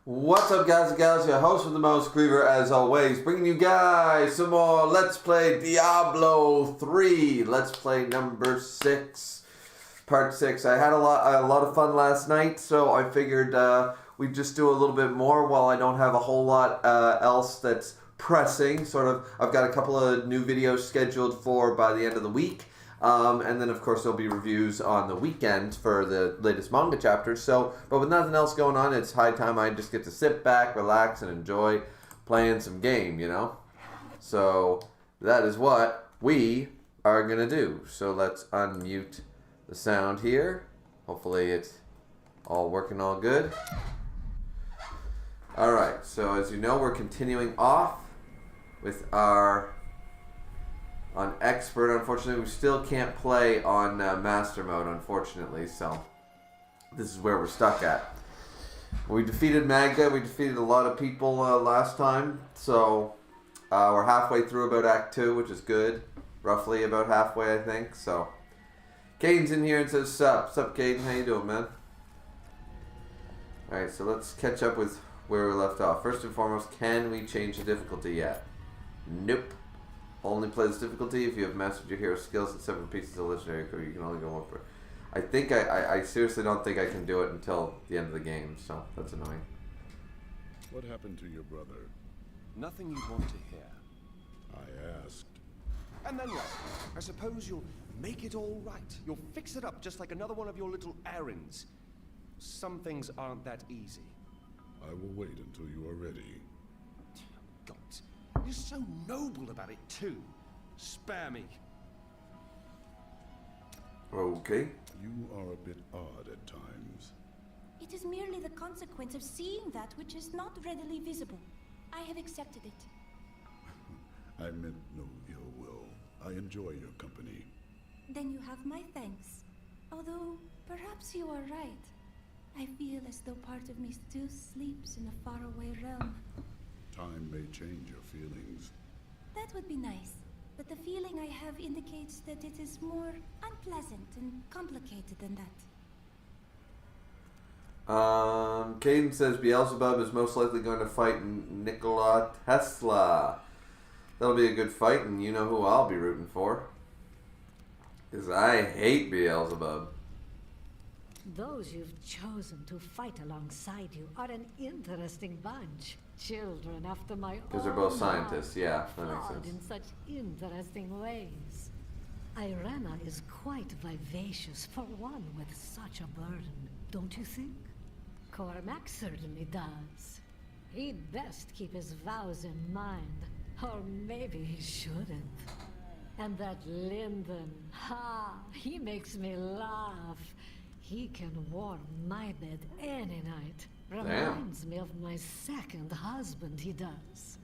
What's up, guys and gals? Your host with the most, Griever, as always, bringing you guys some more Let's Play Diablo 3. Let's Play number 6, part 6. I had a lot of fun last night, so I figured we'd just do a little bit more while I don't have a whole lot else that's pressing. I've got a couple of new videos scheduled for by the end of the week. And then, of course, there'll be reviews on the weekend for the latest manga chapters. But with nothing else going on, it's high time I just get to sit back, relax, and enjoy playing some game, you know? So that is what we are going to do. So let's unmute the sound here. Hopefully it's all working all good. Alright, so as you know, we're continuing off with our... on expert. Unfortunately, we still can't play on master mode, unfortunately, so this is where we're stuck at. We defeated Magda, we defeated a lot of people last time, so we're halfway through about Act 2, which is good. Roughly about halfway, I think, so. Caden's in here and says, sup. Sup, Caden, how you doing, man? Alright, so let's catch up with where we left off. First and foremost, can we change the difficulty yet? Nope. Only play this difficulty if you have mastered your hero skills and several pieces of legendary code. You can only go one for. I think I seriously don't think I can do it until the end of the game, so that's annoying. What happened to your brother? Nothing you want to hear. I asked. And then what? I suppose you'll make it all right. You'll fix it up just like another one of your little errands. Some things aren't that easy. I will wait until you are ready. God. You're so noble about it, too. Spare me. Okay. You are a bit odd at times. It is merely the consequence of seeing that which is not readily visible. I have accepted it. I meant no ill will. I enjoy your company. Then you have my thanks. Although, perhaps you are right. I feel as though part of me still sleeps in a faraway realm. Time may change your feelings. That would be nice, but the feeling I have indicates that it is more unpleasant and complicated than that. Caden says Beelzebub is most likely going to fight Nikola Tesla. That'll be a good fight, and you know who I'll be rooting for. Because I hate Beelzebub. Those you've chosen to fight alongside you are an interesting bunch. Children after my own Because they're both heart, scientists, yeah, that makes flawed sense. in such interesting ways. Irena is quite vivacious for one with such a burden, don't you think? Cormac certainly does. He'd best keep his vows in mind, or maybe he shouldn't. And that Lyndon, he makes me laugh. He can warm my bed any night. Reminds me of my second husband, he does.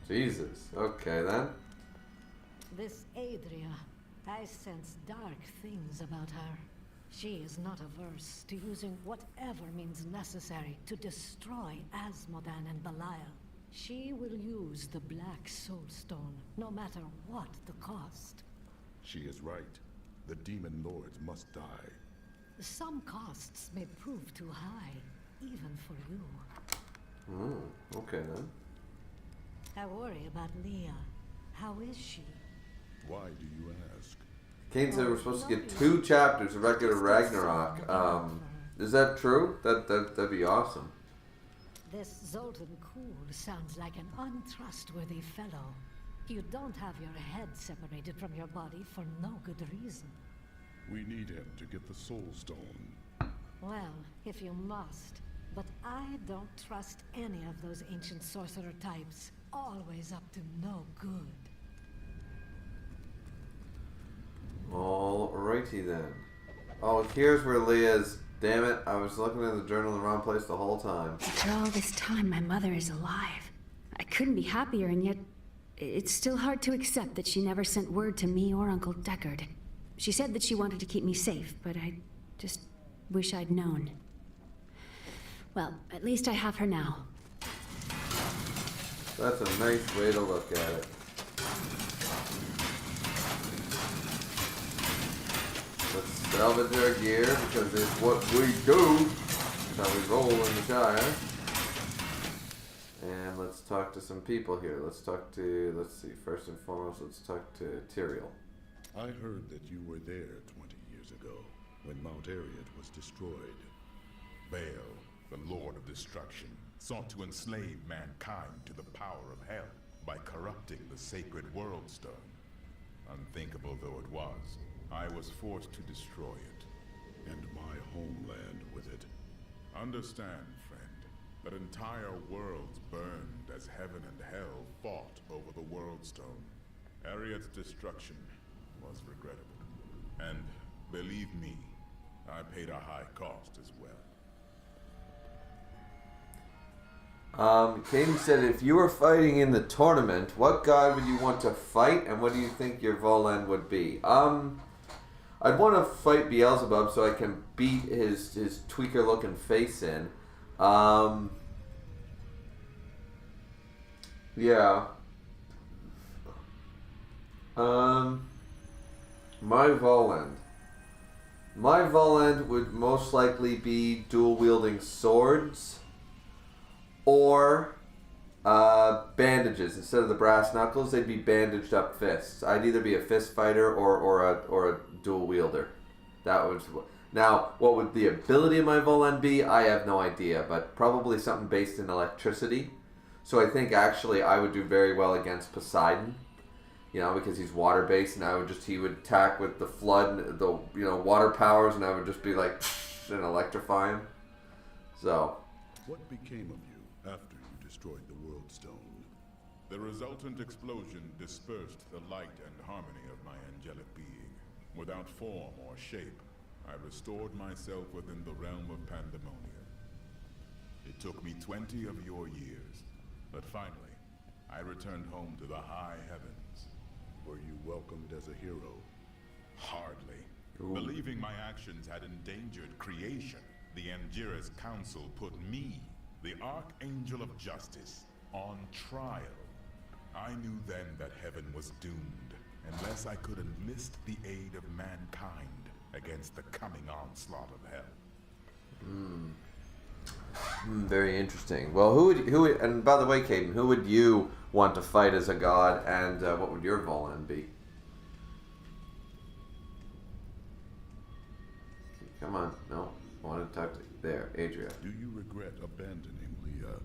Jesus. Okay, then. This Adria, I sense dark things about her. She is not averse to using whatever means necessary to destroy Asmodan and Belial. She will use the Black Soulstone, no matter what the cost. She is right. The demon lords must die. Some costs may prove too high, even for you. Okay, then. I worry about Leah. How is she? Why do you ask? Caden said we're supposed to get 2 chapters of Record of Ragnarok. Is that true? That'd be awesome. This Zoltun sounds like an untrustworthy fellow. You don't have your head separated from your body for no good reason. We need him to get the soul stone. Well, if you must. But I don't trust any of those ancient sorcerer types. Always up to no good. Alrighty then. Oh, here's where Leah is. Damn it, I was looking at the journal in the wrong place the whole time. After all this time, my mother is alive. I couldn't be happier, and yet it's still hard to accept that she never sent word to me or Uncle Deckard. She said that she wanted to keep me safe, but I just wish I'd known. Well, at least I have her now. That's a nice way to look at it. Let's salvage our gear because it's what we do. That's how we roll in the Shire. And let's talk to some people here. Let's see, first and foremost, let's talk to Tyrael. I heard that you were there 20 years ago, when Mount Ariad was destroyed. Baal, the Lord of Destruction, sought to enslave mankind to the power of hell by corrupting the sacred World Stone. Unthinkable though it was, I was forced to destroy it. And my homeland with it. Understand, friend, that entire worlds burned as heaven and hell fought over the World Stone. Ariad's destruction was regrettable. And believe me, I paid a high cost as well. Caden said, if you were fighting in the tournament, what god would you want to fight, and what do you think your Volan would be? I'd want to fight Beelzebub so I can beat his tweaker-looking face in. Yeah. My Voland. My Voland would most likely be dual-wielding swords. Or bandages. Instead of the brass knuckles, they'd be bandaged up fists. I'd either be a fist fighter or a dual wielder. That was now. What would the ability of my Volan be? I have no idea, but probably something based in electricity. So I think actually I would do very well against Poseidon. You know, because he's water based, and he would attack with the flood, the water powers, and I would just be like and electrify him. So. What became of you after you destroyed the World Stone? The resultant explosion dispersed the light and harmony of my angelic being. Without form or shape, I restored myself within the realm of Pandemonia. It took me 20 of your years, but finally, I returned home to the high heavens. Were you welcomed as a hero? Hardly. Ooh. Believing my actions had endangered creation, the Angiras Council put me, the Archangel of Justice, on trial. I knew then that heaven was doomed, unless I could enlist the aid of mankind against the coming onslaught of hell. Very interesting. Well, who would, and by the way, Caden, who would you want to fight as a god, and what would your Volan be? Come on, no, I want to talk to there, Adria. Do you regret abandoning Leah?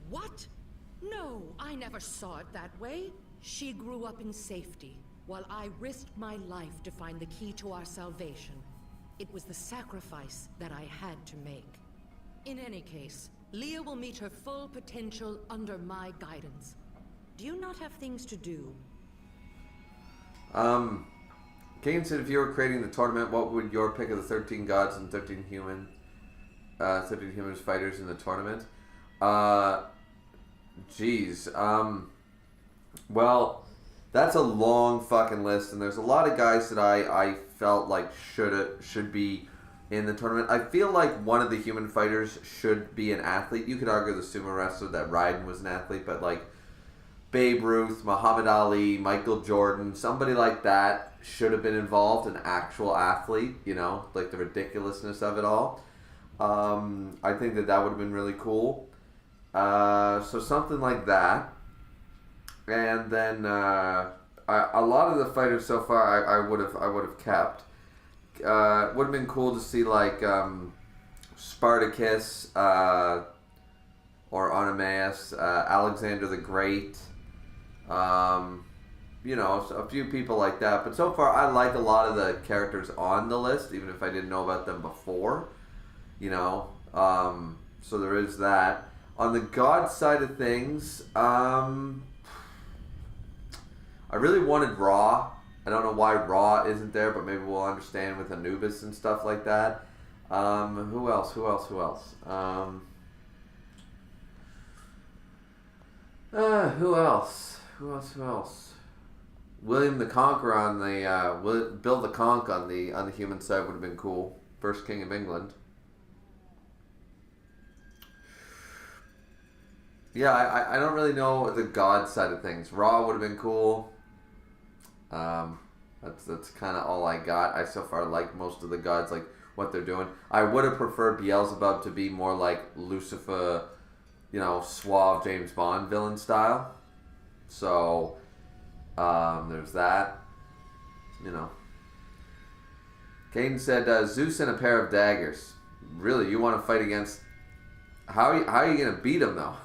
What? No, I never saw it that way. She grew up in safety, while I risked my life to find the key to our salvation. It was the sacrifice that I had to make. In any case, Leah will meet her full potential under my guidance. Do you not have things to do? Caden said, if you were creating the tournament, what would your pick of the 13 gods and 13 humans fighters in the tournament? Well, that's a long fucking list, and there's a lot of guys that I felt like should be in the tournament. I feel like one of the human fighters should be an athlete. You could argue the sumo wrestler that Raiden was an athlete, but like Babe Ruth, Muhammad Ali, Michael Jordan, somebody like that should have been involved, an actual athlete, like the ridiculousness of it all. I think that would have been really cool. So something like that. And then a lot of the fighters so far I would have kept. Would have been cool to see like Spartacus or Artemis, Alexander the Great. A few people like that. But so far, I like a lot of the characters on the list, even if I didn't know about them before. So there is that. On the god side of things, I really wanted Ra. I don't know why Ra isn't there, but maybe we'll understand with Anubis and stuff like that. Who else? Who else? William the Conqueror on the Bill the Conch on the human side would have been cool. First King of England. Yeah, I don't really know the god side of things. Ra would have been cool. That's kind of all I got. I so far like most of the gods, like what they're doing. I would have preferred Beelzebub to be more like Lucifer you know, suave James Bond villain style. So, there's that. You know. Caden said, Zeus and a pair of daggers. Really, you want to fight against... How are you going to beat him, though?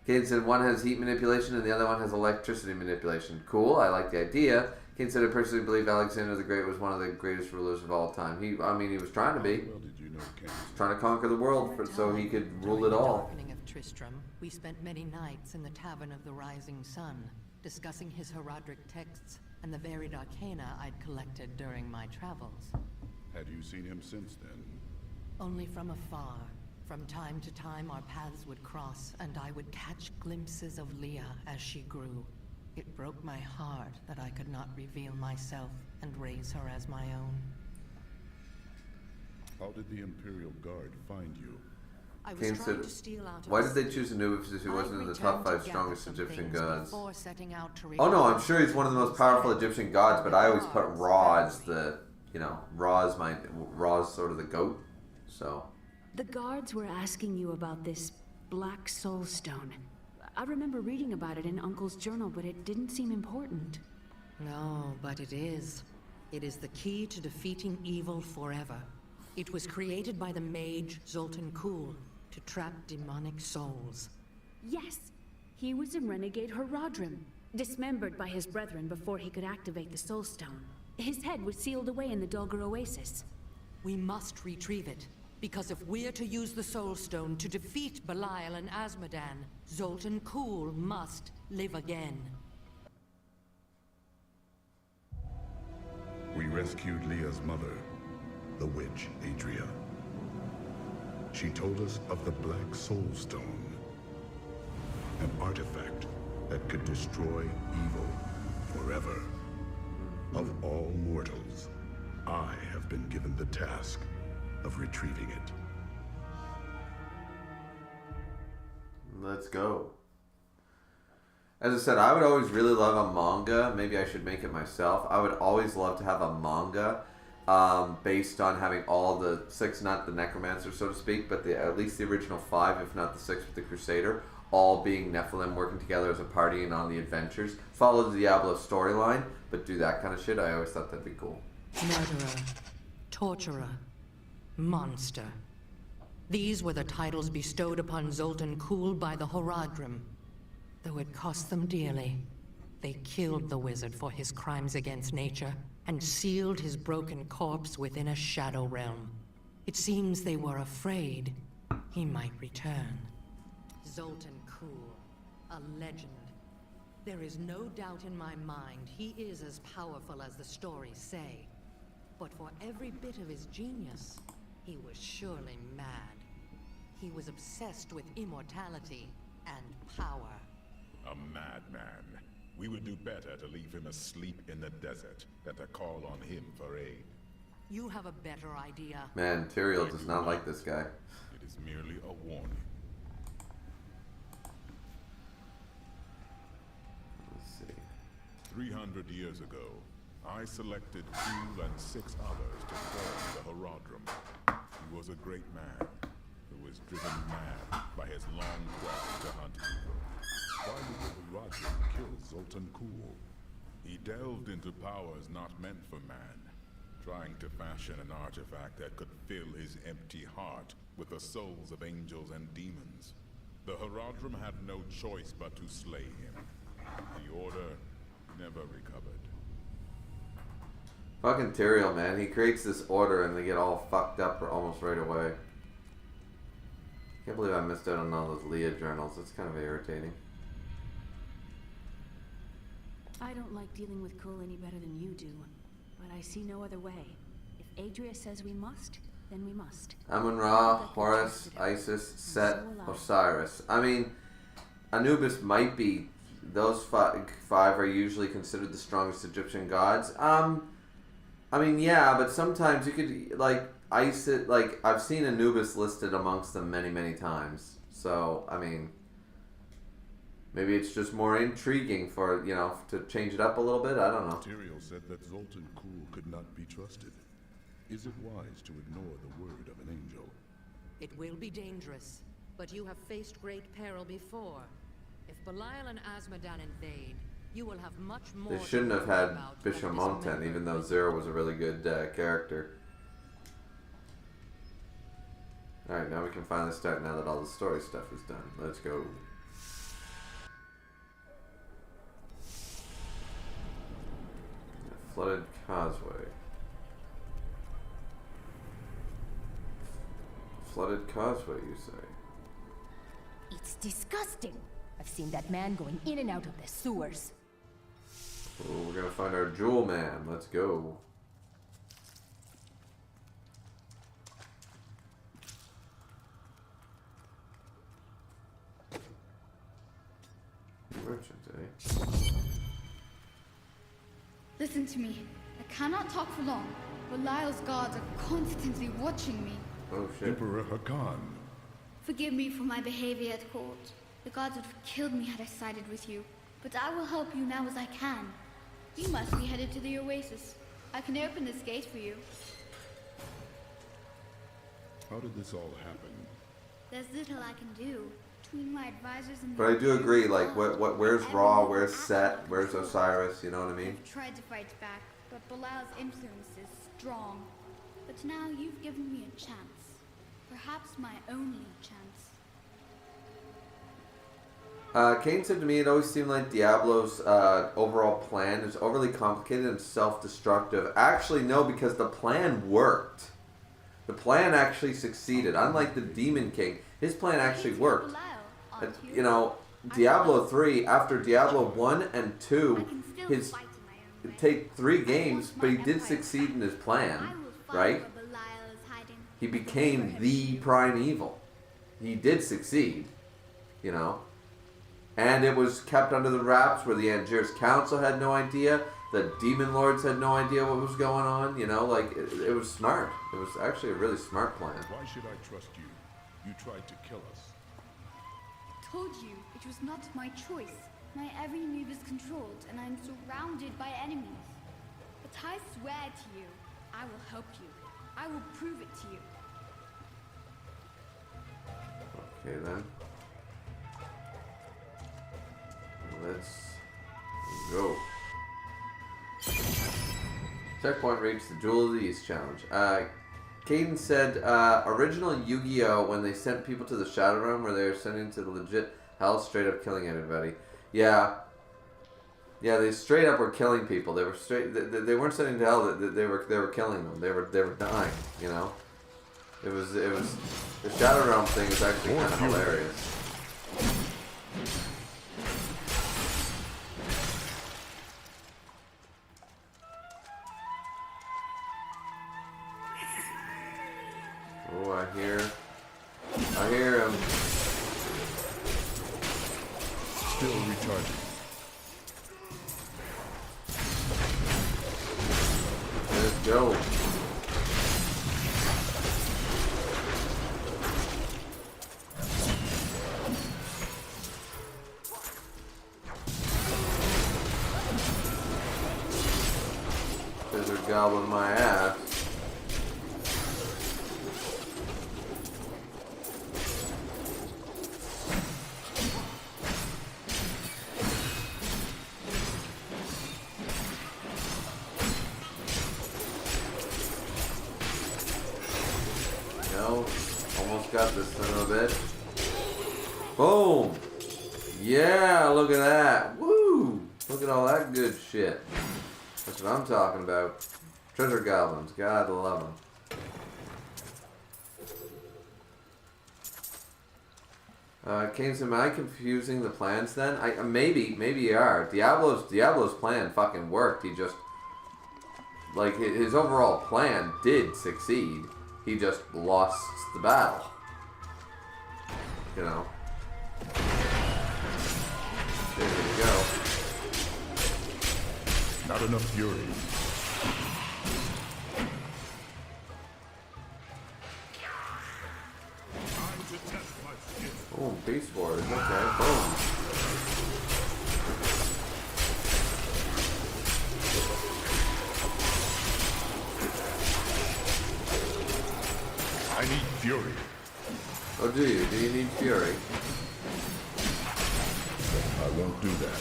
Caden said, one has heat manipulation and the other one has electricity manipulation. Cool, I like the idea. Caden said, I personally believe Alexander the Great was one of the greatest rulers of all time. He was trying to be. Well, did you know Cain? Trying to conquer the world so he could rule it all. Darkening of Tristram, we spent many nights in the Tavern of the Rising Sun, discussing his heraldric texts and the varied arcana I'd collected during my travels. Had you seen him since then? Only from afar. From time to time, our paths would cross, and I would catch glimpses of Leah as she grew. It broke my heart that I could not reveal myself and raise her as my own. How did the Imperial Guard find you? I was Cain trying said, to steal out of why the did they city. choose Anubis if he wasn't in the I top 5 returned to strongest gather some Egyptian things gods? before setting out to Oh no, I'm recover sure he's one of the most powerful Egyptian gods, but I always put Ra as the, you know, Ra's sort of the goat, so. The guards were asking you about this black soul stone. I remember reading about it in Uncle's journal, but it didn't seem important. No, but it is. It is the key to defeating evil forever. It was created by the mage Zoltun to trap demonic souls. Yes, he was a renegade Horadrim, dismembered by his brethren before he could activate the soul stone. His head was sealed away in the Dulgar Oasis. We must retrieve it, because if we're to use the soul stone to defeat Belial and Azmodan, Zoltun must live again. We rescued Leah's mother, the witch Adria. She told us of the Black Soul Stone, an artifact that could destroy evil forever. Of all mortals, I have been given the task of retrieving it. Let's go. As I said, I would always really love a manga. Maybe I should make it myself. I would always love to have a manga based on having all the 6, not the Necromancer, so to speak, but at least the original 5, if not the 6 with the Crusader, all being Nephilim working together as a party and on the adventures. Follow the Diablo storyline, but do that kind of shit. I always thought that'd be cool. Murderer, torturer, monster. These were the titles bestowed upon Zoltun by the Horadrim. Though it cost them dearly, they killed the wizard for his crimes against nature and sealed his broken corpse within a shadow realm. It seems they were afraid he might return. Zoltun, a legend. There is no doubt in my mind he is as powerful as the stories say. But for every bit of his genius, he was surely mad. He was obsessed with immortality and power. A madman. We would do better to leave him asleep in the desert than to call on him for aid. You have a better idea. Man, Tyrael does not like this guy. It is merely a warning. Let's see. 300 years ago, I selected Kulle and 6 others to form the Horadrim. He was a great man who was driven mad by his long quest to hunt evil. Why did the Horadrim kill Zoltun? He delved into powers not meant for man, trying to fashion an artifact that could fill his empty heart with the souls of angels and demons. The Horadrim had no choice but to slay him. The Order never recovered. Fucking Tyrael, man. He creates this order and they get all fucked up almost right away. Can't believe I missed out on all those Leah journals. That's kind of irritating. I don't like dealing with Kulle any better than you do, but I see no other way. If Adria says we must, then we must. Amun-Ra, Horus, Isis, Set, Osiris. I mean, Anubis might be. Those five are usually considered the strongest Egyptian gods. I mean, yeah, but sometimes you could, like, Isis, like, I've seen Anubis listed amongst them many, many times. So, I mean, maybe it's just more intriguing for, you know, to change it up a little bit. I don't know. Tyrael said that Zoltun could not be trusted. Is it wise to ignore the word of an angel? It will be dangerous, But you have faced great peril before. If Belial and Azmodan invade, you will have much more. They shouldn't have had Bishop Monten, even though Zero was a really good character. Alright, now we can finally start now that all the story stuff is done. Let's go. Flooded causeway. Flooded causeway, you say? It's disgusting. I've seen that man going in and out of the sewers. Oh, we're gonna find our jewel man. Let's go. Merchant, eh? Listen to me. I cannot talk for long. Belial's guards are constantly watching me. Oh shit. Emperor Hakan. Forgive me for my behavior at court. The gods would have killed me had I sided with you. But I will help you now as I can. You must be headed to the oasis. I can open this gate for you. How did this all happen? There's little I can do. Between my advisors and But I do agree, like, where's Ra, where's Set, where's Osiris, you know what I mean? I've tried to fight back, but Belial's influence is strong. But now you've given me a chance. Perhaps my only chance. Kane said to me it always seemed like Diablo's overall plan is overly complicated and self-destructive. Actually, no, because the plan worked. The plan actually succeeded. Unlike the Demon King, his plan actually worked. You know, Diablo 3, after Diablo 1 and 2, it'd take 3 games, but he did succeed in his plan, right? He became the primeval. He did succeed, you know. And it was kept under the wraps where the Angiers Council had no idea. The Demon Lords had no idea what was going on, you know. Like, it was smart. It was actually a really smart plan. Why should I trust you? You tried to kill us. Told you, it was not my choice. My every move is controlled, and I'm surrounded by enemies. But I swear to you, I will help you. I will prove it to you. Okay, then. Let's go. Checkpoint reached, the Jewel of the East challenge. Caden said, original Yu-Gi-Oh! When they sent people to the Shadow Realm where they were sending to the legit hell, straight up killing everybody. Yeah. Yeah, they straight up were killing people. They were they weren't sending to hell, they were killing them. They were dying, you know? It was the Shadow Realm thing is actually kind of hilarious. Oh, I hear him. Still recharging. Let's go. Scissor goblin my ass. Almost got this son of a bitch. Boom! Yeah, look at that. Woo! Look at all that good shit. That's what I'm talking about. Treasure goblins. God love them. Kane, am I confusing the plans then? Maybe you are. Diablo's plan fucking worked. He just, like, his overall plan did succeed. He just lost the battle. You know. There we go. Not enough fury. Oh, Beast Wars. Okay, boom. I need fury. Oh, do you? Do you need fury? I won't do that.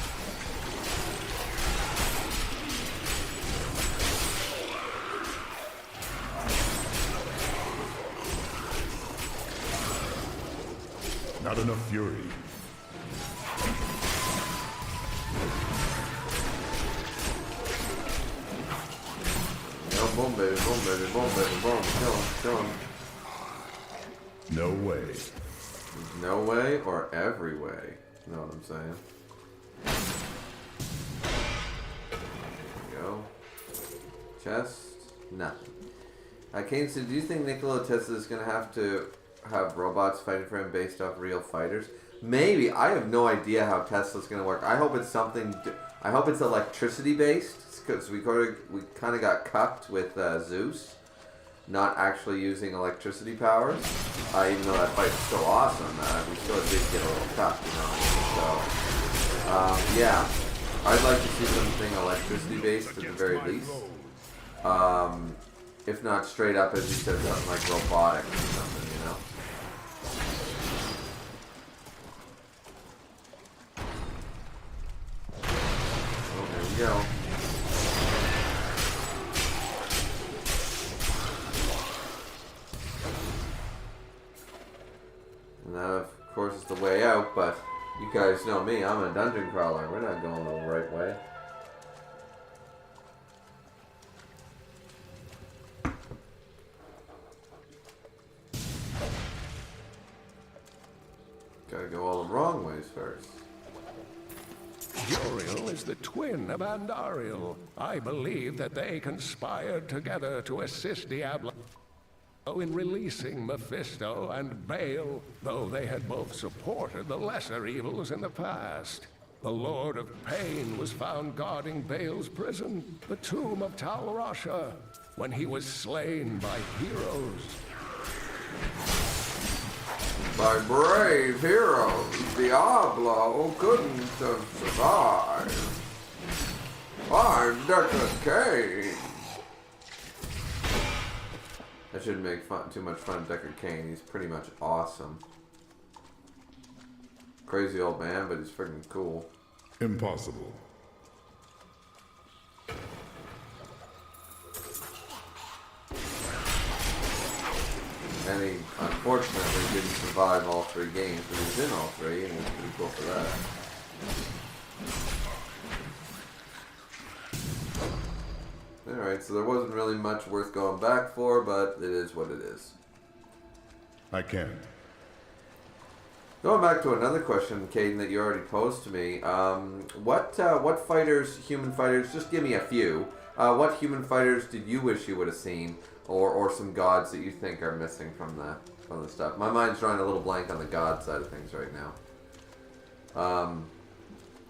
Not enough fury. No, boom, baby, boom, baby, boom, baby, boom. Kill him, kill him. No way. No way or every way. You know what I'm saying? There we go. Chest? Nothing. Kane said, do you think Nikola Tesla is going to have robots fighting for him based off real fighters? Maybe. I have no idea how Tesla's going to work. I hope it's something... I hope it's electricity based. Because we kind of got cucked with Zeus. Not actually using electricity powers. Even though that fight was so awesome, we still did get a little cucked, you know. So, yeah. I'd like to see something electricity based at the very least. If not straight up, as you said, something like robotics or something, you know? Oh, there we go. And that, of course, is the way out, but you guys know me, I'm a dungeon crawler. We're not going the right way. Gotta go all the wrong ways first. Uriel is the twin of Andario. I believe that they conspired together to assist Diablo in releasing Mephisto and Baal, though they had both supported the lesser evils in the past. The Lord of Pain was found guarding Baal's prison, the tomb of Tal Rasha, when he was slain by heroes. By brave heroes, Diablo couldn't have survived. I'm Deckard Cain. I shouldn't make too much fun of Deckard Cain. He's pretty much awesome. Crazy old man, but he's freaking cool. Impossible. And he unfortunately didn't survive all 3 games, but he was in all 3, and it's pretty cool for that. Alright, so there wasn't really much worth going back for, but it is what it is. I can't. Going back to another question, Caden, that you already posed to me. What fighters, human fighters, just give me a few. What human fighters did you wish you would have seen? Or some gods that you think are missing from the stuff. My mind's drawing a little blank on the god side of things right now.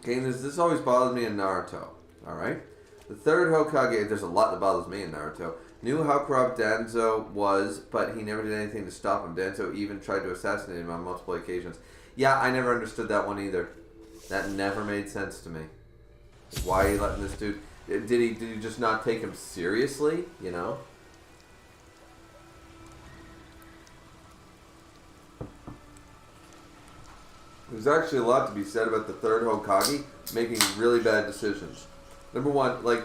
Okay, this always bothers me in Naruto. Alright? The third Hokage, there's a lot that bothers me in Naruto. Knew how corrupt Danzo was, but he never did anything to stop him. Danzo even tried to assassinate him on multiple occasions. Yeah, I never understood that one either. That never made sense to me. Why are you letting this dude... Did he just not take him seriously? You know? There's actually a lot to be said about the third Hokage making really bad decisions. Number one, like,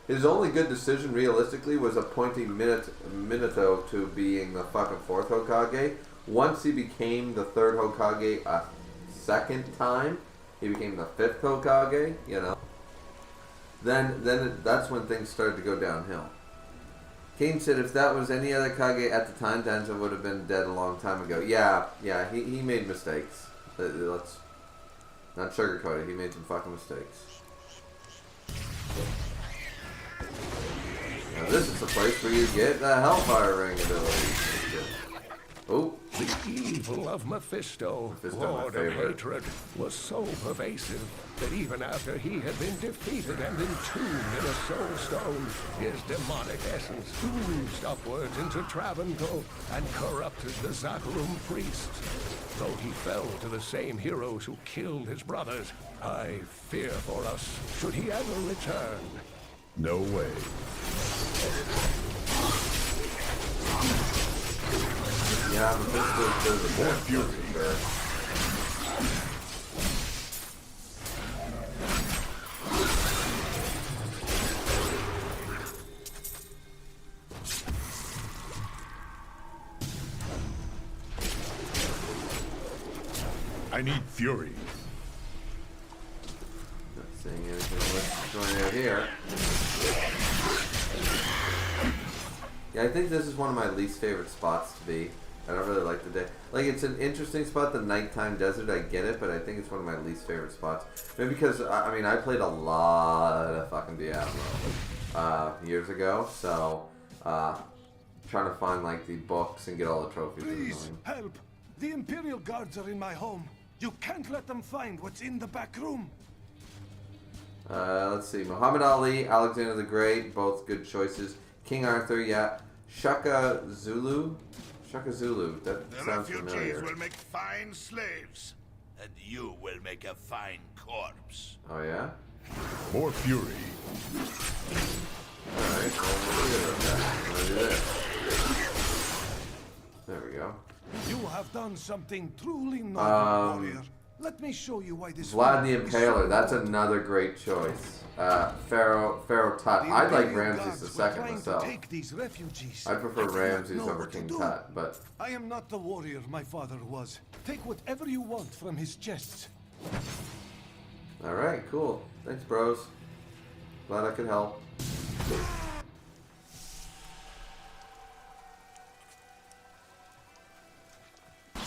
his only good decision realistically was appointing Minato to being the fucking fourth Hokage. Once he became the third Hokage a second time, he became the fifth Hokage, you know. That's when things started to go downhill. Kane said if that was any other Kage at the time, Danzo would have been dead a long time ago. Yeah, he made mistakes. Let's not sugarcoat it. He made some fucking mistakes. Now this is the place where you get the Hellfire Ring ability. Oh. The evil of Mephisto, Lord of Hatred, was so pervasive that even after he had been defeated and entombed in a soul stone, his demonic essence oozed upwards into Travancore and corrupted the Zakarum priests. Though he fell to the same heroes who killed his brothers, I fear for us should he ever return. No way. Yeah, Mephisto does a more fury. I need fury. Not seeing anything worth going out here. Yeah, I think this is one of my least favorite spots to be. I don't really like the day. Like, it's an interesting spot, the nighttime desert, I get it, but I think it's one of my least favorite spots. Maybe because, I mean, I played a lot of fucking Diablo years ago, so trying to find, like, the books and get all the trophies. Please, help! The Imperial Guards are in my home. You can't let them find what's in the back room. Let's see. Muhammad Ali, Alexander the Great, both good choices. King Arthur, yeah. Shaka Zulu. That The sounds refugees familiar. will make fine slaves, and you will make a fine corpse. Oh, yeah? More fury. Alright, well, we're good with that. I'm gonna do this. There we go. You have done something truly noble, warrior. Let me show you why this. Vlad the Impaler, that's another great choice. Pharaoh Tut. I'd like Ramses the second myself. I prefer Ramses over King Tut, but I am not the warrior my father was. Take whatever you want from his chests. alright, cool. Thanks, bros. Glad I could help.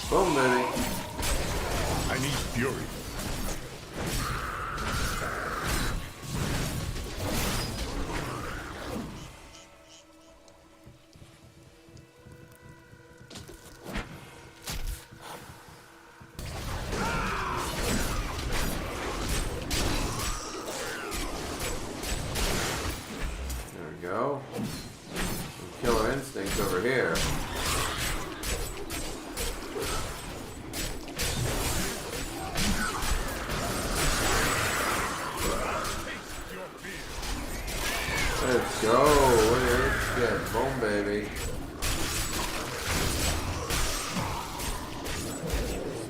Boom, baby. I need fury. There we go. Some killer instincts over here. Let's go. Look at this shit. Boom, baby.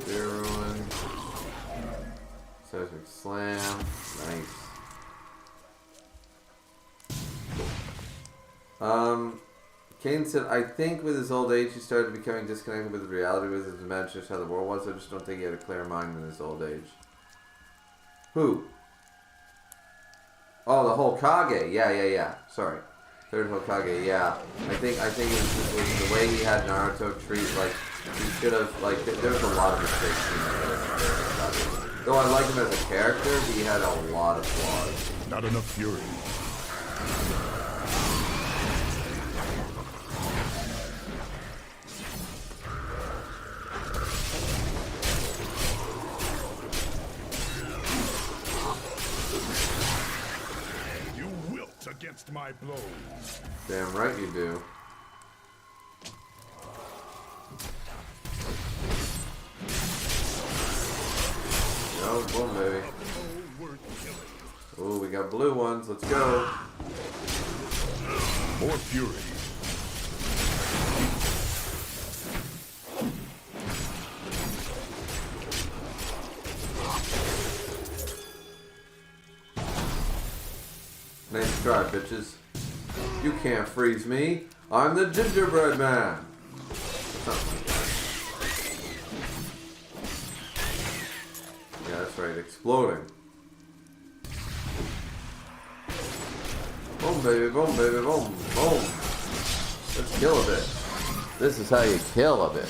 Spear ruin. Seismic slam. Nice. Kane said, I think with his old age he started becoming disconnected with reality with his imagination how the world was. I just don't think he had a clear mind in his old age. Who? Oh, the Hokage. Yeah. Sorry. Third Hokage, yeah. I think it was the way he had Naruto treat, like, he should have, like, there was a lot of mistakes he made. Though I liked him as a character, he had a lot of flaws. Not enough fury. Against my blows. Damn right you do. Oh, boom, baby. Oh, we got blue ones. Let's go. More fury. Nice try, bitches. You can't freeze me. I'm the gingerbread man. Something like that. Yeah, that's right. Exploding. Boom, baby. Boom, baby. Boom. Boom. Let's kill a bit. This is how you kill a bit.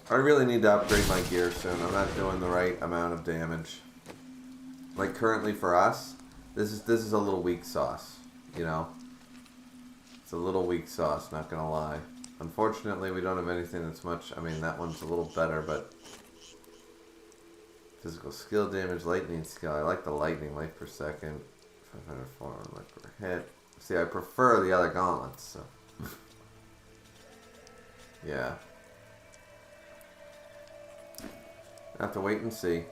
I really need to upgrade my gear soon. I'm not doing the right amount of damage. Like currently for us, this is a little weak sauce, you know? It's a little weak sauce, not gonna lie. Unfortunately, we don't have anything that's much, I mean, that one's a little better, but physical skill damage, lightning skill. I like the lightning, life per second, 504 life per hit. See, I prefer the other gauntlets, so. Yeah. Have to wait and see.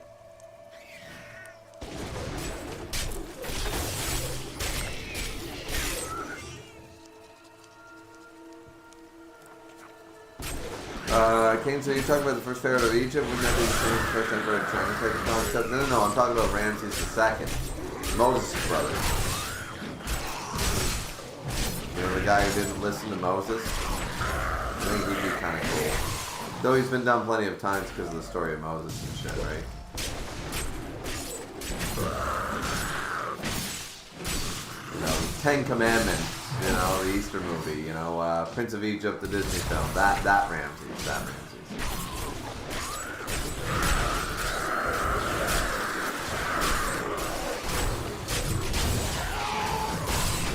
Kane, so you talking about the first pharaoh of Egypt? Wouldn't that be the same first emperor trying to take the concept? No, I'm talking about Ramses II. Moses' brother. You know, the guy who didn't listen to Moses? I think he'd be kind of cool. Though he's been done plenty of times because of the story of Moses and shit, right? You know, 10 Commandments. You know, the Easter movie, you know, Prince of Egypt, the Disney film. That Ramses.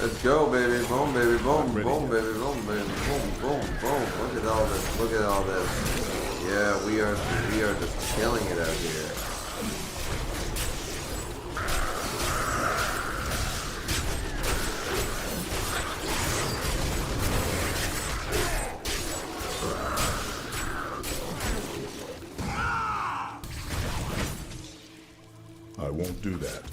Let's go, baby. Boom, baby. Boom, boom, baby. Boom, baby. Boom, boom, boom. Look at all this. Look at all this. Yeah, we are just killing it out here. I won't do that.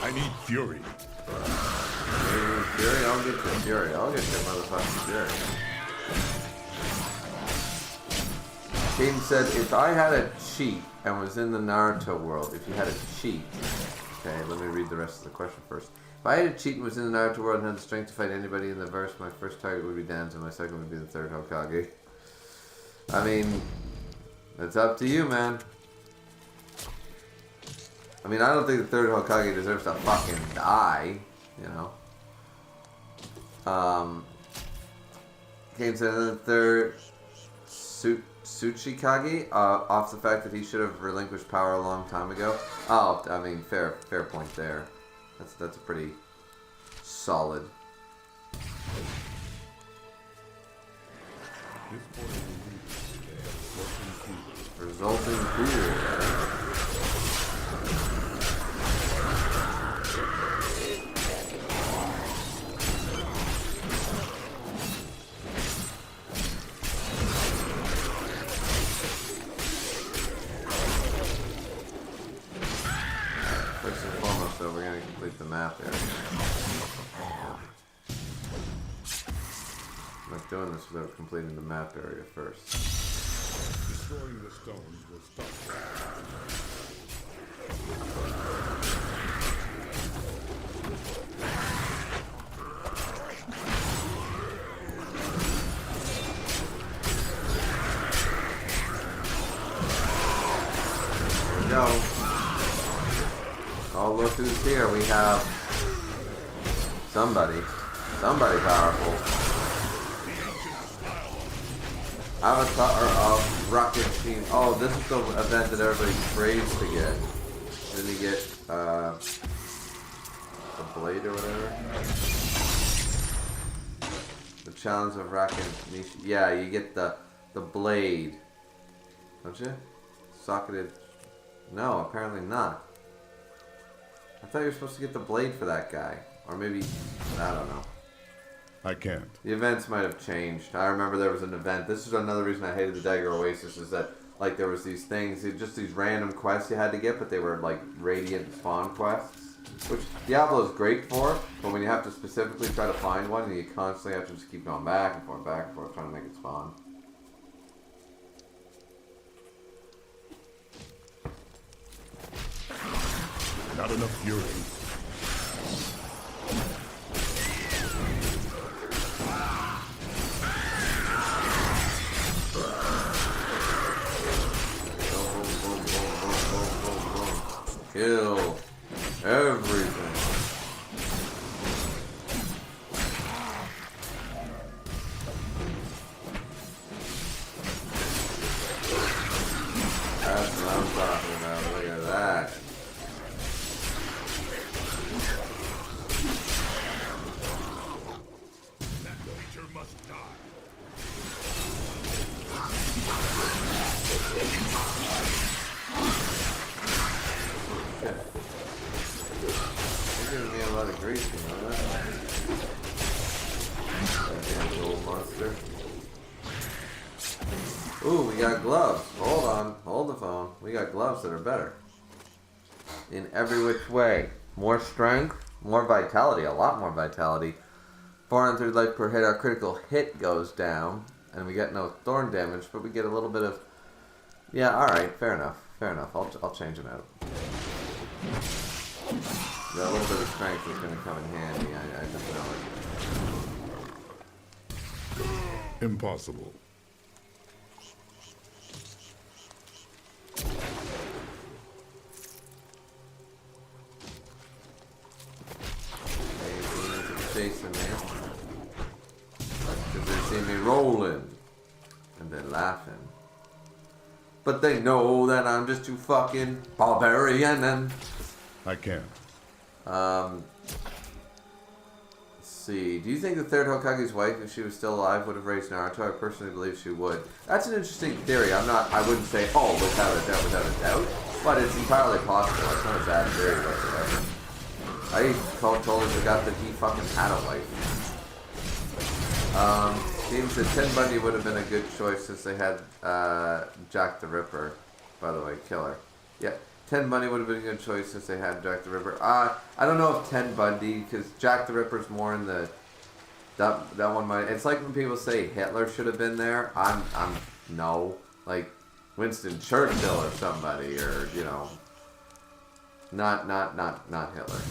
I need fury. Fury? I'll get your fury. I'll get your motherfucking fury. Caden said, if I had a cheat and was in the Naruto world, if you had a cheat... Okay, let me read the rest of the question first. If I had a cheat and was in the Naruto world and had the strength to fight anybody in the verse, my first target would be Danzo, my second would be the third Hokage. I mean, it's up to you, man. I mean, I don't think the third Hokage deserves to fucking die, you know. Kane said the third Tsuchikage, off the fact that he should have relinquished power a long time ago. Oh, I mean, fair point there. That's a pretty solid. Resulting Kulle. First and foremost, though, we're going to complete the map here. I'm not doing this without completing the map area first. Destroying the stones will stop that. There we go. Oh, look who's here. We have somebody powerful. Avatar of Rocket Team. Oh, this is the event that everybody prays to get. Then you get the blade or whatever. The challenge of Rocket Niche. Yeah, you get the blade. Don't you? Socketed. No, apparently not. I thought you were supposed to get the blade for that guy. Or maybe, I don't know. I can't. The events might have changed. I remember there was an event. This is another reason I hated the Dagger Oasis, is that, like, there was these things, just these random quests you had to get, but they were, like, Radiant spawn quests. Which Diablo is great for, but when you have to specifically try to find one, and you constantly have to just keep going back and forth, trying to make it spawn. Not enough fury. Kill everything. That's what I'm talking about. Look at that. That creature must die. You're giving me a lot of grief, you know that? That damn little monster. Ooh, we got gloves. Hold on. Hold the phone. We got gloves that are better. In every which way. More strength, more vitality, a lot more vitality. 430 life per hit. Our critical hit goes down. And we get no thorn damage, but we get a little bit of... Yeah, alright. Fair enough. Fair enough. I'll change them out. Yeah, a little bit of strength is going to come in handy. I just know it. Impossible. Chasing me. Because they see me rolling. And they're laughing. But they know that I'm just too fucking barbarian and... I can't. Let's see. Do you think the third Hokage's wife, if she was still alive, would have raised Naruto? I personally believe she would. That's an interesting theory. I wouldn't say, oh, without a doubt. But it's entirely possible. It's not a bad theory whatsoever. I totally forgot that he fucking had a wife. Seems that Ted Bundy would have been a good choice since they had Jack the Ripper. By the way, killer. Yeah, Ted Bundy would have been a good choice since they had Jack the Ripper. I don't know if Ted Bundy, because Jack the Ripper's more in the that one might. It's like when people say Hitler should have been there. I'm no, like Winston Churchill or somebody, or you know. Not Hitler.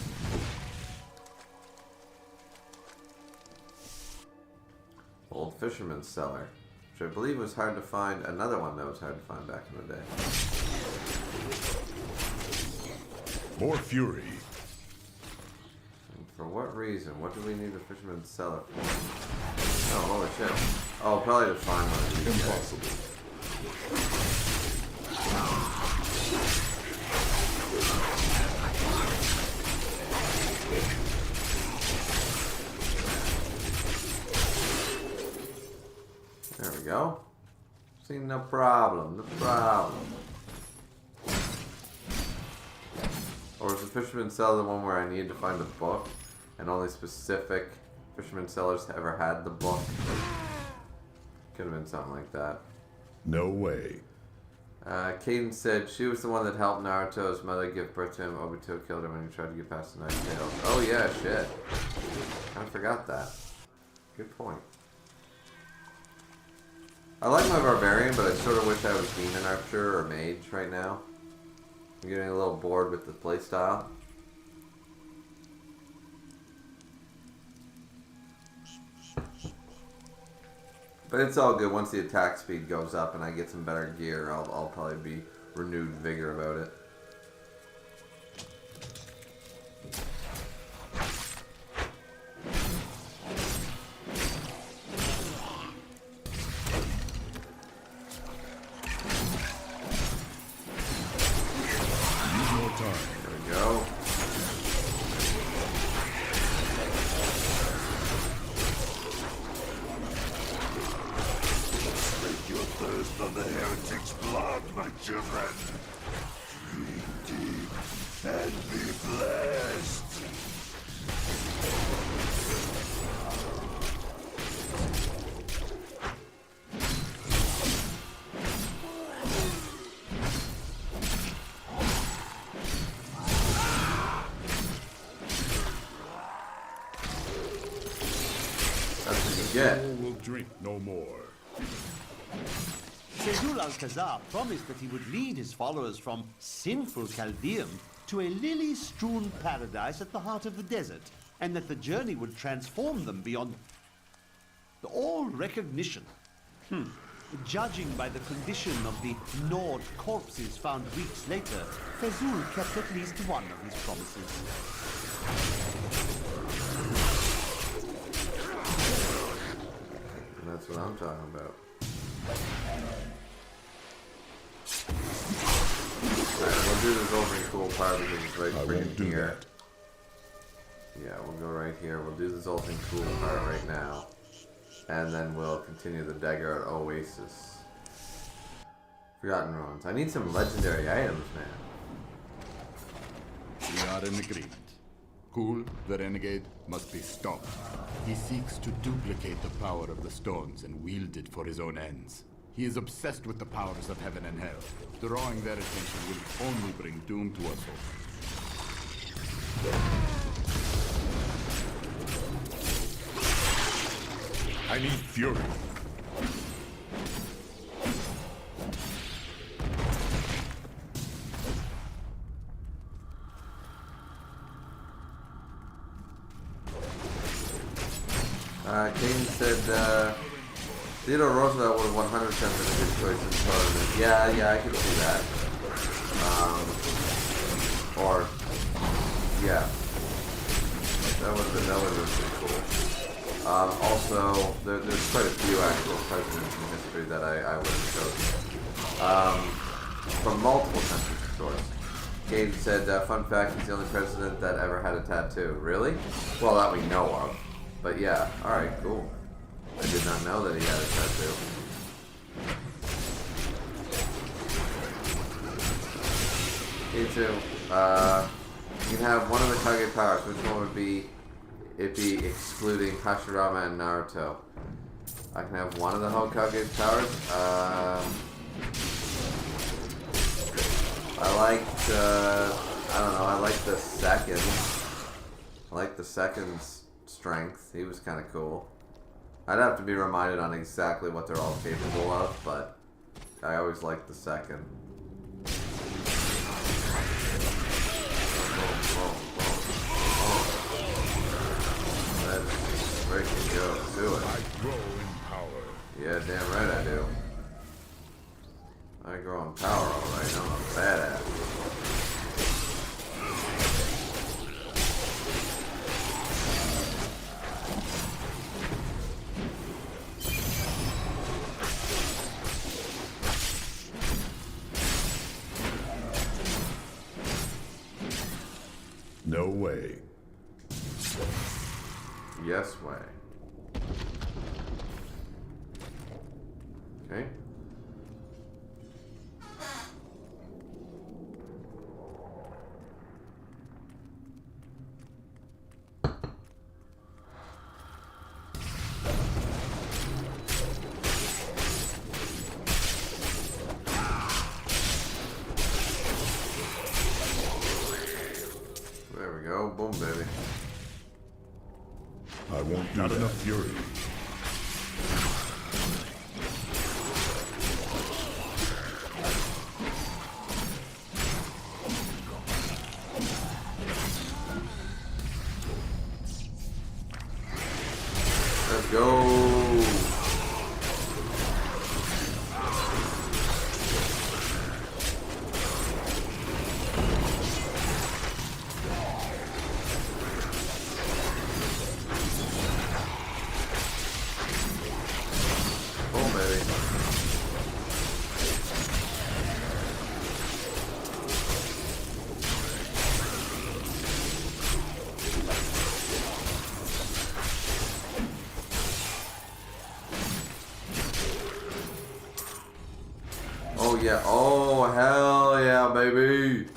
Old Fisherman's Cellar, which I believe was hard to find. Another one that was hard to find back in the day. More fury. And for what reason? What do we need a Fisherman's Cellar for? Oh, holy shit. Oh, probably to find one of these. Impossible. There we go. See, no problem. No problem. Or is the Fisherman's Cellar the one where I need to find a book? And only specific Fisherman Cellars ever had the book? Could have been something like that. No way. Caden said she was the one that helped Naruto's mother give birth to him. Obito killed him when he tried to get past the Nine Tails. Oh yeah, shit. I forgot that. Good point. I like my Barbarian, but I sort of wish I was Demon Archer or Mage right now. I'm getting a little bored with the playstyle. But it's all good. Once the attack speed goes up and I get some better gear, I'll probably be renewed vigor about it. Will drink no more. Sezul Alcazar promised that he would lead his followers from sinful Chaldeum to a lily-strewn paradise at the heart of the desert, and that the journey would transform them beyond all recognition. Judging by the condition of the gnawed corpses found weeks later, Fezul kept at least one of his promises. That's what I'm talking about. Alright, we'll do this opening cool part because it's right freaking here. Yeah, we'll go right here. We'll do the Zoltun cool part right now. And then we'll continue the dagger at Oasis. Forgotten Ruins. I need some legendary items, man. We are in agreement. Kulle, the renegade, must be stopped. He seeks to duplicate the power of the stones and wield it for his own ends. He is obsessed with the powers of heaven and hell. Drawing their attention will only bring doom to us all. I need fury. Kane said, Theodore Roosevelt would have 100% been a good choice in Parliament. Yeah, I can see that. Yeah. That would have been pretty cool. Also, there's quite a few actual presidents in history that I would have chosen. From multiple countries, of course. Kane said, fun fact, he's the only president that ever had a tattoo. Really? Well, that we know of. But yeah, alright, cool. I did not know that he had a tattoo. Me too. You can have one of the Kage powers. Which one would be it be excluding Hashirama and Naruto? I can have one of the Hokage powers. I liked, I don't know, I like the second. I like the second's strength. He was kind of cool. I'd have to be reminded on exactly what they're all capable of, but I always liked the second. Let's freaking go to it. I grow in power. Yeah, damn right I do. I grow in power, alright. I'm a badass. No way. Yes way. Okay. There we go. Boom, baby. I won't Not enough fury. Let's go. Oh yeah, oh hell yeah, baby.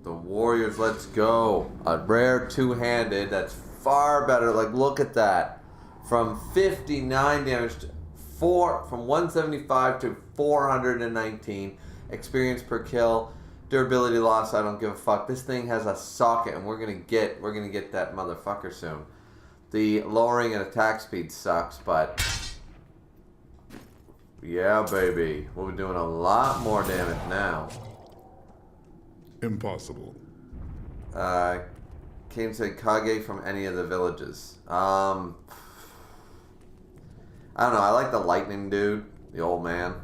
The Warriors, let's go. A rare two-handed, that's far better. Like, look at that. From 59 damage to from 175 to 419. Experience per kill. Durability loss, I don't give a fuck. This thing has a socket, and we're gonna get that motherfucker soon. The lowering and attack speed sucks, but yeah, baby. We'll be doing a lot more damage now. Impossible. Kane said Kage from any of the villages. I don't know. I like the lightning dude, the old man.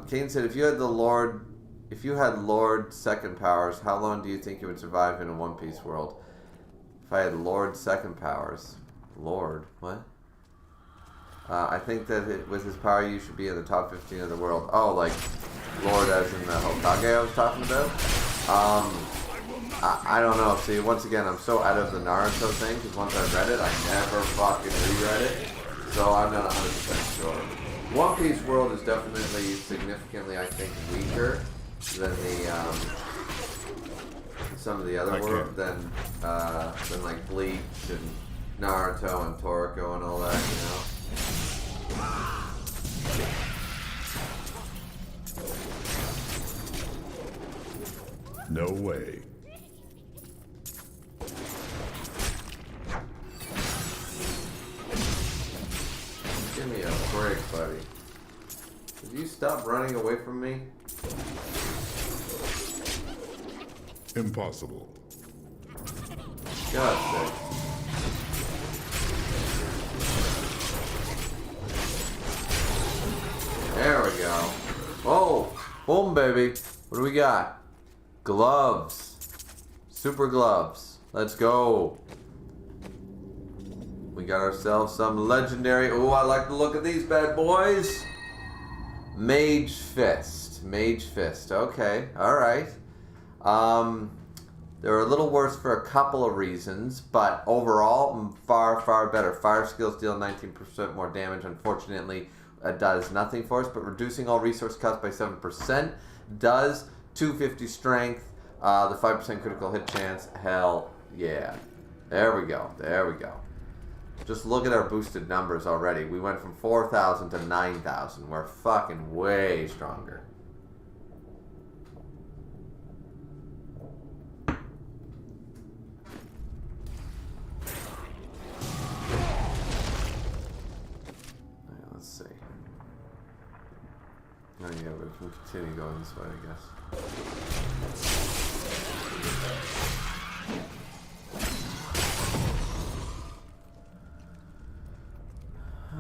Kane said if you had Lord second powers, how long do you think you would survive in a One Piece world? If I had Lord second powers, Lord, what? I think that with his power, you should be in the top 15 of the world. Oh, like Lord as in the Hokage I was talking about? I don't know. See, once again, I'm so out of the Naruto thing, because once I read it, I never fucking reread it. So I'm not 100% sure. One Piece world is definitely significantly, I think, weaker than the, some of the other world, than like Bleach and Naruto and Toriko and all that, you know? No way. Give me a break, buddy. Did you stop running away from me? Impossible. God's sake. There we go. Oh, boom, baby. What do we got? Gloves. Super gloves. Let's go. We got ourselves some legendary. Oh, I like the look of these bad boys. Mage Fist. Mage Fist. Okay. Alright. They're a little worse for a couple of reasons, but overall, far, far better. Fire skills deal 19% more damage. Unfortunately, it does nothing for us, but reducing all resource costs by 7% does 250 strength, the 5% critical hit chance. Hell yeah. There we go. There we go. Just look at our boosted numbers already. We went from 4,000 to 9,000. We're fucking way stronger. Let's see. Oh yeah, we can continue going this way, I guess.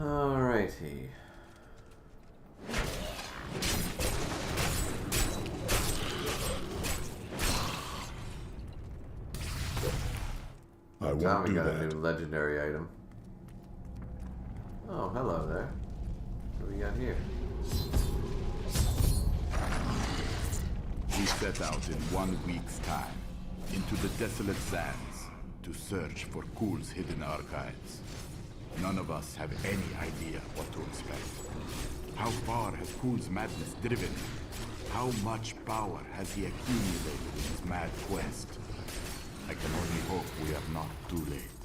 Alrighty. I won't Now we do got that. a new legendary item. Oh, hello there. What do we got here? We set out in 1 week's time into the desolate sands to search for Kulle's hidden archives. None of us have any idea what to expect. How far has Kulle's madness driven him? How much power has he accumulated in his mad quest? I can only hope we are not too late.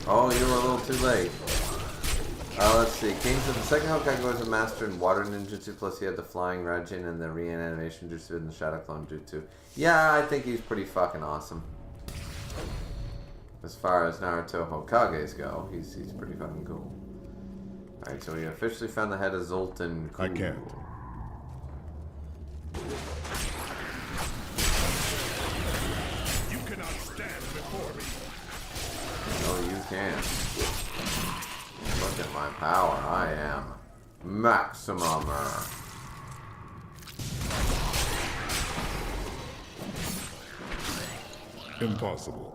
Oh, you were a little too late. Let's see. King said the second Hokage was a master in water ninjutsu, plus he had the flying Rajin and the reanimation jutsu and the shadow clone jutsu. Yeah, I think he's pretty fucking awesome. As far as Naruto Hokages go, he's pretty fucking cool. Alright, so we officially found the head of Zoltun. Cool. I can't. You cannot stand before me. Oh, you can. Look at my power. I am Maximumer. Impossible.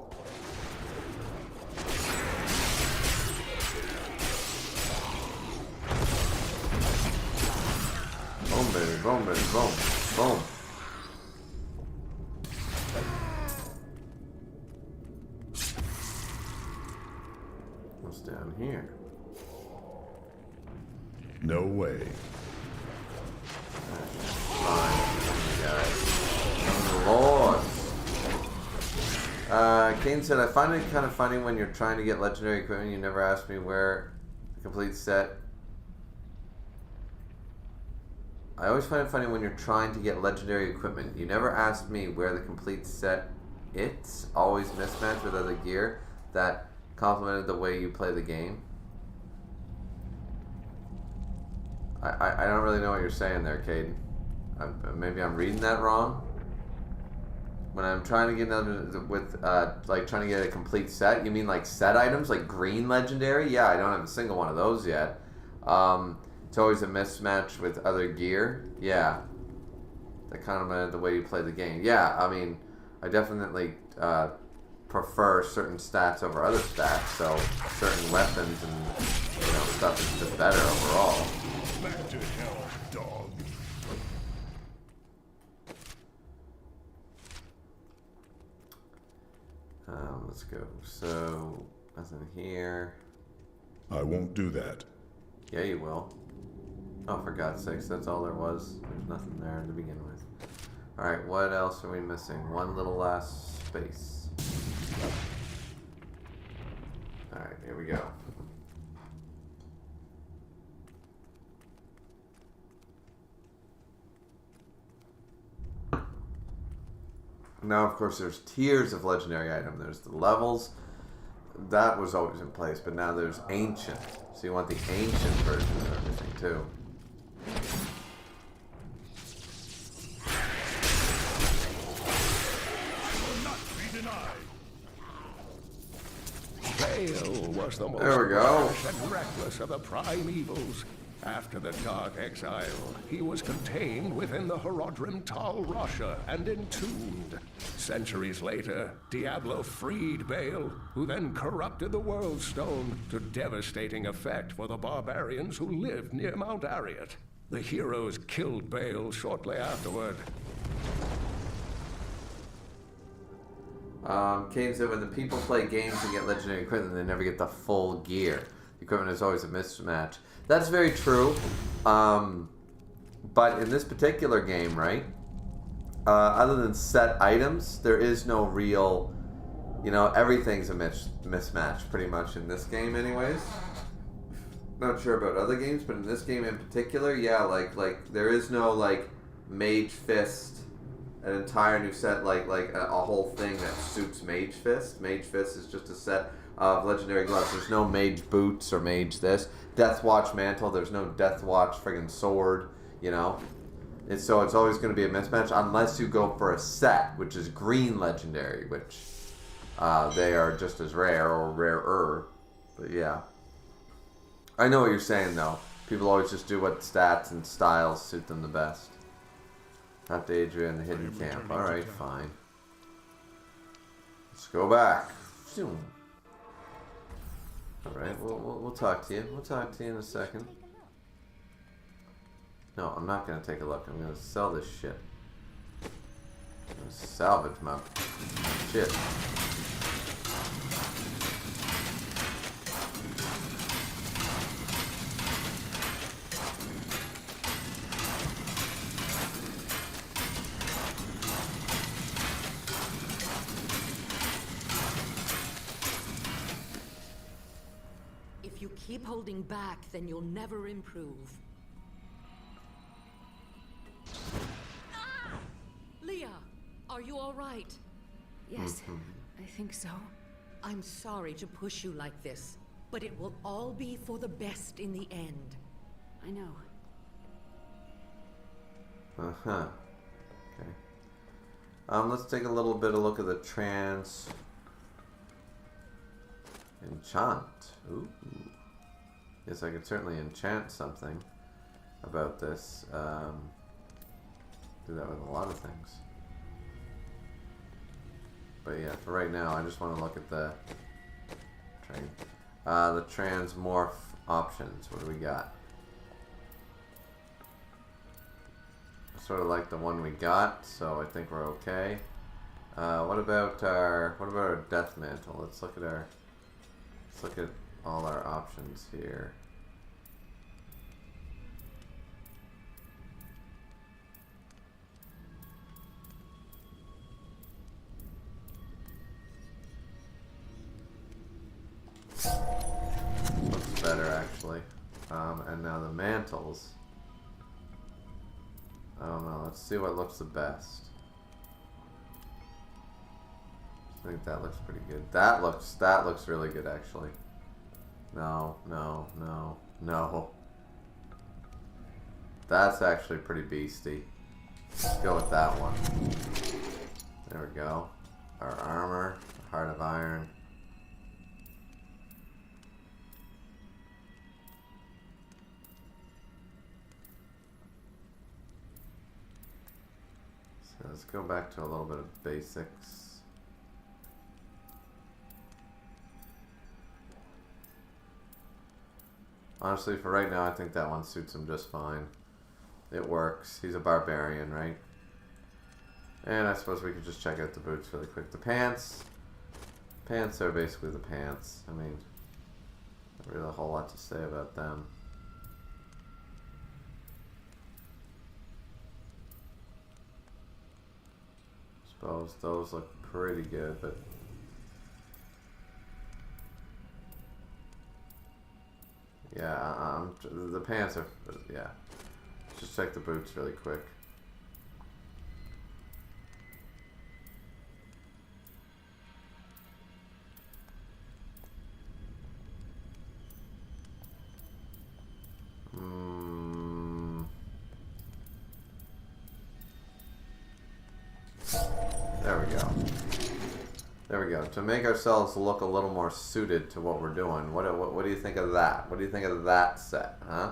Boom, baby, boom, baby, boom, boom. What's down here? No way. Lord. Kane said, I find it kind of funny when you're trying to get legendary equipment, you never ask me where the complete set. I always find it funny when you're trying to get legendary equipment. You never asked me where the complete set it's always mismatched with other gear that complemented the way you play the game. I don't really know what you're saying there, Caden. Maybe I'm reading that wrong. When I'm trying to get another with like trying to get a complete set, you mean like set items like green legendary? Yeah, I don't have a single one of those yet. It's always a mismatch with other gear. Yeah, that kind of the way you play the game. Yeah, I mean, I definitely prefer certain stats over other stats. So certain weapons and stuff is just better overall. Back to hell, dog. Let's go. So, nothing here. I won't do that. Yeah, you will. Oh, for God's sakes, that's all there was. There's nothing there to begin with. Alright, what else are we missing? One little last space. Alright, here we go. Now, of course, there's tiers of legendary item. There's the levels. That was always in place, but now there's ancient. So you want the ancient version of everything, too. Bale was the most There we go. rash and reckless of the primevals. After the Dark Exile, he was contained within the Horodrim Tal Rasha and entombed. Centuries later, Diablo freed Bale, who then corrupted the World Stone to devastating effect for the barbarians who lived near Mount Ariat. The heroes killed Bale shortly afterward. Kane said when the people play games and get legendary equipment, they never get the full gear. The equipment is always a mismatch. That's very true. But in this particular game, right, other than set items, there is no real, you know, everything's a mismatch pretty much in this game anyways. Not sure about other games, but in this game in particular, yeah, like there is no, like, Mage Fist, an entire new set, like a whole thing that suits Mage Fist. Mage Fist is just a set of legendary gloves. There's no Mage Boots or Mage this. Deathwatch Mantle, there's no Deathwatch friggin' sword, you know? And so it's always going to be a mismatch unless you go for a set, which is green legendary, which they are just as rare or rarer. But yeah. I know what you're saying, though. People always just do what stats and styles suit them the best. After Adria in the hidden camp. Alright, fine. Let's go back. Alright, we'll talk to you. We'll talk to you in a second. No, I'm not going to take a look. I'm going to sell this shit. I'm going to salvage my shit. If you keep holding back, then you'll never improve. Leah, are you all right? Yes, I think so. I'm sorry to push you like this, but it will all be for the best in the end. I know. Uh-huh. Okay. Let's take a little bit of a look at the trans... Enchant. Ooh. Yes, I could certainly enchant something about this. Do that with a lot of things. But yeah, for right now, I just want to look at the the transmorph options. What do we got? Sort of like the one we got, so I think we're okay. What about our death mantle? Let's look at all our options here. Looks better actually. And now the mantles. I don't know, let's see what looks the best. I think that looks pretty good. That looks really good actually. No. That's actually pretty beasty. Let's go with that one. There we go. Our armor, Heart of Iron. So let's go back to a little bit of basics. Honestly, for right now, I think that one suits him just fine. It works. He's a barbarian, right? And I suppose we could just check out the boots really quick. The pants. Pants are basically the pants. I mean, not really a whole lot to say about them. Suppose those look pretty good, but Yeah, the pants are, yeah. Just check the boots really quick. There we go. There we go. To make ourselves look a little more suited to what we're doing. What do you think of that? What do you think of that set, huh?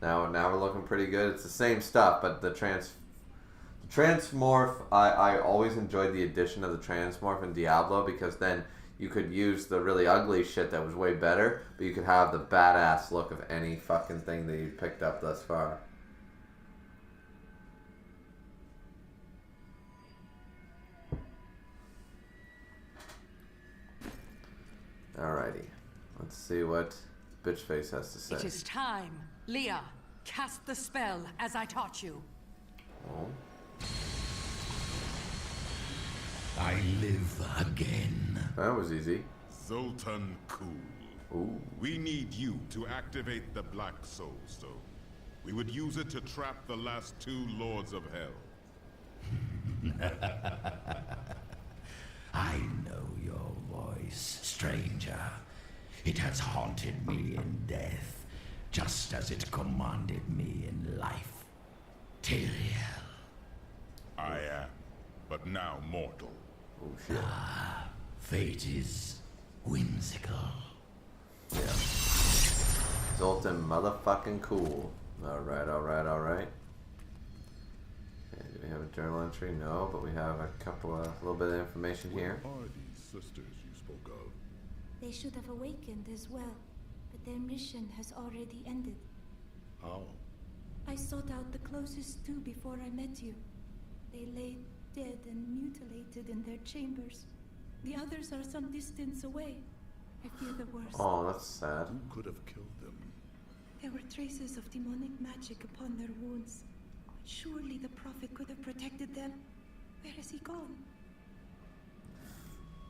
Now we're looking pretty good. It's the same stuff, but the transmorph, I always enjoyed the addition of the transmorph in Diablo, because then you could use the really ugly shit that was way better, but you could have the badass look of any fucking thing that you picked up thus far. Alrighty. Let's see what Bitchface has to say. It is time. Leah, cast the spell as I taught you. Oh. I live again. That was easy. Zoltun Kulle. Ooh. We need you to activate the Black Soul Stone. We would use it to trap the last 2 Lords of Hell. I know your voice, stranger. It has haunted me in death, just as it commanded me in life. Tyrael. I am, but now mortal. Oh shit. Fate is whimsical. Yeah. Zoltun motherfucking cool. Alright. Okay, do we have a journal entry? No, but we have a little bit of information here. What are these sisters you spoke of? They should have awakened as well, but their mission has already ended. How? I sought out the closest 2 before I met you. They lay dead and mutilated in their chambers. The others are some distance away. I fear the worst. Oh, that's sad. Who could have killed them? There were traces of demonic magic upon their wounds. But surely the Prophet could have protected them. Where has he gone?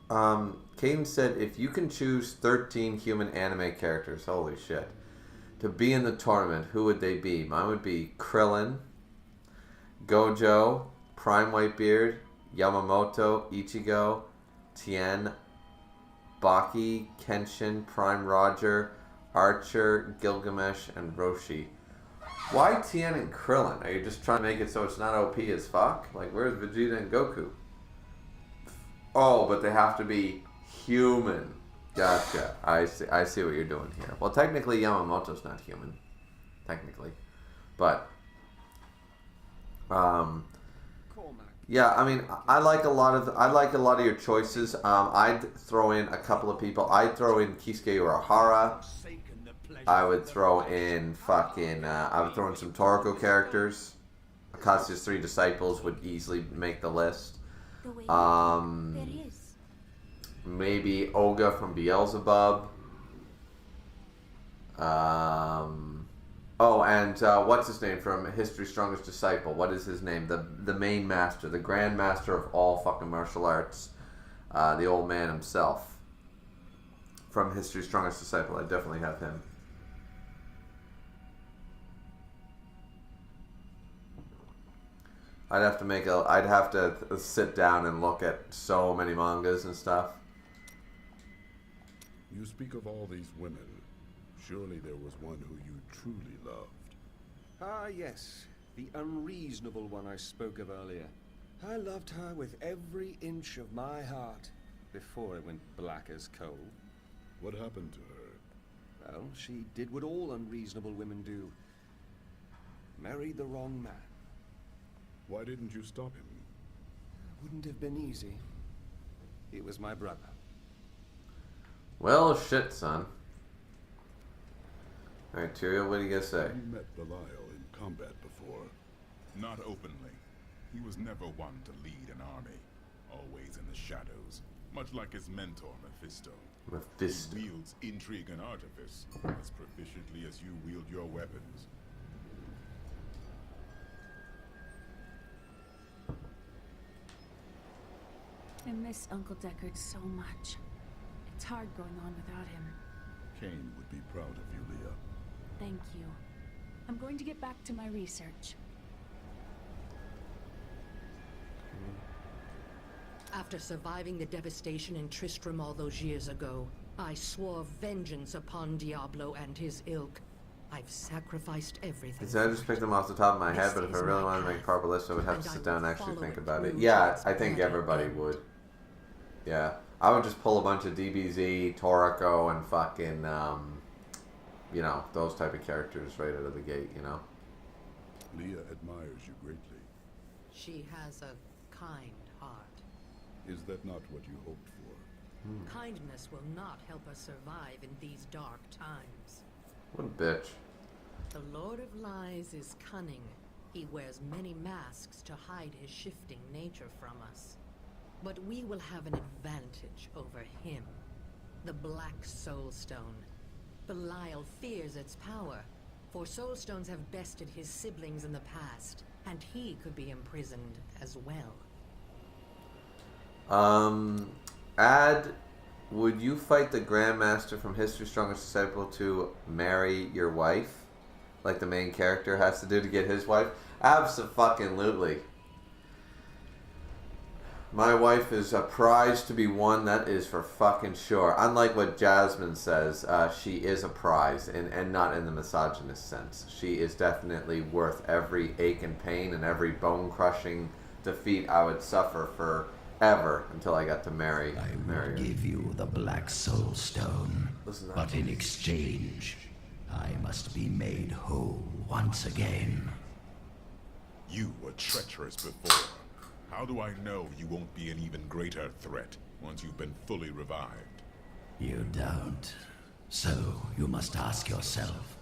Caden said, if you can choose 13 human anime characters, holy shit, to be in the tournament, who would they be? Mine would be Krillin, Gojo, Prime Whitebeard, Yamamoto, Ichigo, Tien, Baki, Kenshin, Prime Roger, Archer, Gilgamesh, and Roshi. Why Tien and Krillin? Are you just trying to make it so it's not OP as fuck? Like, where's Vegeta and Goku? Oh, but they have to be human. Gotcha. I see what you're doing here. Well, technically Yamamoto's not human. Technically. But yeah, I mean, I like a lot of your choices. I'd throw in a couple of people. I'd throw in Kisuke Urahara. I would throw in I would throw in some Toriko characters. Akatsu's 3 disciples would easily make the list. Maybe Olga from Beelzebub. Oh, and what's his name from History's Strongest Disciple? What is his name? The main master, the grand master of all fucking martial arts. The old man himself. From History's Strongest Disciple. I definitely have him. I'd have to sit down and look at so many mangas and stuff. You speak of all these women. Surely there was one who you truly loved. Ah, yes. The unreasonable one I spoke of earlier. I loved her with every inch of my heart before it went black as coal. What happened to her? Well, she did what all unreasonable women do. Married the wrong man. Why didn't you stop him? Wouldn't have been easy. He was my brother. Well, shit, son. Alright, Tyrael, what do you guys say? You met Belial in combat before. Not openly. He was never one to lead an army. Always in the shadows. Much like his mentor, Mephisto. Mephisto. He wields intrigue and artifice as proficiently as you wield your weapons. I miss Uncle Deckard so much. It's hard going on without him. Cain would be proud of you, Leah. Thank you. I'm going to get back to my research. After surviving the devastation in Tristram all those years ago, I swore vengeance upon Diablo and his ilk. I've sacrificed everything. I just picked them off the top of my head, but if I really wanted to make a proper list, I would have to sit down and actually think about it. Yeah, I think everybody would. Yeah. I would just pull a bunch of DBZ, Toriko, and fucking, you know, those type of characters right out of the gate, you know? Leah admires you greatly. She has a kind heart. Is that not what you hoped for? Kindness will not help us survive in these dark times. What a bitch. The Lord of Lies is cunning. He wears many masks to hide his shifting nature from us. But we will have an advantage over him. The Black Soulstone. Belial fears its power, for Soulstones have bested his siblings in the past, and he could be imprisoned as well. Would you fight the Grandmaster from History's Strongest Disciple to marry your wife? Like the main character has to do to get his wife? Abso-fucking-lutely. My wife is a prize to be won, that is for fucking sure. Unlike what Jasmine says, she is a prize, and not in the misogynist sense. She is definitely worth every ache and pain and every bone-crushing defeat I would suffer forever until I got to marry her. Give you the Black Soulstone, but in exchange, I must be made whole once again. You were treacherous before. How do I know you won't be an even greater threat once you've been fully revived? You don't. So you must ask yourself,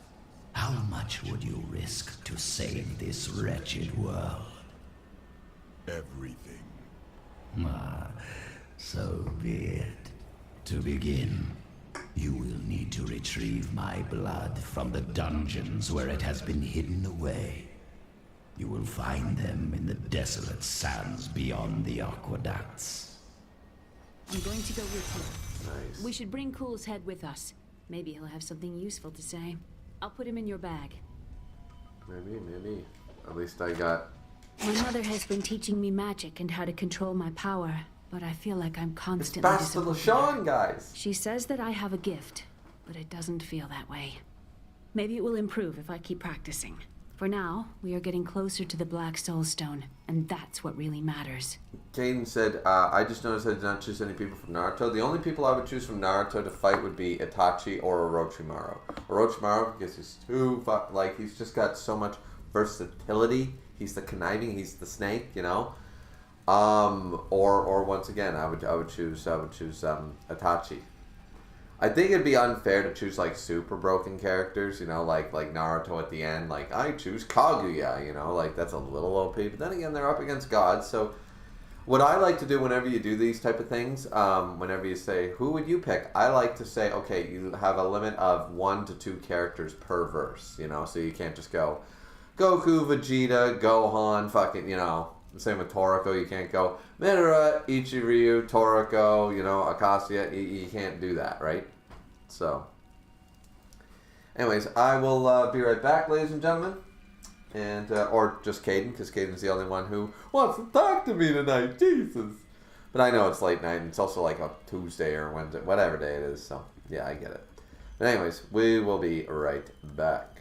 how much would you risk to save this wretched world? Everything. So be it. To begin, you will need to retrieve my blood from the dungeons where it has been hidden away. You will find them in the desolate sands beyond the aqueducts. I'm going to go with you. Nice. We should bring Kulle's head with us. Maybe he'll have something useful to say. I'll put him in your bag. Maybe. At least I got... My mother has been teaching me magic and how to control my power, but I feel like I'm constantly disappointed. It's Sean, guys. She says that I have a gift, but it doesn't feel that way. Maybe it will improve if I keep practicing. For now, we are getting closer to the Black Soulstone, and that's what really matters. Caden said, I just noticed I did not choose any people from Naruto. The only people I would choose from Naruto to fight would be Itachi or Orochimaru. Orochimaru, because he's he's just got so much versatility. He's the conniving, he's the snake, you know? Or once again, I would choose Itachi. I think it'd be unfair to choose like super broken characters, you know, like Naruto at the end. Like I choose Kaguya, you know, like that's a little OP. But then again, they're up against gods. So what I like to do whenever you do these type of things, whenever you say who would you pick, I like to say, okay, you have a limit of 1 to 2 characters per verse, you know, so you can't just go Goku, Vegeta, Gohan, fucking, you know. Same with Toriko, you can't go Midora, Ichiryu, Toriko, you know, Akasia, you can't do that, right? So, anyways, I will be right back, ladies and gentlemen. And, or just Caden, because Caden's the only one who wants to talk to me tonight, Jesus. But I know it's late night, and it's also like a Tuesday or Wednesday, whatever day it is, so, yeah, I get it. But anyways, we will be right back.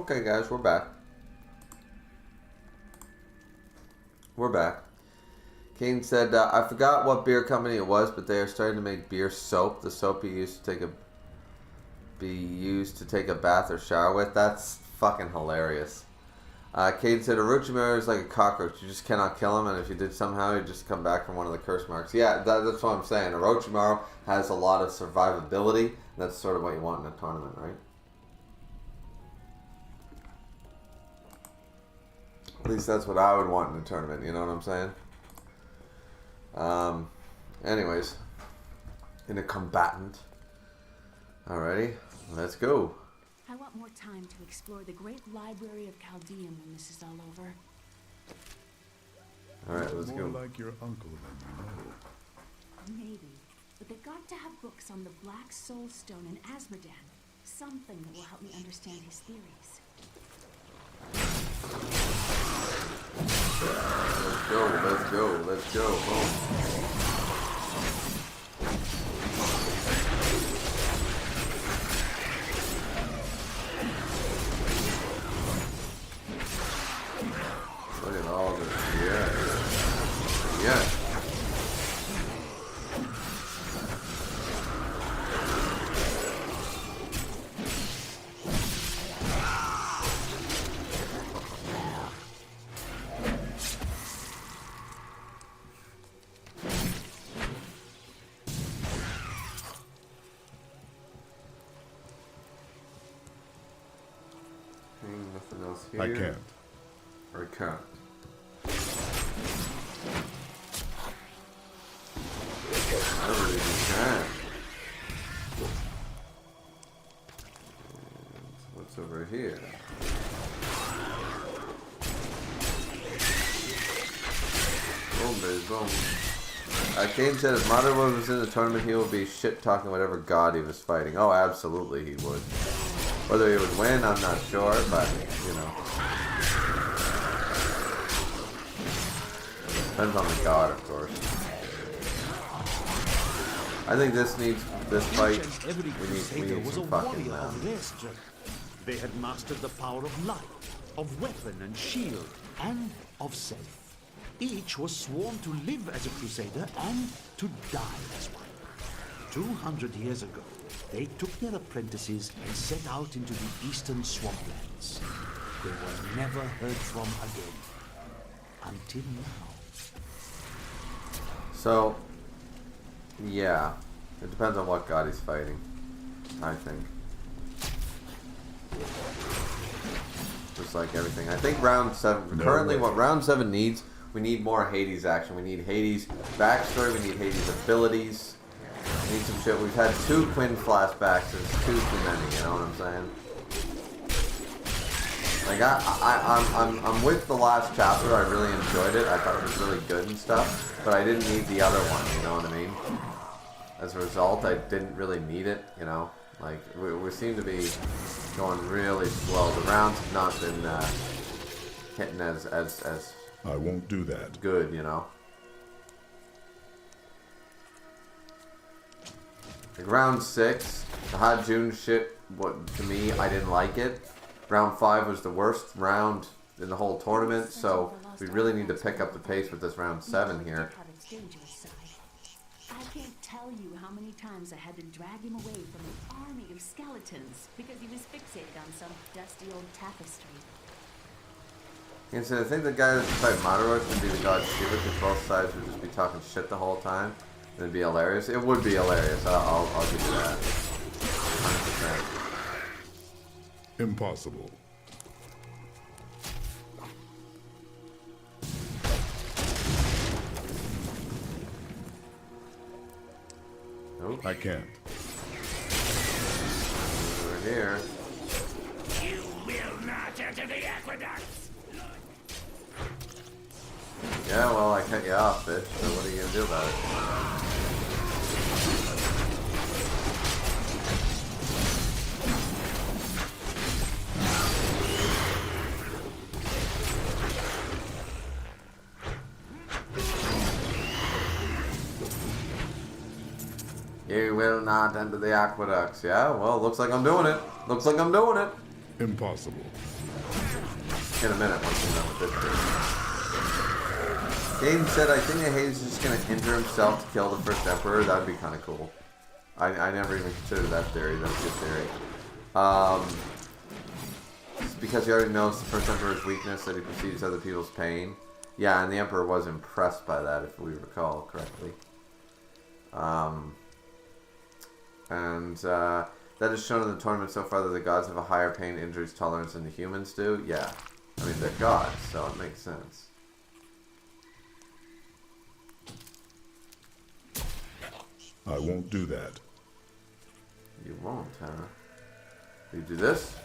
Okay, guys, we're back. We're back. Kane said, I forgot what beer company it was, but they are starting to make beer soap. The soap you used to be used to take a bath or shower with. That's fucking hilarious. Kane said, Orochimaru is like a cockroach. You just cannot kill him, and if you did somehow, he'd just come back from one of the curse marks. Yeah, that's what I'm saying. Orochimaru has a lot of survivability. That's sort of what you want in a tournament, right? At least that's what I would want in a tournament, you know what I'm saying? Anyways, in a combatant. Alrighty, let's go. I want more time to explore the great library of Chaldean when this is all over. Alright, let's go. More like your uncle than you know. Maybe, but they've got to have books on the Black Soul Stone in Asmodan. Something that will help me understand his theories. Let's go, let's go, let's go. Boom. Look at all this. Yeah. Yeah. Nothing else here. I can't. Or can't. I really can. And what's over here? Boom, baby, boom. Kane said if Motherwood was in the tournament, he would be shit-talking whatever god he was fighting. Oh, absolutely he would. Whether he would win, I'm not sure, but, you know. Depends on the god, of course. I think this fight, we need some fucking, They had mastered the power of light, of weapon and shield, and of self. Each was sworn to live as a crusader and to die as one. 200 years ago, they took their apprentices and set out into the eastern swamplands. They were never heard from again. Until now. So, yeah. It depends on what god he's fighting, I think. Just like everything. I think round 7, currently what round 7 needs, we need more Hades action. We need Hades backstory, we need Hades abilities. We need some shit. We've had 2 Quinn flashbacks, it's 2 too many, you know what I'm saying? Like, I'm with the last chapter, I really enjoyed it, I thought it was really good and stuff, but I didn't need the other one, you know what I mean? As a result, I didn't really need it, you know? Like, we seem to be going really slow. The rounds have not been hitting as I won't do that. Good, you know? Like round 6, the Hajun shit, to me, I didn't like it. Round 5 was the worst round in the whole tournament, so we really need to pick up the pace with this round 7 here. I can't tell you how many times I had to drag him away from an army of skeletons because he was fixated on some dusty old tapestry. And so I think the guy that's fighting Madara should be the god Shiva, because both sides would just be talking shit the whole time. It'd be hilarious. It would be hilarious. I'll give you that. 100%. Impossible. Nope. I can't. Over here. You will not enter the aqueducts. Yeah, well, I cut you off, bitch. So what are you gonna do about it? You will not enter the aqueducts. Yeah, well, looks like I'm doing it. Looks like I'm doing it. Impossible. In a minute, once we're done with this thing. Game said, I think that Hades is just going to injure himself to kill the first Emperor. That would be kind of cool. I never even considered that theory. That's a good theory. It's because he already knows the first Emperor's weakness, that he perceives other people's pain. Yeah, and the Emperor was impressed by that, if we recall correctly. That is shown in the tournament so far that the gods have a higher pain injuries tolerance than the humans do. Yeah. I mean, they're gods, so it makes sense. I won't do that. You won't, huh? You do this?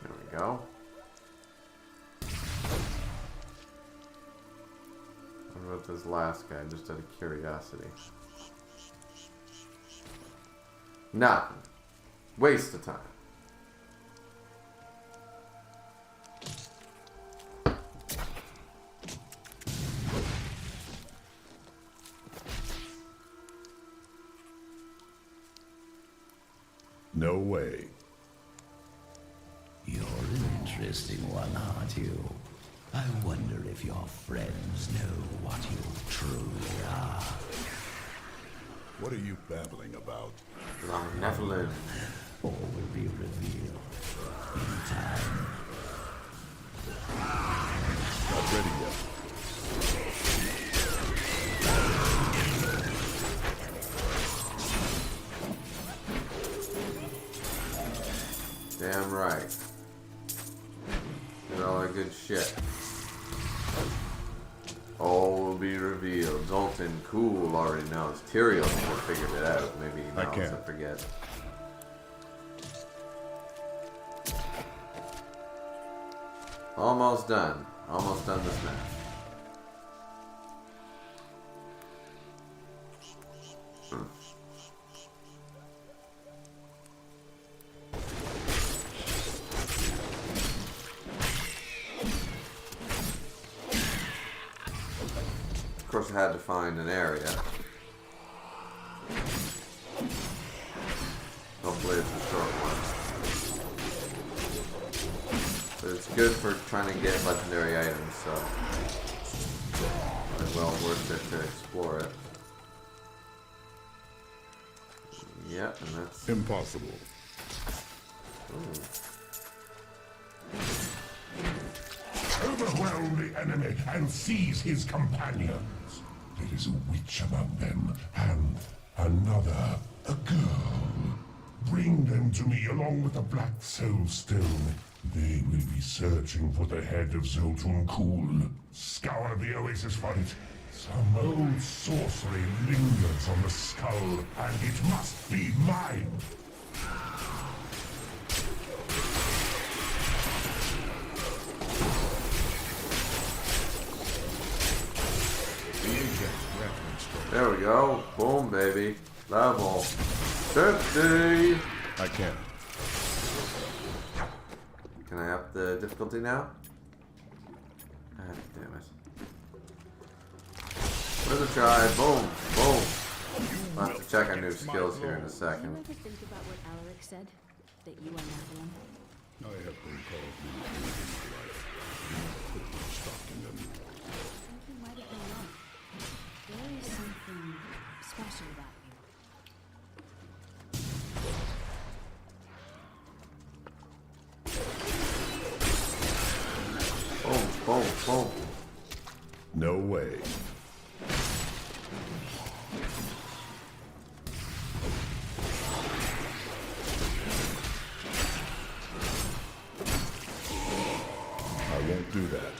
There we go. What about this last guy, just out of curiosity? Nothing. Waste of time. No way. You're an interesting one, aren't you? I wonder if your friends know what you truly are. What are you babbling about? Nephilim. All will be revealed in time. Not ready yet. Damn right. Did all that good shit. All will be revealed. Zoltun, cool, already knows. Tyrael figured it out. Maybe he knows, I forget. Almost done. Almost done this match. Of course, I had to find an area. Hopefully it's a short one. But it's good for trying to get legendary items, so it's well worth it to explore it. Yep, and that's impossible. Ooh. Overwhelm the enemy and seize his companions. There is a witch among them, and another, a girl. Bring them to me along with the Black Soul Stone. They will be searching for the head of Zoltun Kulle. Scour the oasis for it. Some old sorcery lingers on the skull, and it must be mine. There we go. Boom, baby. Level 50. I can't. Can I up the difficulty now? God damn it. With a try. Boom. Boom. I'll have to check our new skills here in a second. Did you ever think about what Alaric said? That you are Nephilim? I have been called many things in my life. Do not put much stock in them. You might have been wrong. There is something special about you. Boom, boom, boom. No way. I won't do that.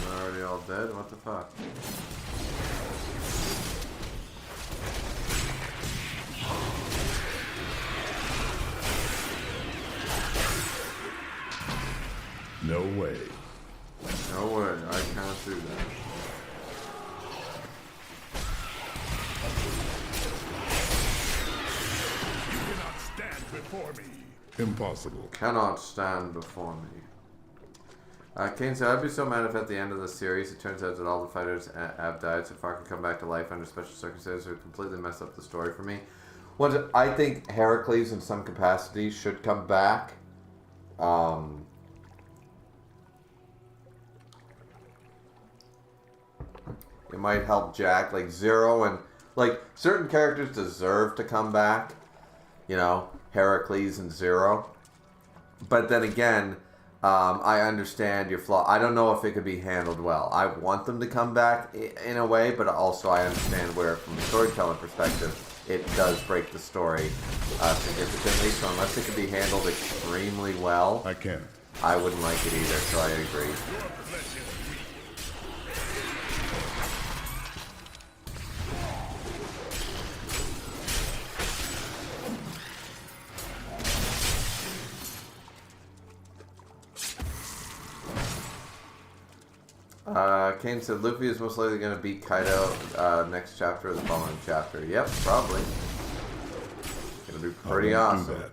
I'm already all dead? What the fuck? No way. No way. I can't do that. You cannot stand before me. Impossible. Cannot stand before me. Kane said, I'd be so mad if at the end of the series it turns out that all the fighters have died so far can come back to life under special circumstances would completely mess up the story for me. I think Heracles in some capacity should come back. It might help Jack, like Zero, and like certain characters deserve to come back. You know, Heracles and Zero. But then again, I understand your flaw. I don't know if it could be handled well. I want them to come back in a way, but also I understand where, from a storytelling perspective, it does break the story significantly. So unless it can be handled extremely well, I wouldn't like it either. So I agree. Kane said Luffy is most likely going to beat Kaido next chapter or the following chapter. Yep, probably. Going to be pretty awesome.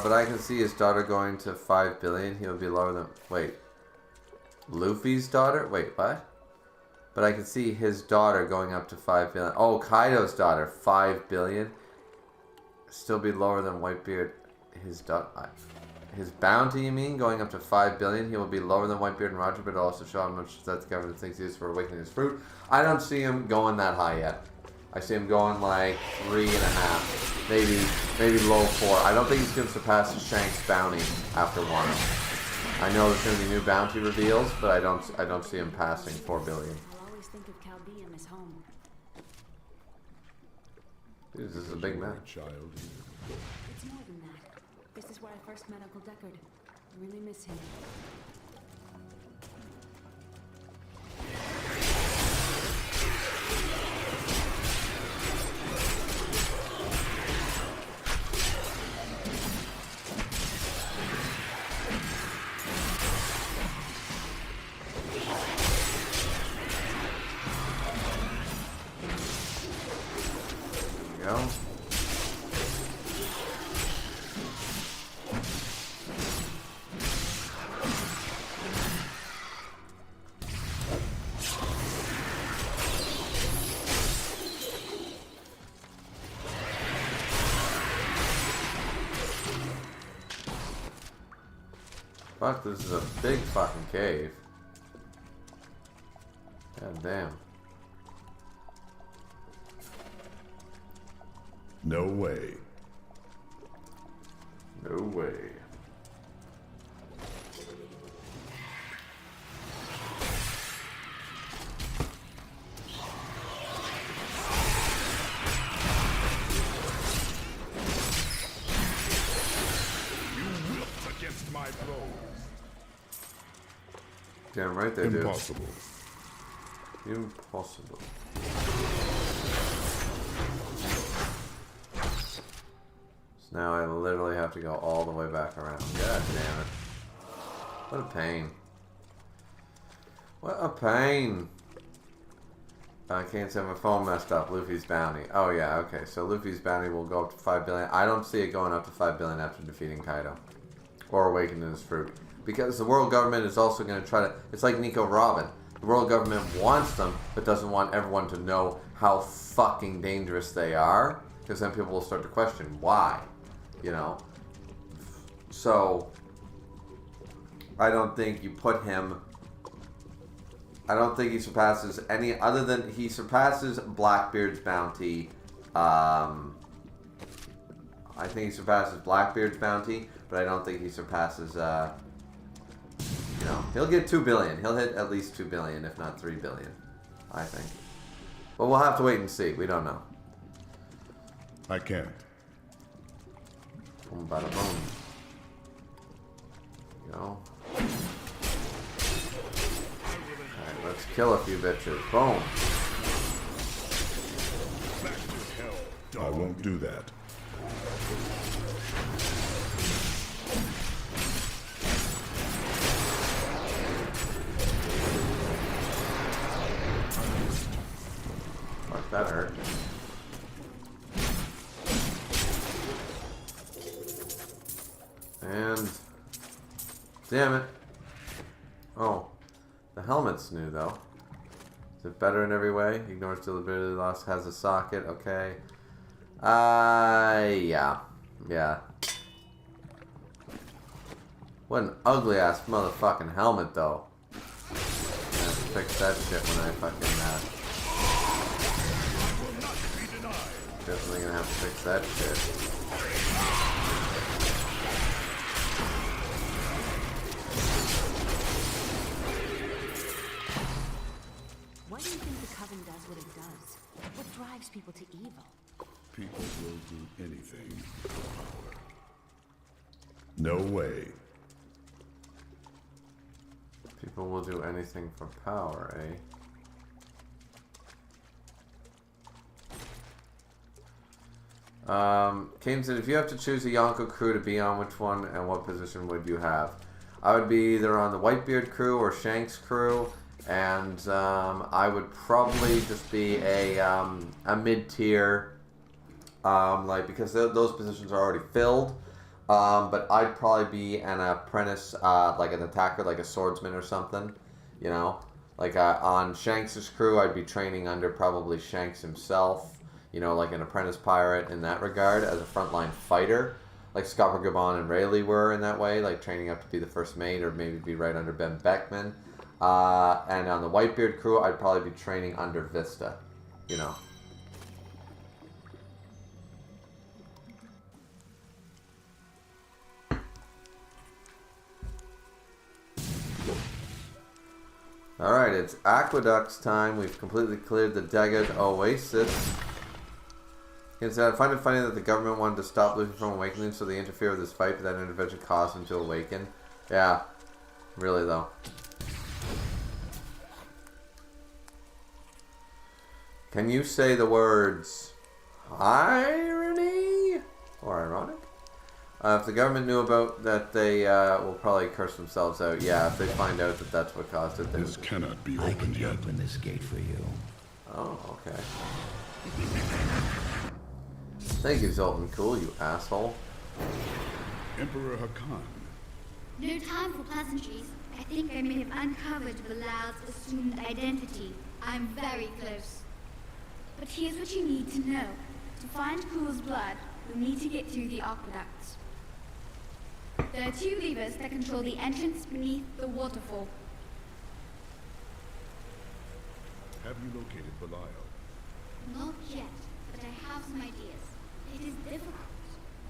But I can see his daughter going to 5 billion. He'll be lower than... Wait. Luffy's daughter? Wait, what? But I can see his daughter going up to 5 billion. Oh, Kaido's daughter. 5 billion. Still be lower than Whitebeard. His bounty, you mean? Going up to 5 billion. He will be lower than Whitebeard and Roger, but also show how much that the government thinks he is for awakening his fruit. I don't see him going that high yet. I see him going like 3.5. Maybe low 4. I don't think he's going to surpass Shank's bounty after Wano. I know there's going to be new bounty reveals, but I don't see him passing 4 billion. I'll always think of Chaldean as home. Dude, this is a big man. It's more than that. This is where I first met Uncle Deckard. I really miss him. Fuck, this is a big fucking cave. God damn. No way. No way. Damn right they do. Impossible. Impossible. So now I literally have to go all the way back around. God damn it. What a pain. What a pain. I can't say my phone messed up. Luffy's bounty. Oh yeah, okay. So Luffy's bounty will go up to 5 billion. I don't see it going up to 5 billion after defeating Kaido. Or awakening his fruit. Because the world government is also going to try to... It's like Nico Robin. The world government wants them, but doesn't want everyone to know how fucking dangerous they are. Because then people will start to question why. You know? So... I don't think you put him... I don't think he surpasses any... Other than he surpasses Blackbeard's bounty. I think he surpasses Blackbeard's bounty. But I don't think he surpasses... You know, he'll get 2 billion. He'll hit at least 2 billion, if not 3 billion. I think. But we'll have to wait and see. We don't know. I can't. Boom, bada boom. You know. Alright, let's kill a few bitches. Boom. won't do that. Fuck, that hurt. And damn it. Oh, the helmet's new though. Is it better in every way? Ignores deliberately lost, has a socket, okay. Yeah. What an ugly ass motherfucking helmet though. I'm gonna have to fix that shit when I fucking definitely gonna have to fix that shit. Why do you think the Coven does what it does? What drives people to evil? People will do anything for power. No way. People will do anything for power, eh? Kane said, if you have to choose a Yonko crew to be on, which one and what position would you have? I would be either on the Whitebeard crew or Shank's crew, and I would probably just be a mid-tier, like, because those positions are already filled. But I'd probably be an apprentice, like an attacker, like a swordsman or something, you know? Like on Shanks' crew, I'd be training under probably Shanks himself, you know, like an apprentice pirate in that regard, as a frontline fighter, like Scopper Gabon and Rayleigh were in that way, like training up to be the first mate or maybe be right under Ben Beckman. And on the Whitebeard crew, I'd probably be training under Vista, you know? Alright, it's Aqueducts time. We've completely cleared the Degad Oasis. I find it funny that the government wanted to stop Lucian from awakening, so they interfere with his fight, but that intervention caused him to awaken. Yeah, really though. Can you say the words irony or ironic? If the government knew about that, they will probably curse themselves out. Yeah, if they find out that that's what caused it. This cannot be I opened can yet. open this gate for you. Oh, okay. Thank you, Zoltun. Cool, you asshole. Emperor Hakan. No time for pleasantries. I think I may have uncovered Bilal's assumed identity. I'm very close. But here's what you need to know. To find Kule's blood, you'll need to get through the aqueducts. There are two levers that control the entrance beneath the waterfall. Have you located Belial? Not yet, but I have some ideas. It is difficult.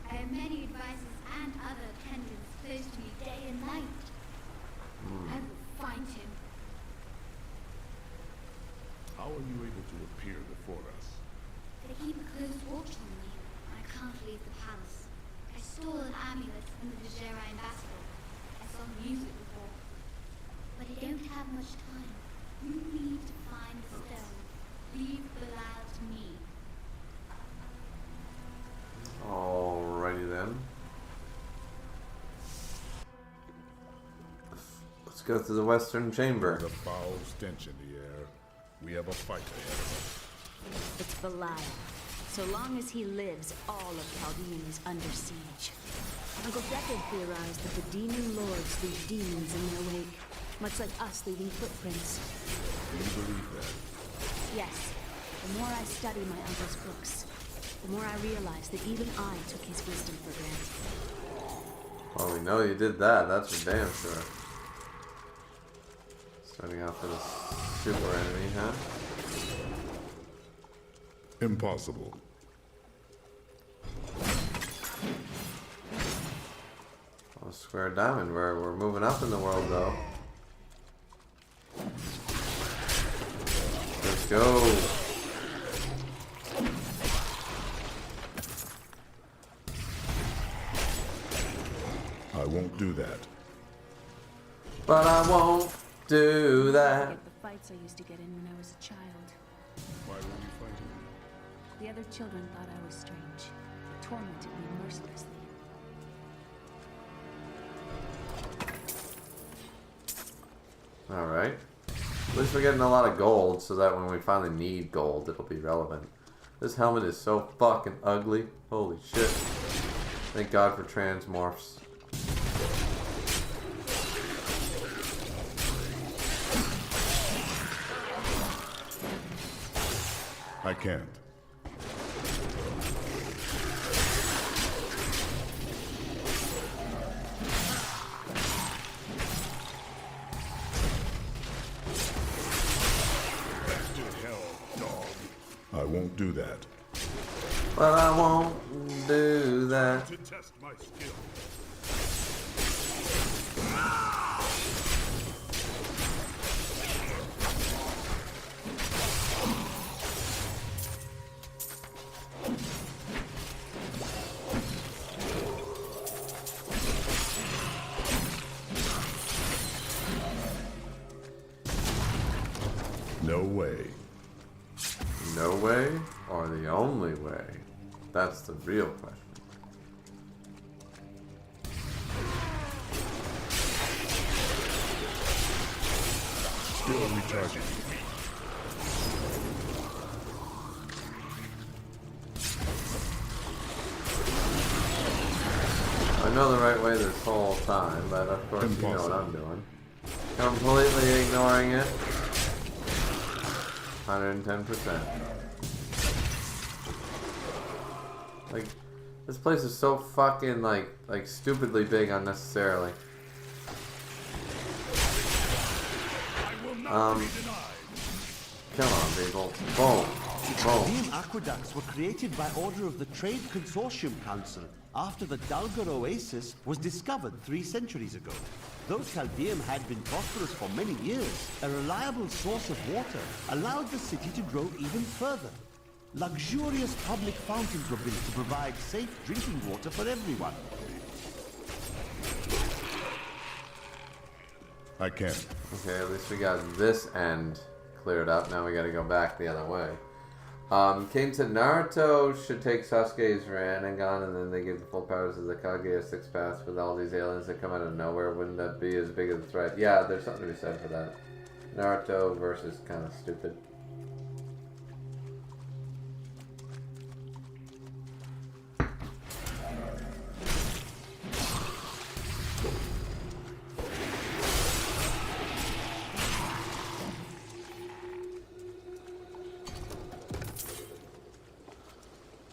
I have many advisors and other attendants close to me day and night. I will find him. How are you able to appear before us? They keep a close watch on me. I can't leave the palace. I stole an amulet from the Vajera ambassador. I saw him use it before. But I don't have much time. You need to find the stone. Leave Bilal to me. Alrighty then. Let's go to the western chamber. There's a foul stench in the air. We have a fight ahead of us. It's Belial. So long as he lives, all of Chaldean is under siege. Uncle Deckard theorized that the demon lords leave demons in their wake, much like us leaving footprints. Do you believe that? Yes. The more I study my uncle's books, the more I realize that even I took his wisdom for granted. Well, we know you did that. That's for damn sure. Starting off with a super enemy, huh? Impossible. Well, square diamond. We're moving up in the world, though. Let's go. I won't do that. But I won't do that. The fights I used to get in when I was a child. Why were you fighting? The other children thought I was strange. They tormented me mercilessly. Alright. At least we're getting a lot of gold, so that when we finally need gold, it'll be relevant. This helmet is so fucking ugly. Holy shit. Thank God for transmorphs. I can't. I won't do that. But I won't do that. To test my skill. No way. No way, or the only way? That's the real question. Still recharging. I know the right way this whole time, but of course you know what I'm doing. Completely ignoring it. 110%. Like, this place is so fucking like stupidly big unnecessarily. Come on, people. Boom. The Boom. Chaldean aqueducts were created by order of the Trade Consortium Council after the Dalgar Oasis was discovered 3 centuries ago. Though Chaldeum had been prosperous for many years, a reliable source of water allowed the city to grow even further. Luxurious public fountains were built to provide safe drinking water for everyone. I can't. Okay, at least we got this end cleared up. Now we gotta go back the other way. King said Naruto should take Sasuke's Rasengan and then they give the full powers of the Kaguya Six Paths with all these aliens that come out of nowhere. Wouldn't that be as big of a threat? Yeah, there's something to be said for that. Naruto versus kind of stupid.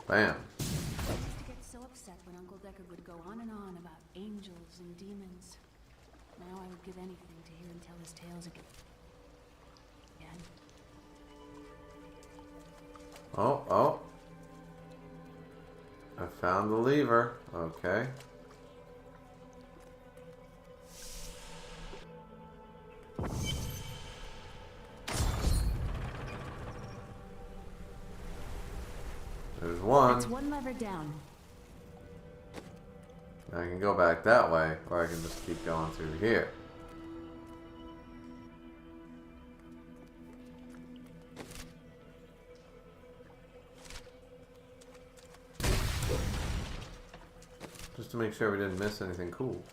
Bam. I used to get so upset when Uncle Deckard would go on and on about angels and demons. Now I would give anything to hear him tell his tales again. Oh. I found the lever. Okay. There's one. It's one lever down. I can go back that way, or I can just keep going through here. Just to make sure we didn't miss anything cool.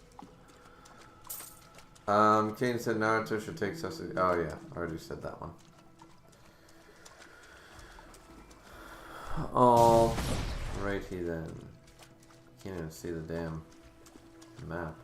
Kane said Naruto should take Sasuke. Oh yeah, I already said that one. Oh, righty then. Can't even see the damn map.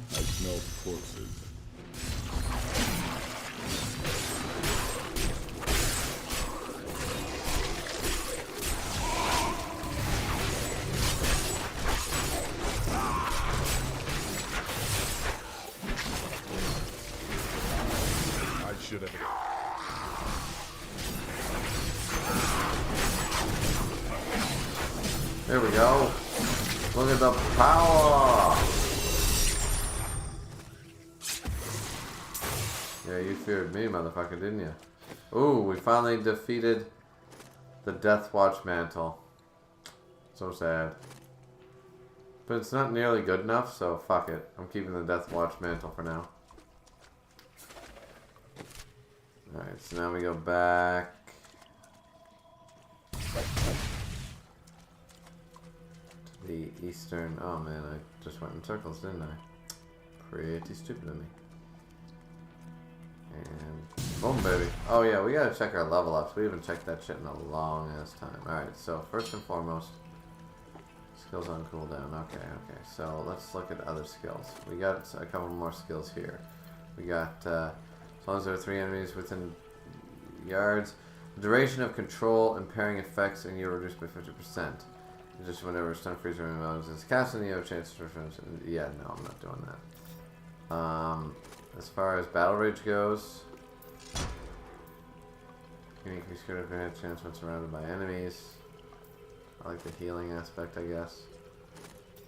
I smell corpses. I should have. There we go. Look at the power. Yeah, you feared me, motherfucker, didn't you? Ooh, we finally defeated the Death Watch Mantle. So sad. But it's not nearly good enough, so fuck it. I'm keeping the Death Watch Mantle for now. Alright, so now we go back. To the eastern... Oh man, I just went in circles, didn't I? Pretty stupid of me. And boom, baby. Oh yeah, we gotta check our level ups. We haven't checked that shit in a long ass time. Alright, so first and foremost, skills on cooldown. Okay. So let's look at other skills. We got a couple more skills here. We got, as long as there are 3 enemies within yards, the duration of control impairing effects and you're reduced by 50%. Just whenever stun freeze or removes is cast and you have a chance to refresh. Yeah, no, I'm not doing that. As far as battle rage goes, you can increase critical hit chance when surrounded by enemies. I like the healing aspect, I guess.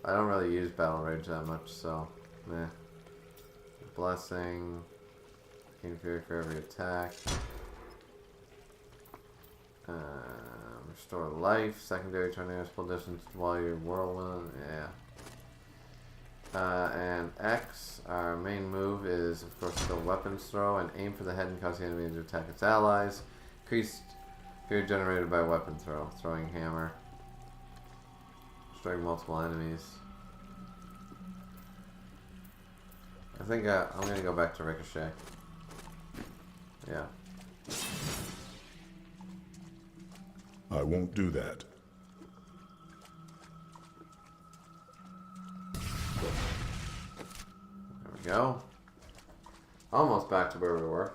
I don't really use battle rage that much, so meh. Blessing. Gain fury for every attack. Restore life. Secondary tornadoes pull distance while you're whirlwind. Yeah. And X, our main move is, of course, the weapons throw and aim for the head and cause the enemy to attack its allies. Increased fear generated by weapon throw. Throwing hammer. Destroying multiple enemies. I think I'm going to go back to Ricochet. Yeah. I won't do that. There we go. Almost back to where we were.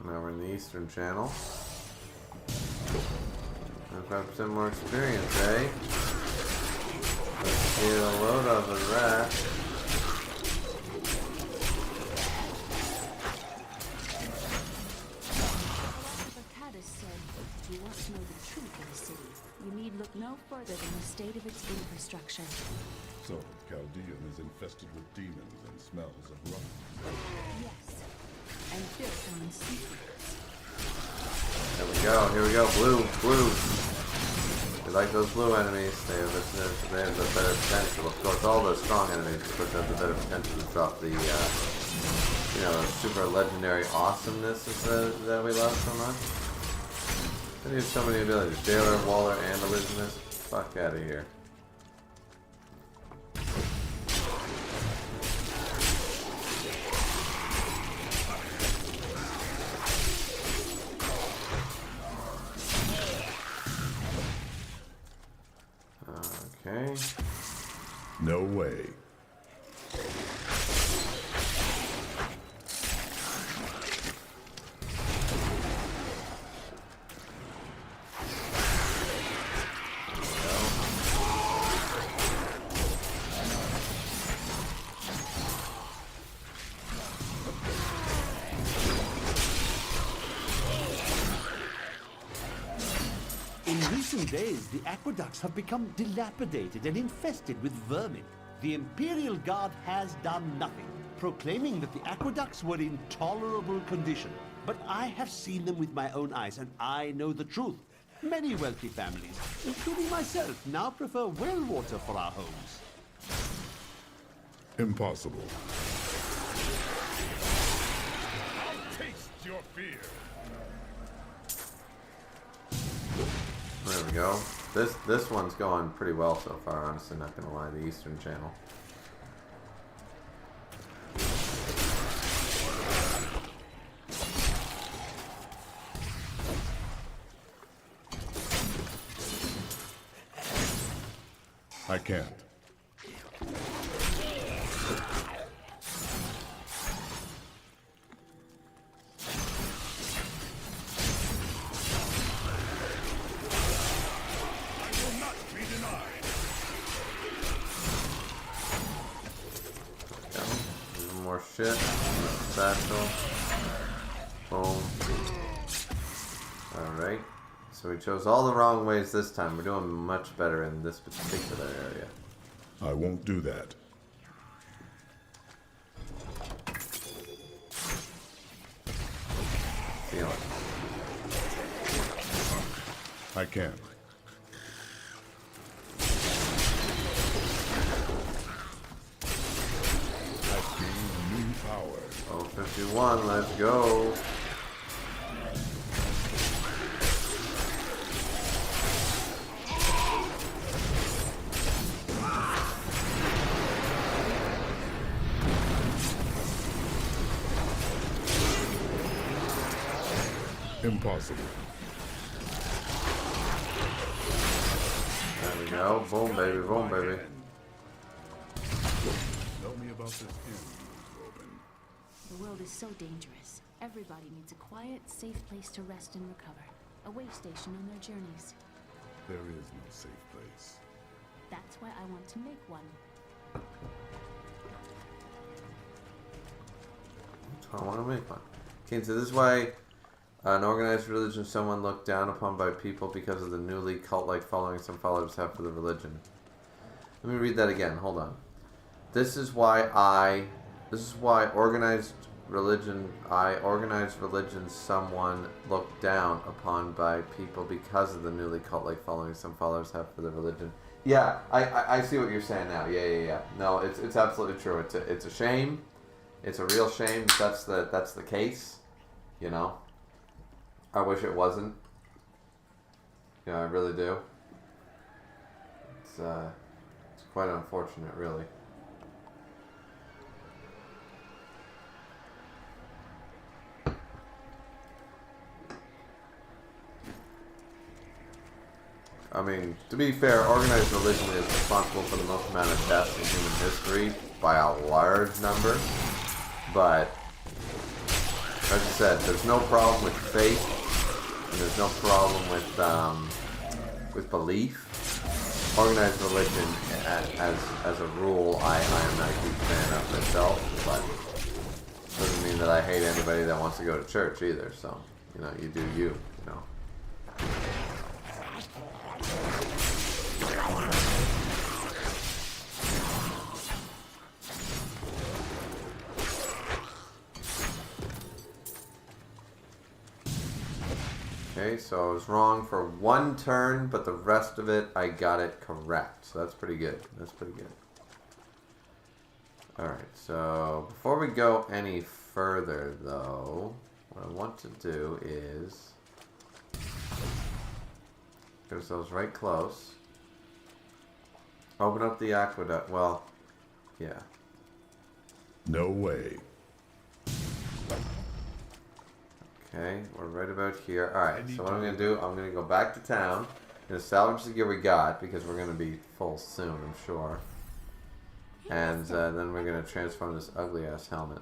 Now we're in the Eastern Channel. 5% more experience, eh? Let's get a load of the rat. If you want to know the truth of the city, you need look no further than the state of its infrastructure. So, Chaldean is infested with demons and smells of rot. Yes, and built on secrets. There we go, here we go, blue. We like those blue enemies, they have the better potential. Of course, all those strong enemies, of course, have the better potential to drop the, you know, super legendary awesomeness that we love so much. They have so many abilities. Jailer, Waller, and Illusionist. Fuck out of here. Okay. No way. Days, the aqueducts have become dilapidated and infested with vermin. The Imperial Guard has done nothing, proclaiming that the aqueducts were in tolerable condition. But I have seen them with my own eyes, and I know the truth. Many wealthy families, including myself, now prefer well water for our homes. Impossible. I'll taste your fear. There we go. This one's going pretty well so far, honestly, not gonna lie, the Eastern Channel. I can't. Shit, satchel. Boom. Alright. So we chose all the wrong ways this time. We're doing much better in this particular area. I won't do that. Feel it. I can't. I've gained new power. Oh, 51, let's go. Impossible. There we go. Boom, baby. Boom, baby. Tell me about this inn, Robin. The world is so dangerous. Everybody needs a quiet, safe place to rest and recover. A way station on their journeys. There is no safe place. That's why I want to make one. I want to make one. Okay, so this is why an organized religion is someone looked down upon by people because of the newly cult-like following some followers have for the religion. Let me read that again. Hold on. This is why organized religion someone looked down upon by people because of the newly cult-like following some followers have for the religion. Yeah, I see what you're saying now. Yeah. No, it's absolutely true. It's a shame. It's a real shame that's the case. You know. I wish it wasn't. You know, I really do. It's quite unfortunate, really. I mean, to be fair, organized religion is responsible for the most amount of deaths in human history by a large number. But, as I said, there's no problem with faith, and there's no problem with belief. Organized religion, as a rule, I am not a huge fan of myself, but doesn't mean that I hate anybody that wants to go to church either. So, you know, you do you know. Okay, so I was wrong for one turn, but the rest of it, I got it correct. So that's pretty good. That's pretty good. Alright, so before we go any further, though, what I want to do is get ourselves right close. Open up the aqueduct. Well, yeah. No way. Okay, we're right about here. Alright, so what I'm going to do, I'm going to go back to town. I'm going to salvage the gear we got, because we're going to be full soon, I'm sure. And then we're going to transform this ugly-ass helmet.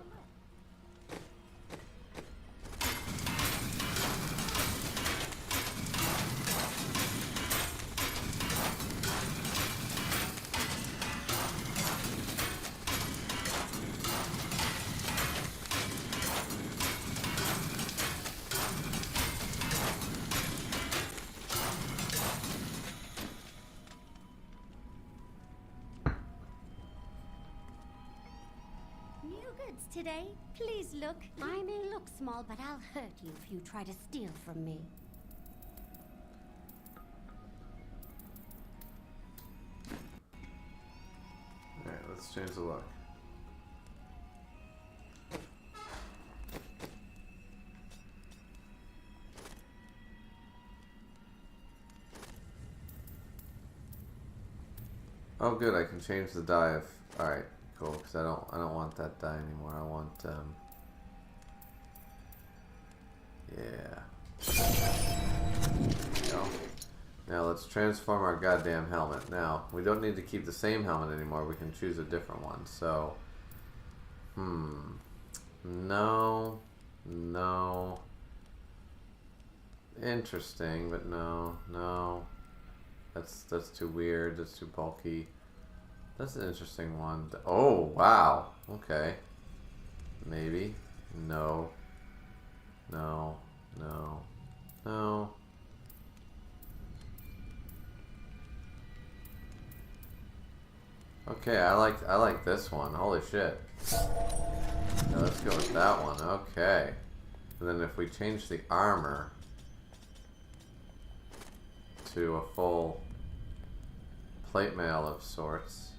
Today, please look. I may look small, but I'll hurt you if you try to steal from me. Alright, let's change the look. Oh good, I can change the dye of... Alright. Cool, because I don't want that dye anymore. I want yeah. There we go. Now let's transform our goddamn helmet. Now we don't need to keep the same helmet anymore. We can choose a different one. So, no. Interesting, but no. That's too weird. That's too bulky. That's an interesting one. Oh, wow. Okay. Maybe. No. No. No. No. Okay, I like this one. Holy shit. Yeah, let's go with that one. Okay. And then if we change the armor to a full plate mail of sorts.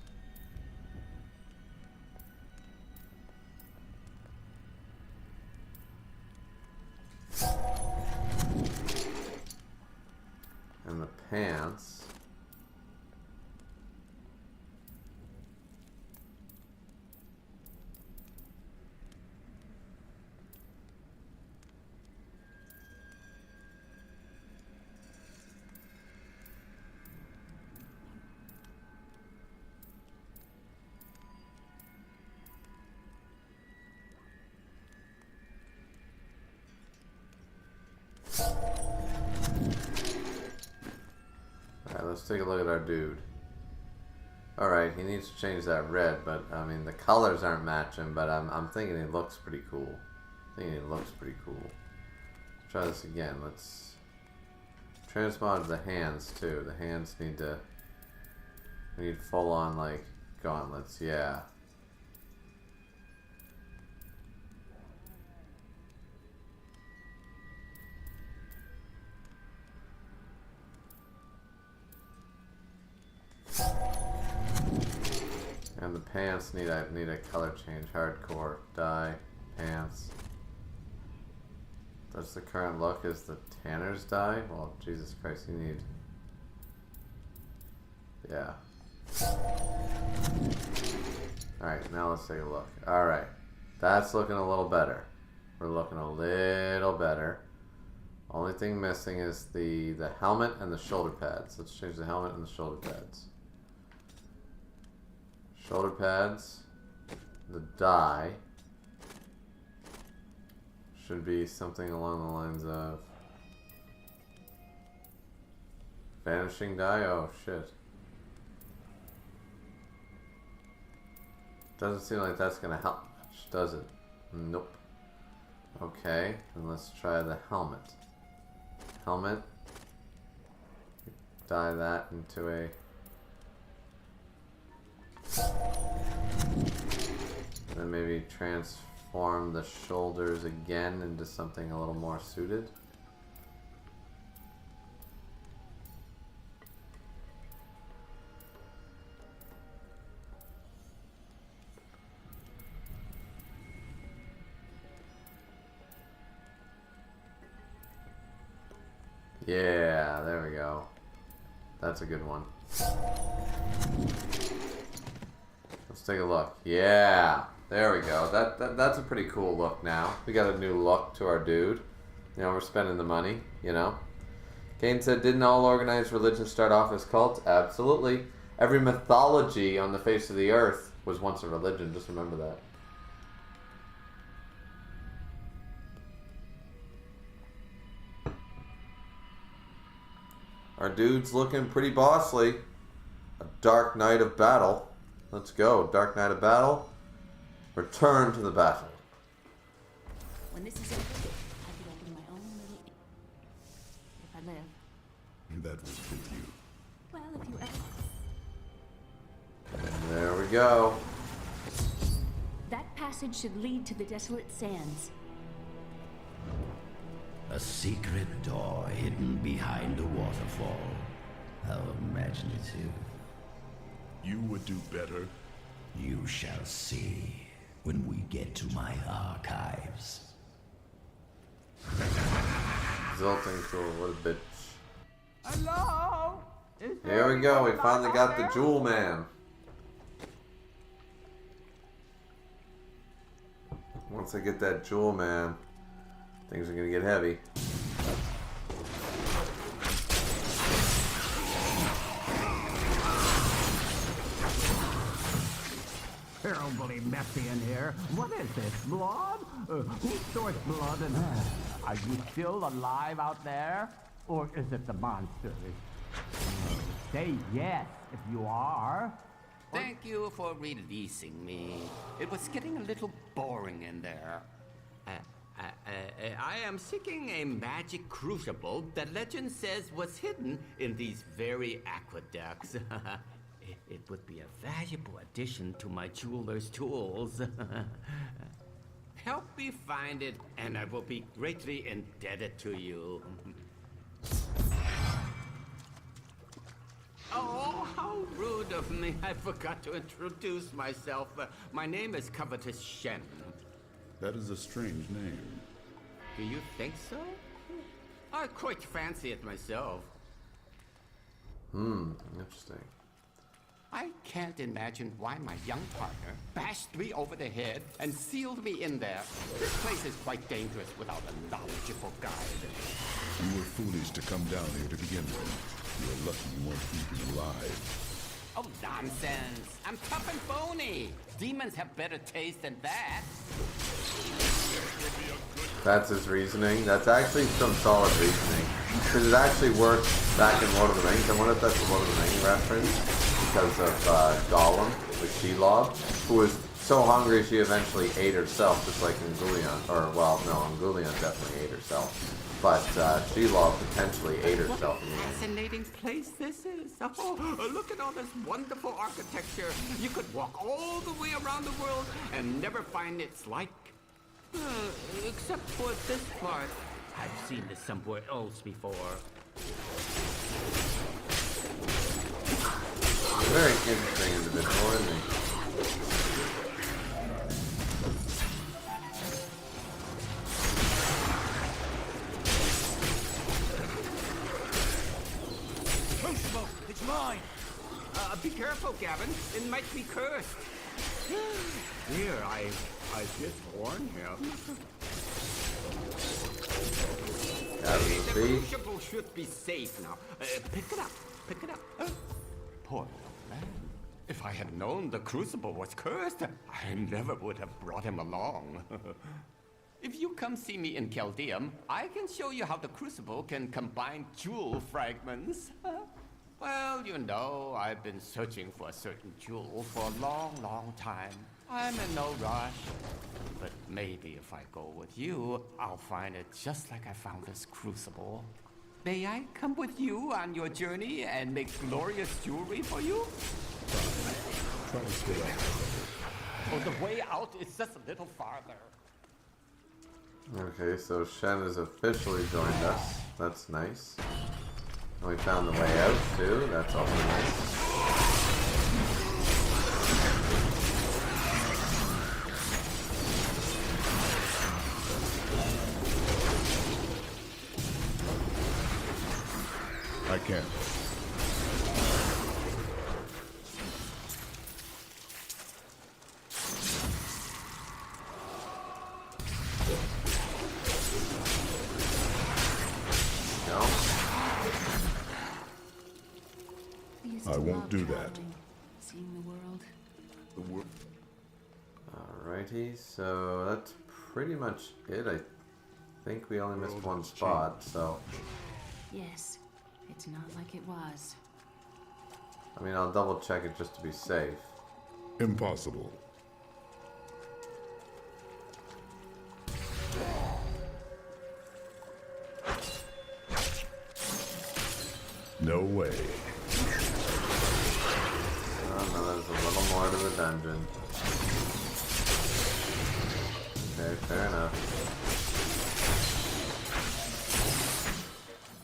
And the pants. Alright, let's take a look at our dude. Alright, he needs to change that red, but I mean the colors aren't matching, but I'm thinking he looks pretty cool. Let's try this again. Let's transmod the hands too. The hands need to, we need full on like gauntlets, yeah. And the pants need a color change. Hardcore dye pants. That's the current look. Is the tanner's dye? Well, Jesus Christ, you need. Yeah. All right, now let's take a look. All right, that's looking a little better. We're looking a little better. Only thing missing is the helmet and the shoulder pads. Let's change the helmet and the shoulder pads. Shoulder pads, the dye should be something along the lines of vanishing dye. Oh shit. Doesn't seem like that's gonna help much, does it? Nope. Okay, then let's try the helmet. Helmet. Dye that into a. Then maybe transform the shoulders again into something a little more suited. Yeah, there we go. That's a good one. Let's take a look. Yeah, there we go. That's a pretty cool look now. We got a new look to our dude. You know, we're spending the money, you know. Kane said, didn't all organized religions start off as cults? Absolutely. Every mythology on the face of the earth was once a religion. Just remember that. Our dude's looking pretty bossly. A dark night of battle. Let's go. Dark night of battle. Return to the battle. When this is over, I'll be opening my own little if I live. That will fit you. Well, if you ever. And there we go. That passage should lead to the desolate sands. A secret door hidden behind a waterfall. How imaginative. You would do better. You shall see when we get to my archives. Zoltun cool, what a bitch. Hello? Here we go, we finally got the Jewel Man. Once I get that Jewel Man, things are gonna get heavy. Terribly messy in here. What is this? Blood? Who stores blood and are you still alive out there? Or is it the monsters? Say yes if you are. Thank you for releasing me. It was getting a little boring in there. I am seeking a magic crucible that legend says was hidden in these very aqueducts. It would be a valuable addition to my jeweler's tools. Help me find it, and I will be greatly indebted to you. Oh, how rude of me. I forgot to introduce myself. My name is Covetous Shen. That is a strange name. Do you think so? I quite fancy it myself. Interesting. I can't imagine why my young partner bashed me over the head and sealed me in there. This place is quite dangerous without a knowledgeable guide. You were foolish to come down here to begin with. You're lucky you weren't eaten alive. Oh, nonsense. I'm tough and bony. Demons have better taste than that. That's his reasoning. That's actually some solid reasoning. Because it actually works back in Lord of the Rings. I wonder if that's a Lord of the Rings reference. Because of Gollum with Shelob, who was so hungry she eventually ate herself, just like Ungoliant. Or, well, no, Ungoliant definitely ate herself. But Shelob potentially ate herself. What a fascinating place this is. Oh, look at all this wonderful architecture. You could walk all the way around the world and never find its like. Except for this part. I've seen this somewhere else before. Very interesting individual, isn't he? Crucible, it's mine! Be careful, Gavin. It might be cursed. Here, I did warn him. The crucible should be safe now. Pick it up. Pick it up. Poor old man. If I had known the crucible was cursed, I never would have brought him along. If you come see me in Chaldeum, I can show you how the crucible can combine jewel fragments. Well, you know, I've been searching for a certain jewel for a long, long time. I'm in no rush. But maybe if I go with you, I'll find it just like I found this crucible. May I come with you on your journey and make glorious jewelry for you? Try to stay out. Oh, the way out is just a little farther. Okay, so Shen has officially joined us. That's nice. And we found the way out too. That's also nice. I can't. I won't do that. Seeing the world. The world. Alrighty, so that's pretty much it. I think we only missed one spot, so. Yes, it's not like it was. I mean, I'll double check it just to be safe. Impossible. No way. Oh no, there's a little more to the dungeon. Okay, fair enough.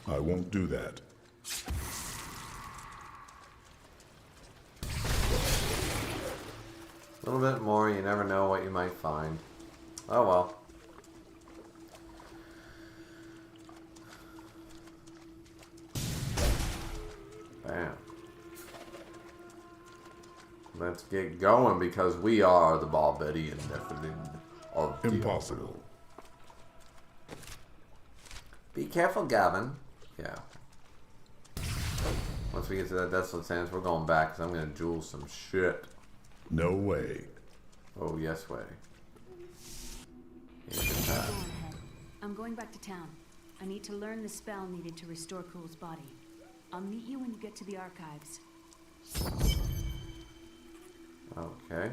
I won't do that. A little bit more, you never know what you might find. Oh well. Bam. Let's get going because we are the Barbarian Nephilim of Impossible. Be careful, Gavin. Yeah. Once we get to that Desolate Sands, we're going back because I'm going to jewel some shit. No way. Oh, yes way. I'm going back to town. I need to learn the spell needed to restore Kule's body. I'll meet you when you get to the archives. Okay.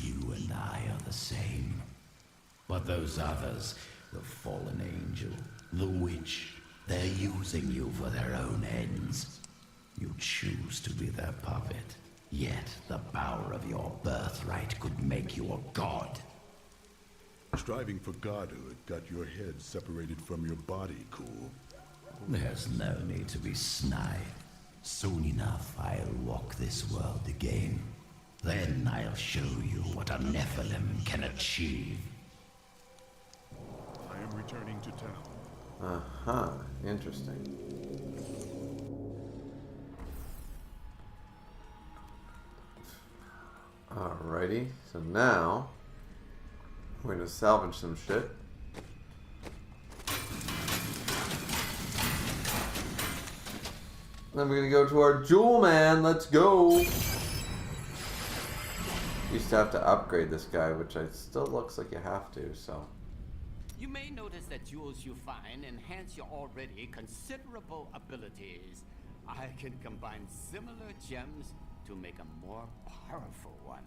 You and I but those others, the fallen angel, the witch, they're using you for their own ends. You choose to be their puppet, yet the power of your birthright could make you a god. Striving for godhood got your head separated from your body, Kulle. There's no need to be snide. Soon enough, I'll walk this world again. Then I'll show you what a Nephilim can achieve. I am returning to town. Uh-huh. Interesting. Alrighty. So now we're gonna salvage some shit. Then we're gonna go to our jewel man. Let's go. Used to have to upgrade this guy, which it still looks like you have to, so. You may notice that jewels you find enhance your already considerable abilities. I can combine similar gems to make a more powerful one.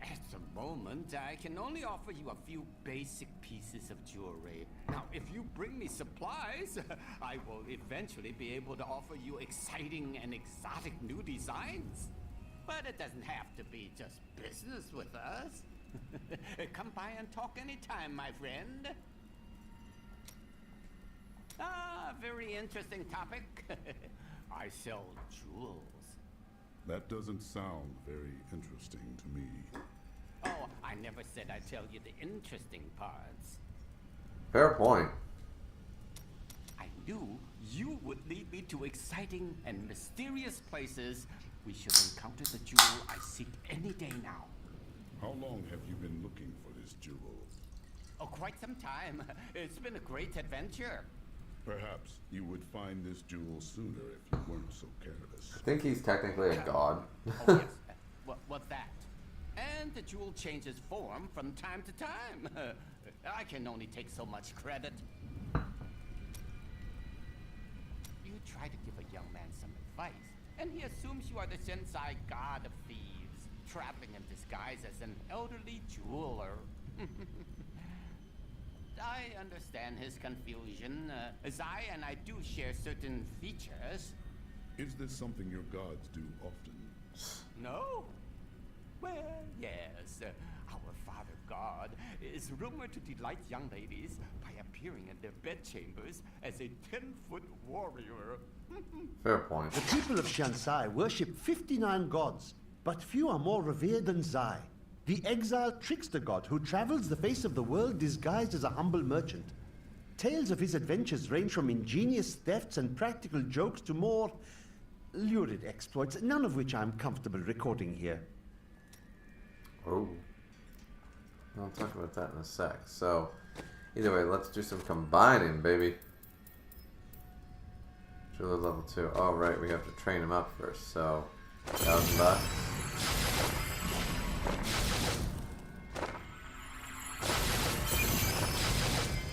At the moment, I can only offer you a few basic pieces of jewelry. Now, if you bring me supplies, I will eventually be able to offer you exciting and exotic new designs. But it doesn't have to be just business with us. Come by and talk anytime, my friend. Ah, very interesting topic. I sell jewels. That doesn't sound very interesting to me. Oh, I never said I'd tell you the interesting parts. Fair point. I knew you would lead me to exciting and mysterious places. We should encounter the jewel I seek any day now. How long have you been looking for this jewel? Oh, quite some time. It's been a great adventure. Perhaps you would find this jewel sooner if you weren't so careless. I think he's technically a god. Oh, yes. What's that? And the jewel changes form from time to time. I can only take so much credit. You try to give a young man some advice, and he assumes you are the Sensei god of thieves, traveling in disguise as an elderly jeweler. I understand his confusion, as I do share certain features. Is this something your gods do often? No? Well, yes. Our Father God is rumored to delight young ladies by appearing in their bedchambers as a 10-foot warrior. Fair point. The people of Shansai worship 59 gods, but few are more revered than Zai, the exiled trickster god who travels the face of the world disguised as a humble merchant. Tales of his adventures range from ingenious thefts and practical jokes to more lurid exploits, none of which I'm comfortable recording here. Oh. I'll talk about that in a sec. So, either way, let's do some combining, baby. Jeweler level 2. Oh, right, we have to train him up first, so $1,000.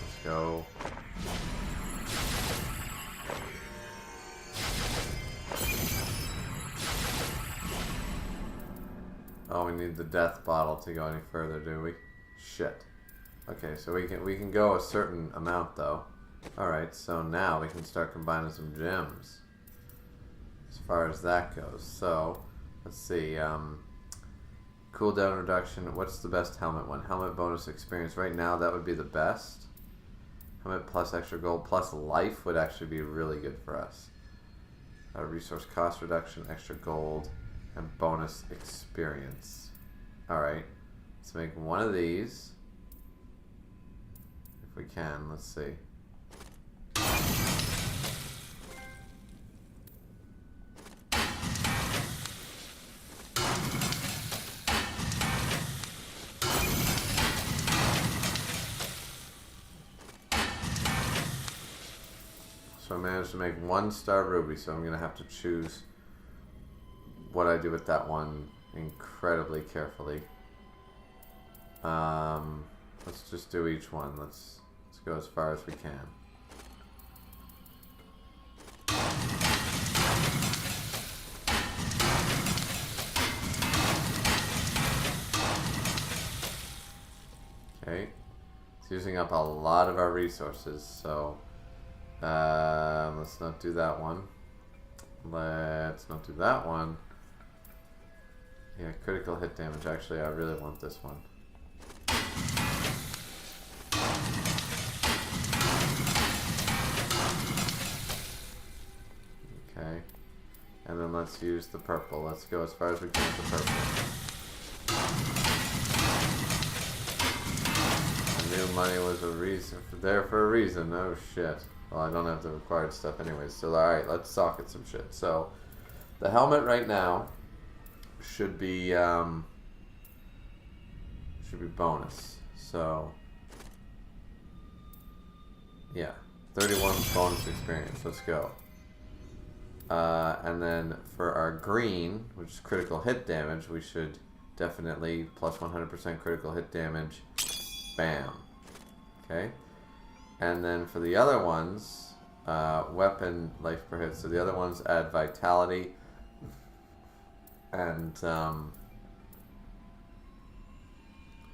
Let's go. Oh, we need the death bottle to go any further, do we? Shit. Okay, so we can go a certain amount though. Alright, so now we can start combining some gems. As far as that goes. So, let's see. Cooldown reduction. What's the best helmet one? Helmet bonus experience. Right now, that would be the best. Helmet plus extra gold plus life would actually be really good for us. Resource cost reduction, extra gold, and bonus experience. Alright, let's make one of these. If we can, let's see. So I managed to make 1 star ruby, so I'm going to have to choose what I do with that one incredibly carefully. Let's just do each one. Let's go as far as we can. Okay, using up a lot of our resources, so let's not do that one. Let's not do that one. Yeah, critical hit damage. Actually, I really want this one. Okay. And then let's use the purple. Let's go as far as we can with the purple. I knew money was a reason there for a reason. Oh shit. Well, I don't have the required stuff anyways. So alright, let's socket some shit. So the helmet right now should be bonus. So yeah, 31 bonus experience. Let's go. And then for our green, which is critical hit damage, we should definitely plus 100% critical hit damage. Bam. Okay. And then for the other ones, weapon life per hit. So the other ones add vitality and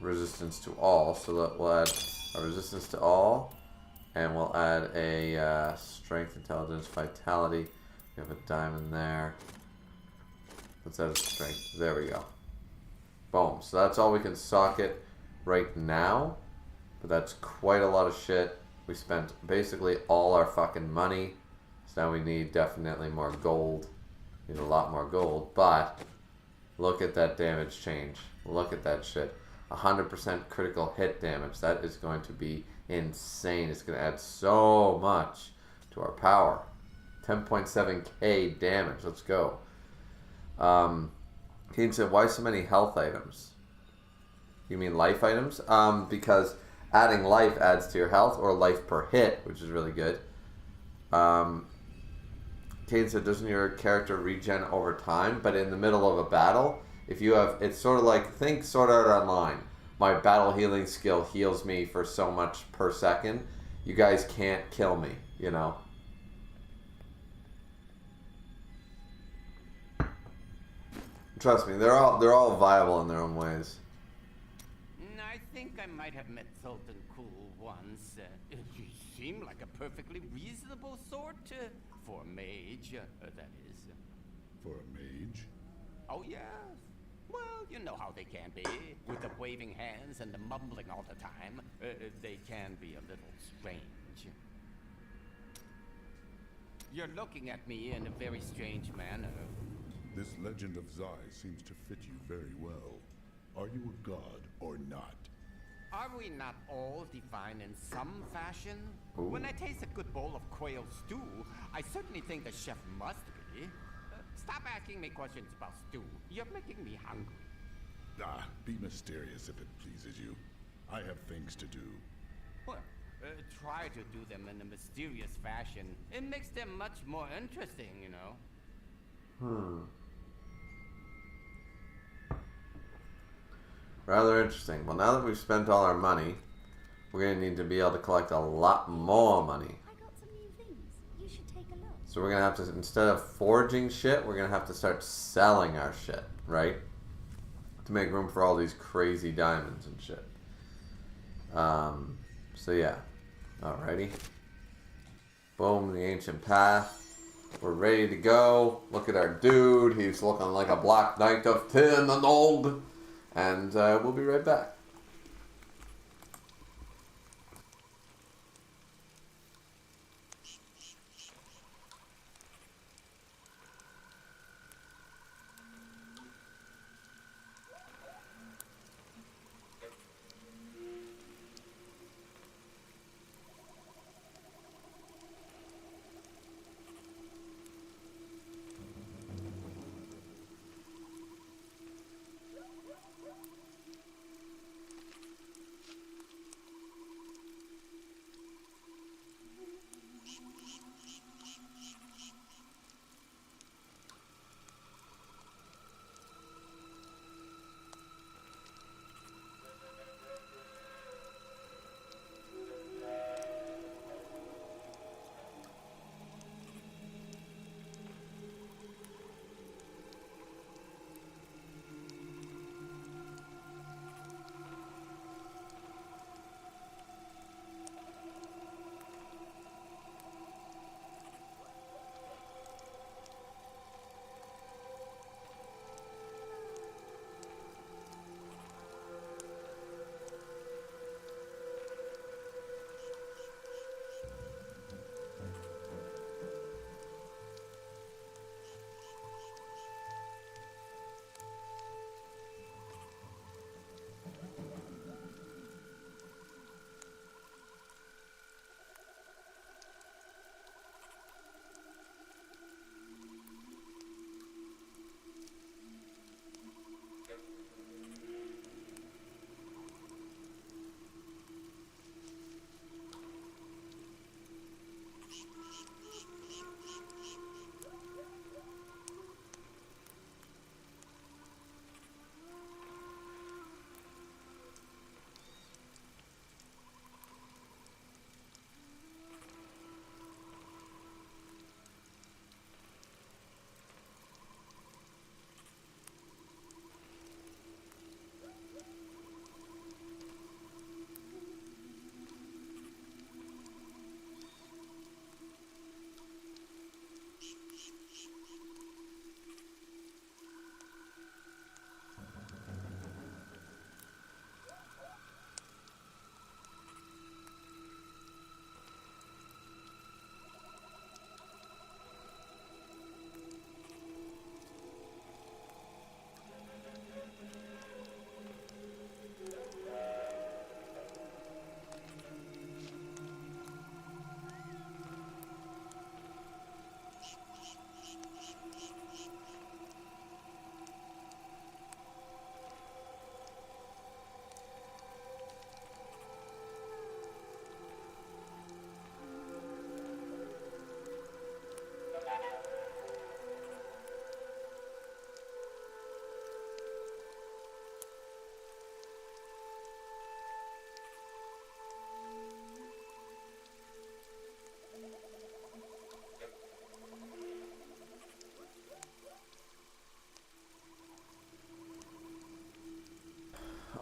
resistance to all. So that we'll add a resistance to all, and we'll add a strength, intelligence, vitality. We have a diamond there. Let's add a strength. There we go. Boom. So that's all we can socket right now. But that's quite a lot of shit. We spent basically all our fucking money. So now we need definitely more gold. Need a lot more gold. But look at that damage change. Look at that shit. 100% critical hit damage. That is going to be insane. It's going to add so much to our power. 10.7k damage. Let's go. Kane said, why so many health items? You mean life items? Because adding life adds to your health, or life per hit, which is really good. Kane said, doesn't your character regen over time? But in the middle of a battle, if you have, it's sort of like, think Sword Art Online. My battle healing skill heals me for so much per second. You guys can't kill me, you know? Trust me, they're all viable in their own ways. I think I might have met Zoltun once. You seem like a perfectly reasonable sort for a mage, that is. For a mage? Oh, yes. Well, you know how they can be. With the waving hands and the mumbling all the time, they can be a little strange. You're looking at me in a very strange manner. This legend of Zai seems to fit you very well. Are you a god or not? Are we not all divine in some fashion? Ooh. When I taste a good bowl of quail stew, I certainly think the chef must be. Stop asking me questions about stew. You're making me hungry. Ah, be mysterious if it pleases you. I have things to do. Well, try to do them in a mysterious fashion. It makes them much more interesting, you know. Rather interesting. Well, now that we've spent all our money, we're going to need to be able to collect a lot more money. I got some new things. You should take a look. So we're going to have to, instead of forging shit, we're going to have to start selling our shit, right? To make room for all these crazy diamonds and shit. So yeah. Alrighty. Boom, the ancient path. We're ready to go. Look at our dude. He's looking like a black knight of tin and old. And we'll be right back.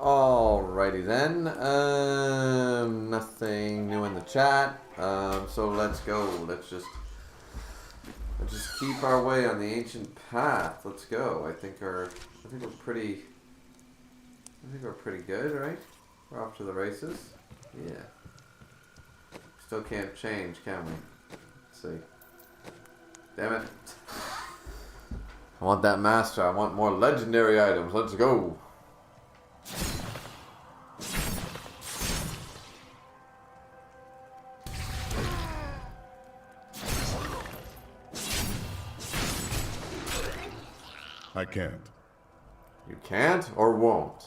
Alrighty then. Nothing new in the chat. So let's go. Let's just keep our way on the ancient path. Let's go. I think we're pretty good, right? We're off to the races. Yeah. Still can't change, can we? Let's see. Damn it. I want that master. I want more legendary items. Let's go. I can't. You can't or won't?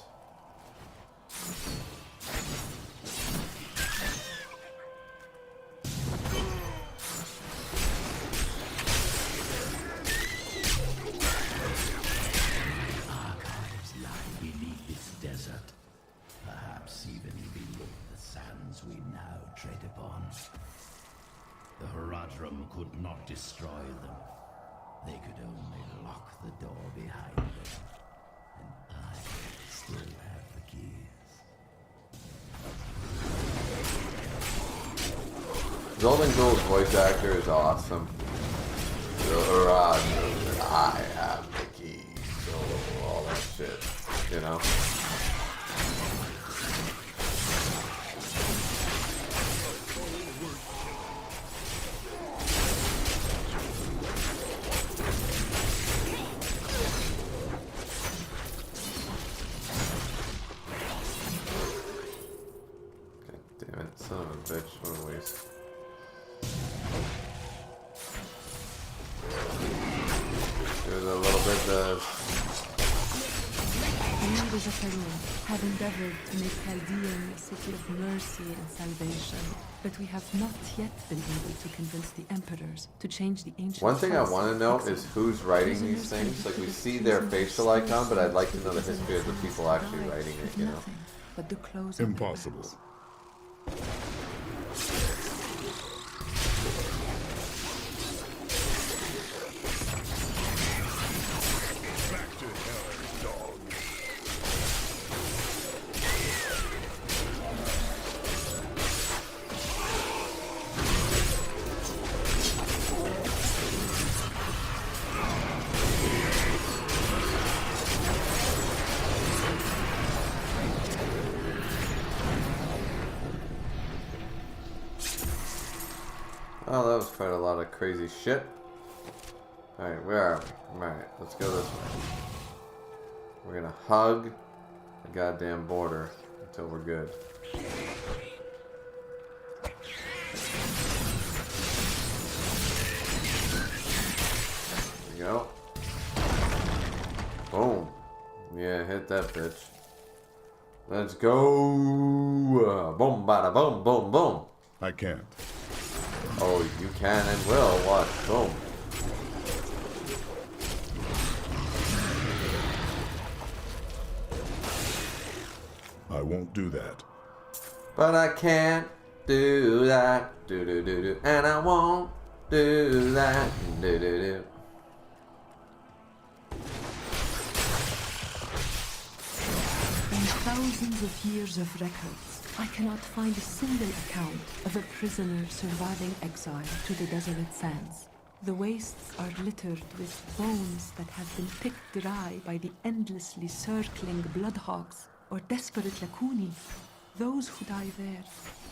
Archives lie beneath this desert, perhaps even beneath the sands we now tread upon. The Horadrim could not destroy them. They could only lock the door behind them. And I still have the keys. Zoltun voice actor is awesome. I have the keys. So all that shit, you know? Son of a bitch, what a waste. There's a little bit of... We, the Zoltun, have endeavored to make Chaldean a city of mercy and salvation, but we have not yet been able to convince the emperors to change the ancient... One thing I want to know is who's writing these things. Like, we see their facial icon, but I'd like to know the history of the people actually writing it, you know? But the close Impossible. Oh, that was quite a lot of crazy shit. Alright, where are we? Alright, let's go this way. We're gonna hug the goddamn border until we're good. There we go. Boom. Yeah, hit that bitch. Let's go. Boom, bada, boom, boom, boom. I can't. Oh, you can and will. Watch. Boom. I won't do that. But I can't do that. Do do do do. And I won't do that. Do do do. In thousands of years of records, I cannot find a single account of a prisoner surviving exile to the desolate sands. The wastes are littered with bones that have been picked dry by the endlessly circling bloodhogs or desperate lacuni. Those who die there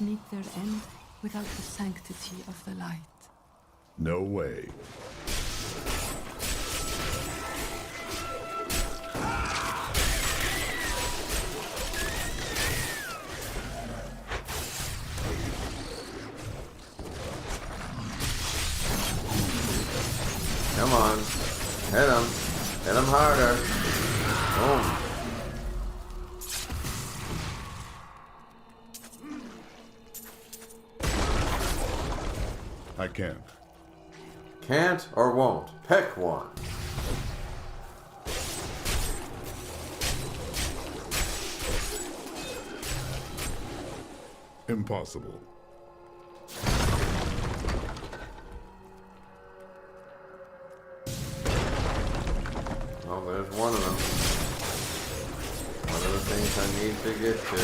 meet their end without the sanctity of the light. No way. Come on. Hit him. Hit him harder. Boom. I can't. can't or won't. Pick one. Impossible. Well, there's one of them. One of the things I need to get to.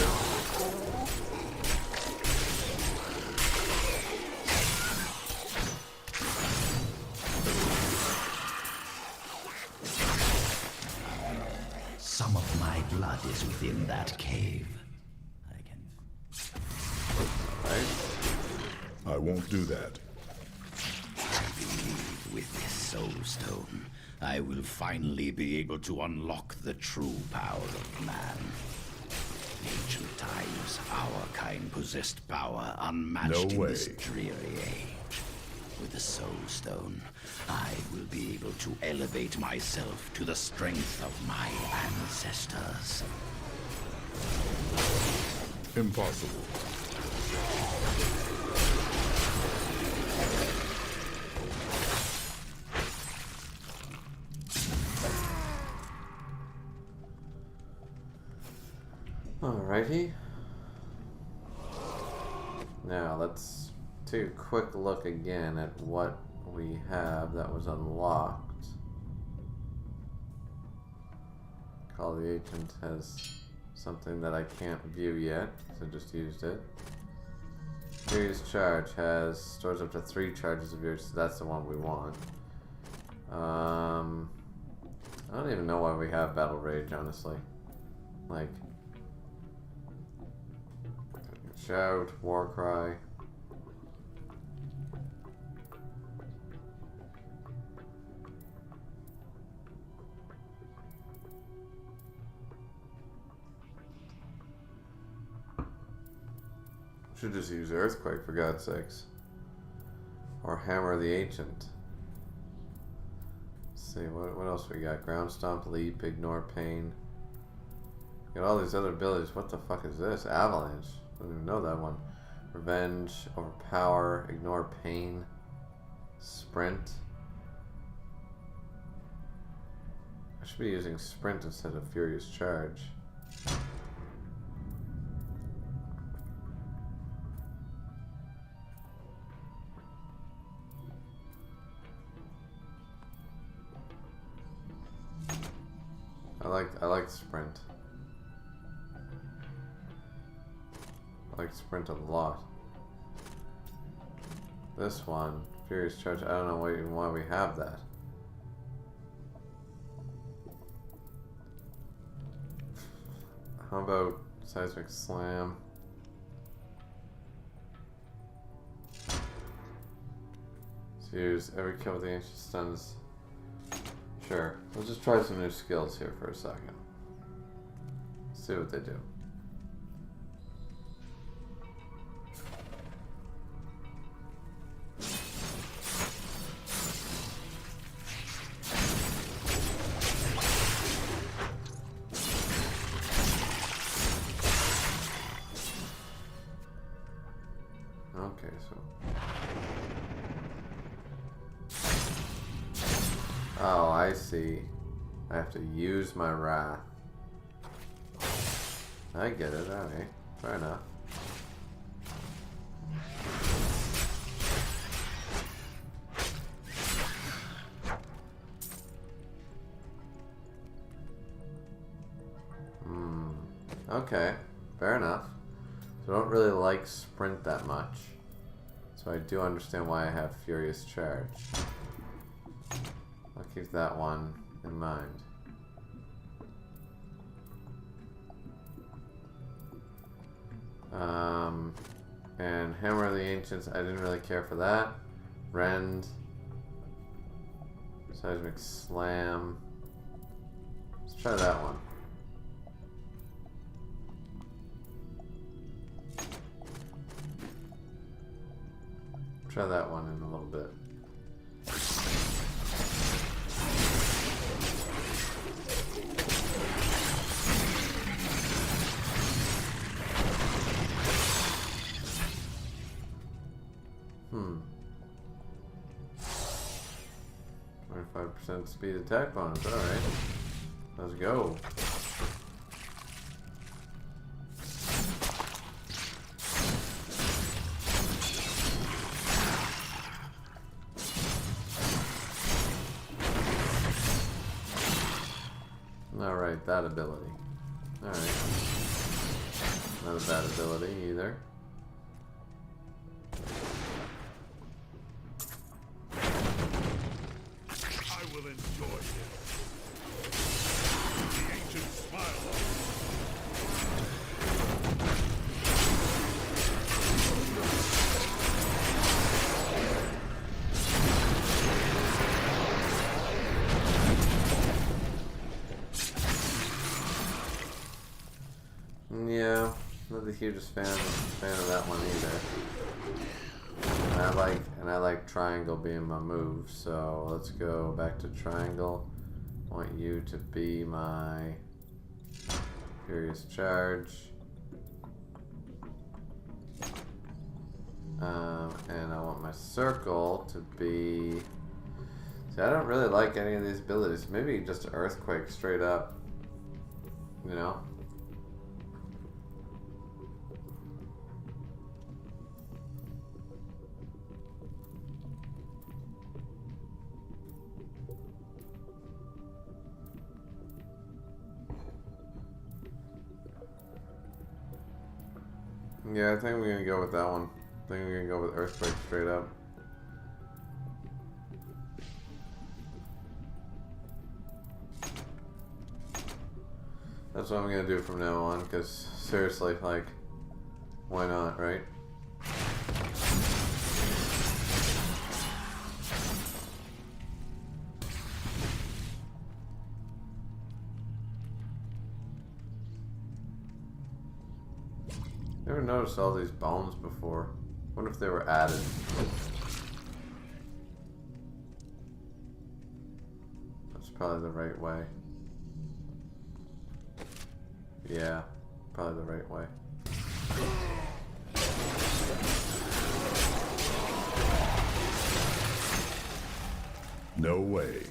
Some of my blood is within that cave. I won't do that. I believe with this soul stone, I will finally be able to unlock the true power of man. In ancient times, our kind possessed power unmatched in this dreary age. With the soul stone, I will be able to elevate myself to the strength of my ancestors. Impossible. Alrighty. Now let's take a quick look again at what we have that was unlocked. Call the Agent has something that I can't view yet, so I just used it. Furious Charge stores up to 3 charges of yours, so that's the one we want. I don't even know why we have Battle Rage, honestly. Like, Shout, War Cry. Should just use Earthquake for God's sakes. Or Hammer the Ancient. Let's see, what else we got? Ground Stomp, Leap, Ignore Pain. Got all these other abilities. What the fuck is this? Avalanche. I don't even know that one. Revenge, Overpower, Ignore Pain, Sprint. I should be using Sprint instead of Furious Charge. I like Sprint. I like Sprint a lot. This one, Furious Charge, I don't know why we have that. How about Seismic Slam? So use every kill with the ancient stuns. Sure, we'll just try some new skills here for a second. See what they do. Okay, so... Oh, I see. I have to use my wrath. I get it, alright. Fair enough. Okay, fair enough. So I don't really like Sprint that much. So I do understand why I have Furious Charge. I'll keep that one in mind. And Hammer of the Ancients, I didn't really care for that. Rend. Seismic Slam. Let's try that one. Try that one in a little bit. 5% speed attack bonus. Alright. Let's go. Alright, that ability. Alright. Not a bad ability either. I will enjoy this. The ancient smile. Yeah, not the hugest fan of that one either. And I like triangle being my move, so let's go back to triangle. I want you to be my furious charge. And I want my circle to be... See, I don't really like any of these abilities. Maybe just earthquake straight up. You know? Yeah, I think we're gonna go with that one. I think we're gonna go with earthquake straight up. That's what I'm gonna do from now on, because seriously, like, why not, right? Never noticed all these bones before. Wonder if they were added. That's probably the right way. Yeah, probably the right way. No way.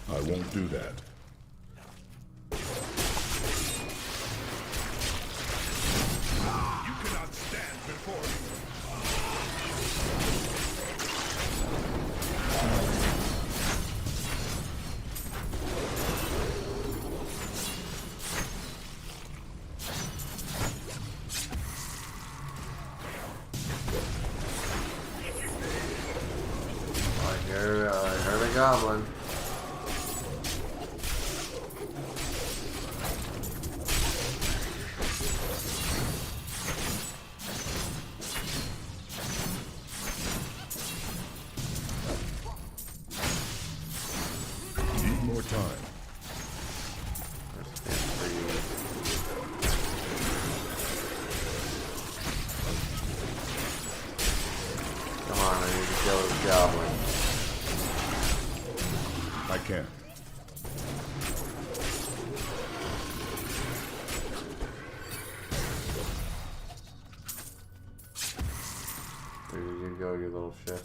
I won't do that. You cannot stand before me. I heard a goblin. I can't. Where did you go, you little shit?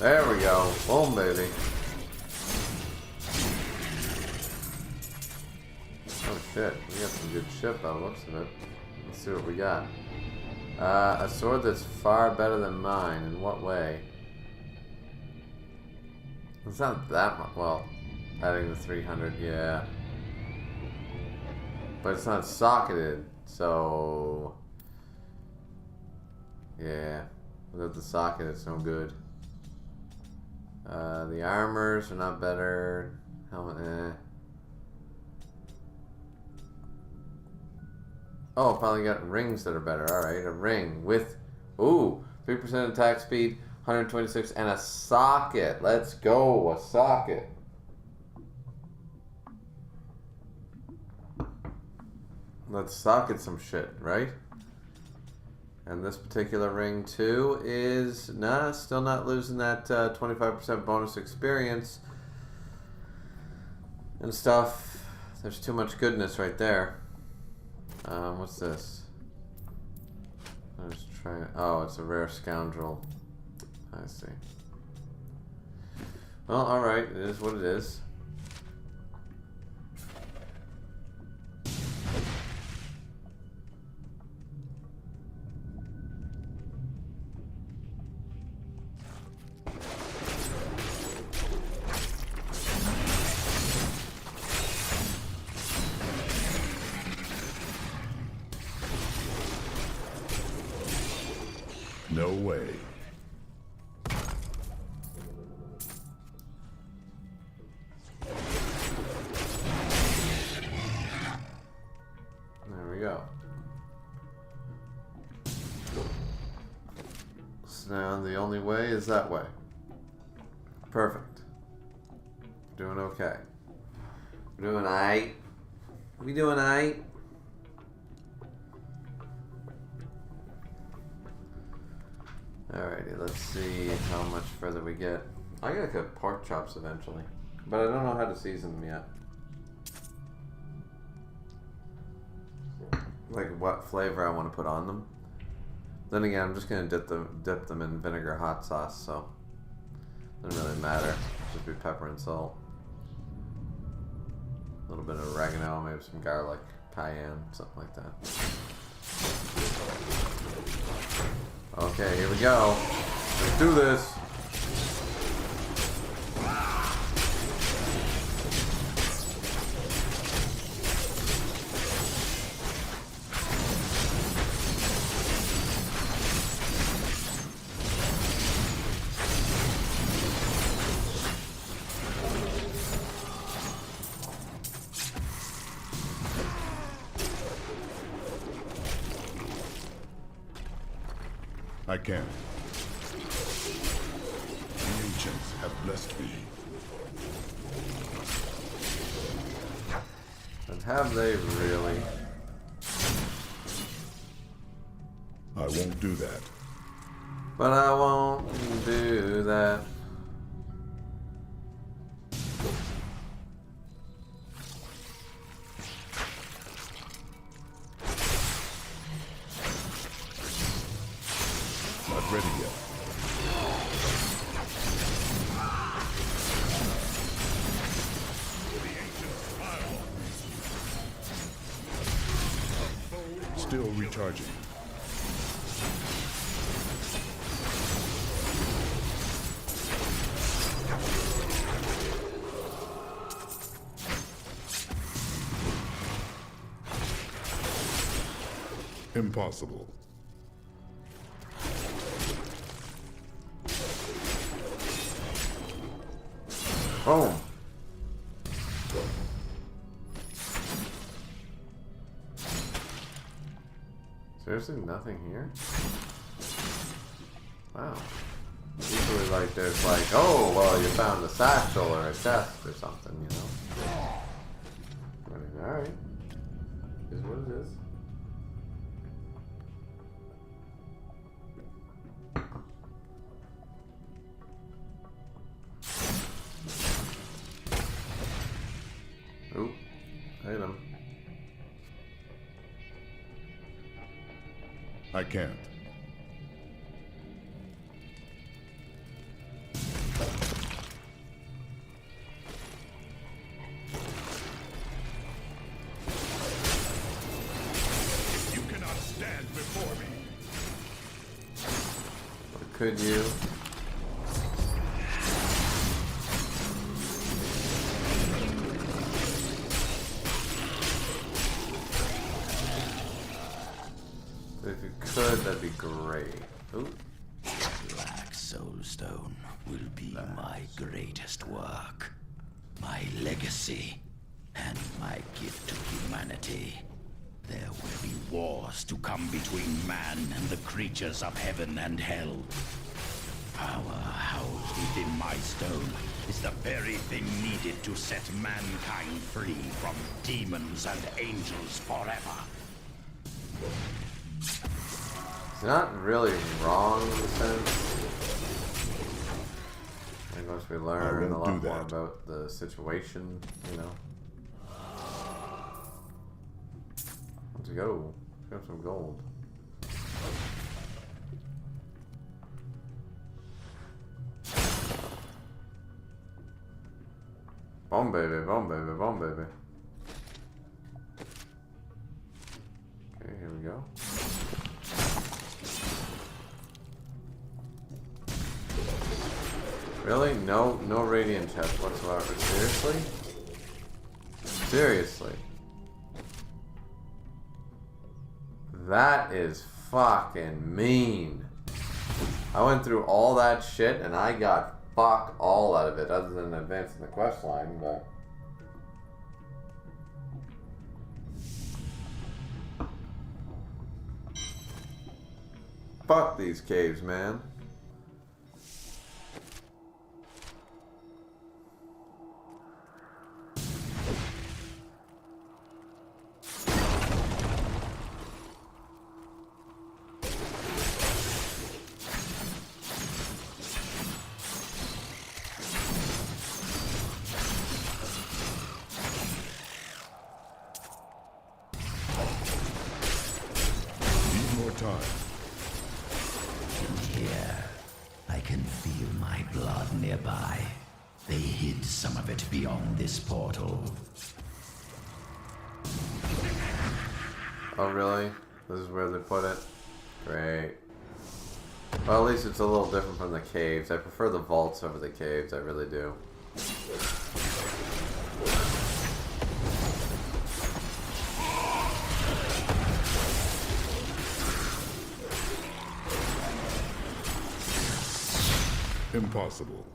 There we go. Boom, baby. Oh shit, we got some good shit by the looks of it. Let's see what we got. A sword that's far better than mine. In what way? It's not that much. Well, adding the 300, yeah. But it's not socketed, so... Yeah. Without the socket, it's no good. The armors are not better. Helmet, eh. Oh, finally got rings that are better. Alright, a ring with, ooh, 3% attack speed, 126, and a socket. Let's go, a socket. Let's socket some shit, right? And this particular ring too is still not losing that 25% bonus experience and stuff. There's too much goodness right there. What's this? I'm just trying. Oh, it's a rare scoundrel. I see. Well, all right. It is what it is. No way. There we go. So now the only way is that way. Perfect. Doing okay. We're doing aight. We doing aight. Alrighty, let's see how much further we get. I gotta cook pork chops eventually, but I don't know how to season them yet. Like what flavor I want to put on them. Then again, I'm just gonna dip them in vinegar hot sauce, so it doesn't really matter. Just be pepper and salt, a little bit of oregano, maybe some garlic, cayenne, something like that. Okay, here we go. Let's do this. I can't. The ancients have blessed me. And have they really? I won't do that. But I won't do that. Not ready yet. Still recharging. Impossible. Oh. Seriously, nothing here? Wow. Usually, like, there's like, oh, well, you found a satchel or a chest or something, you know? Alright. Is what it is. Oop. Item. I can't. You cannot stand before me. Or could you? If you could, that'd be great. Ooh. Black Soulstone will be my greatest work, my legacy, and my gift to humanity. There will be wars to come between man and the creatures of heaven and hell. Power housed within my stone is the very thing needed to set mankind free from demons and angels forever. not really wrong in a sense. I think once we learn a lot more about the situation, you know. Let's go. Let's get some gold. Boom baby, boom baby, boom baby. Okay, here we go. Really? No radiant chest whatsoever. Seriously? Seriously? That is fucking mean. I went through all that shit and I got fuck all out of it, other than advancing the quest line, but... Fuck these caves, man. Here, I can feel my blood nearby. They hid some of it beyond this portal. Oh really? This is where they put it? Great. Well, at least it's a little different from the caves. I prefer the vaults over the caves, I really do. Impossible.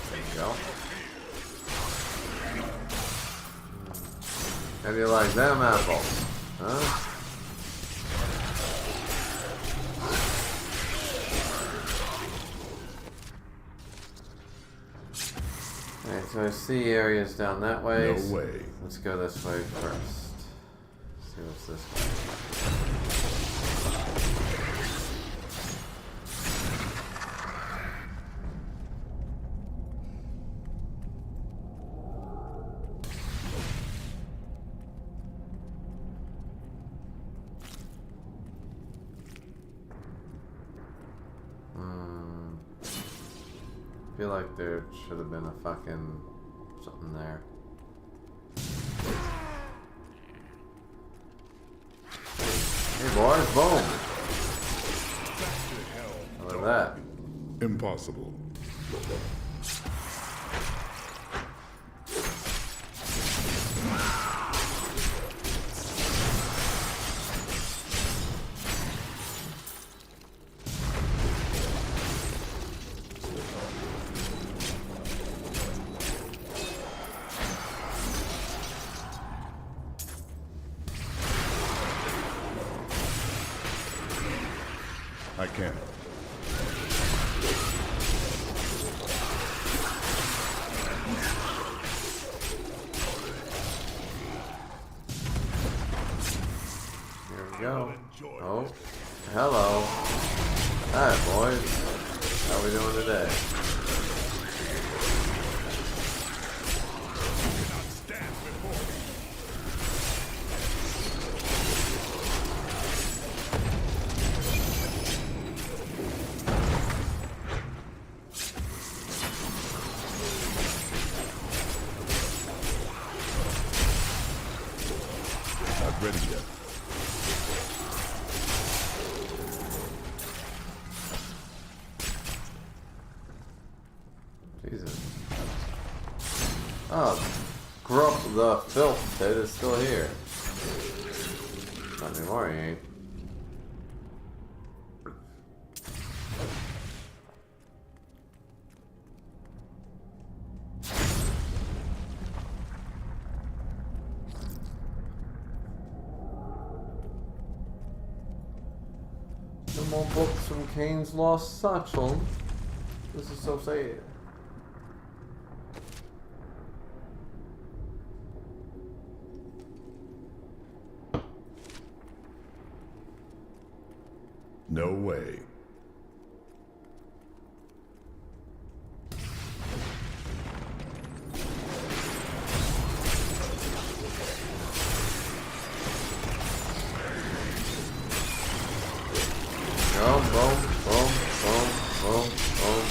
There you go. How do you like them apples? Huh? Alright, so I see areas down that way. No way. Let's go this way first. See what's this way. I feel like there should have been a fucking something there. Hey boys, boom! Look at that. Impossible. I can't. Here we go. Oh, hello. Hi, boys. How we doing today? Not ready yet. Jesus. Oh, Grump the Filth Pit is still here. Not anymore, he ain't. No more books from Kane's Lost Satchel. This is so sad. No way. Boom, boom, boom, boom, boom, boom.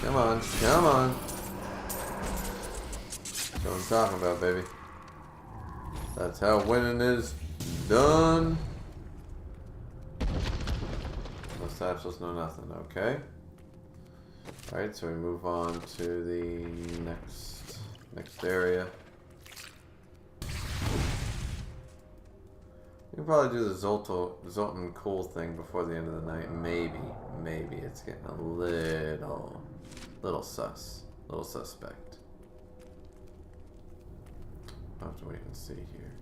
Come on, come on. That's what I'm talking about, baby. That's how winning is done. No satchels, no nothing. Okay. Alright, so we move on to the next area. We can probably do the Zoltun cool thing before the end of the night. Maybe it's getting a little suspect. I'll have to wait and see here.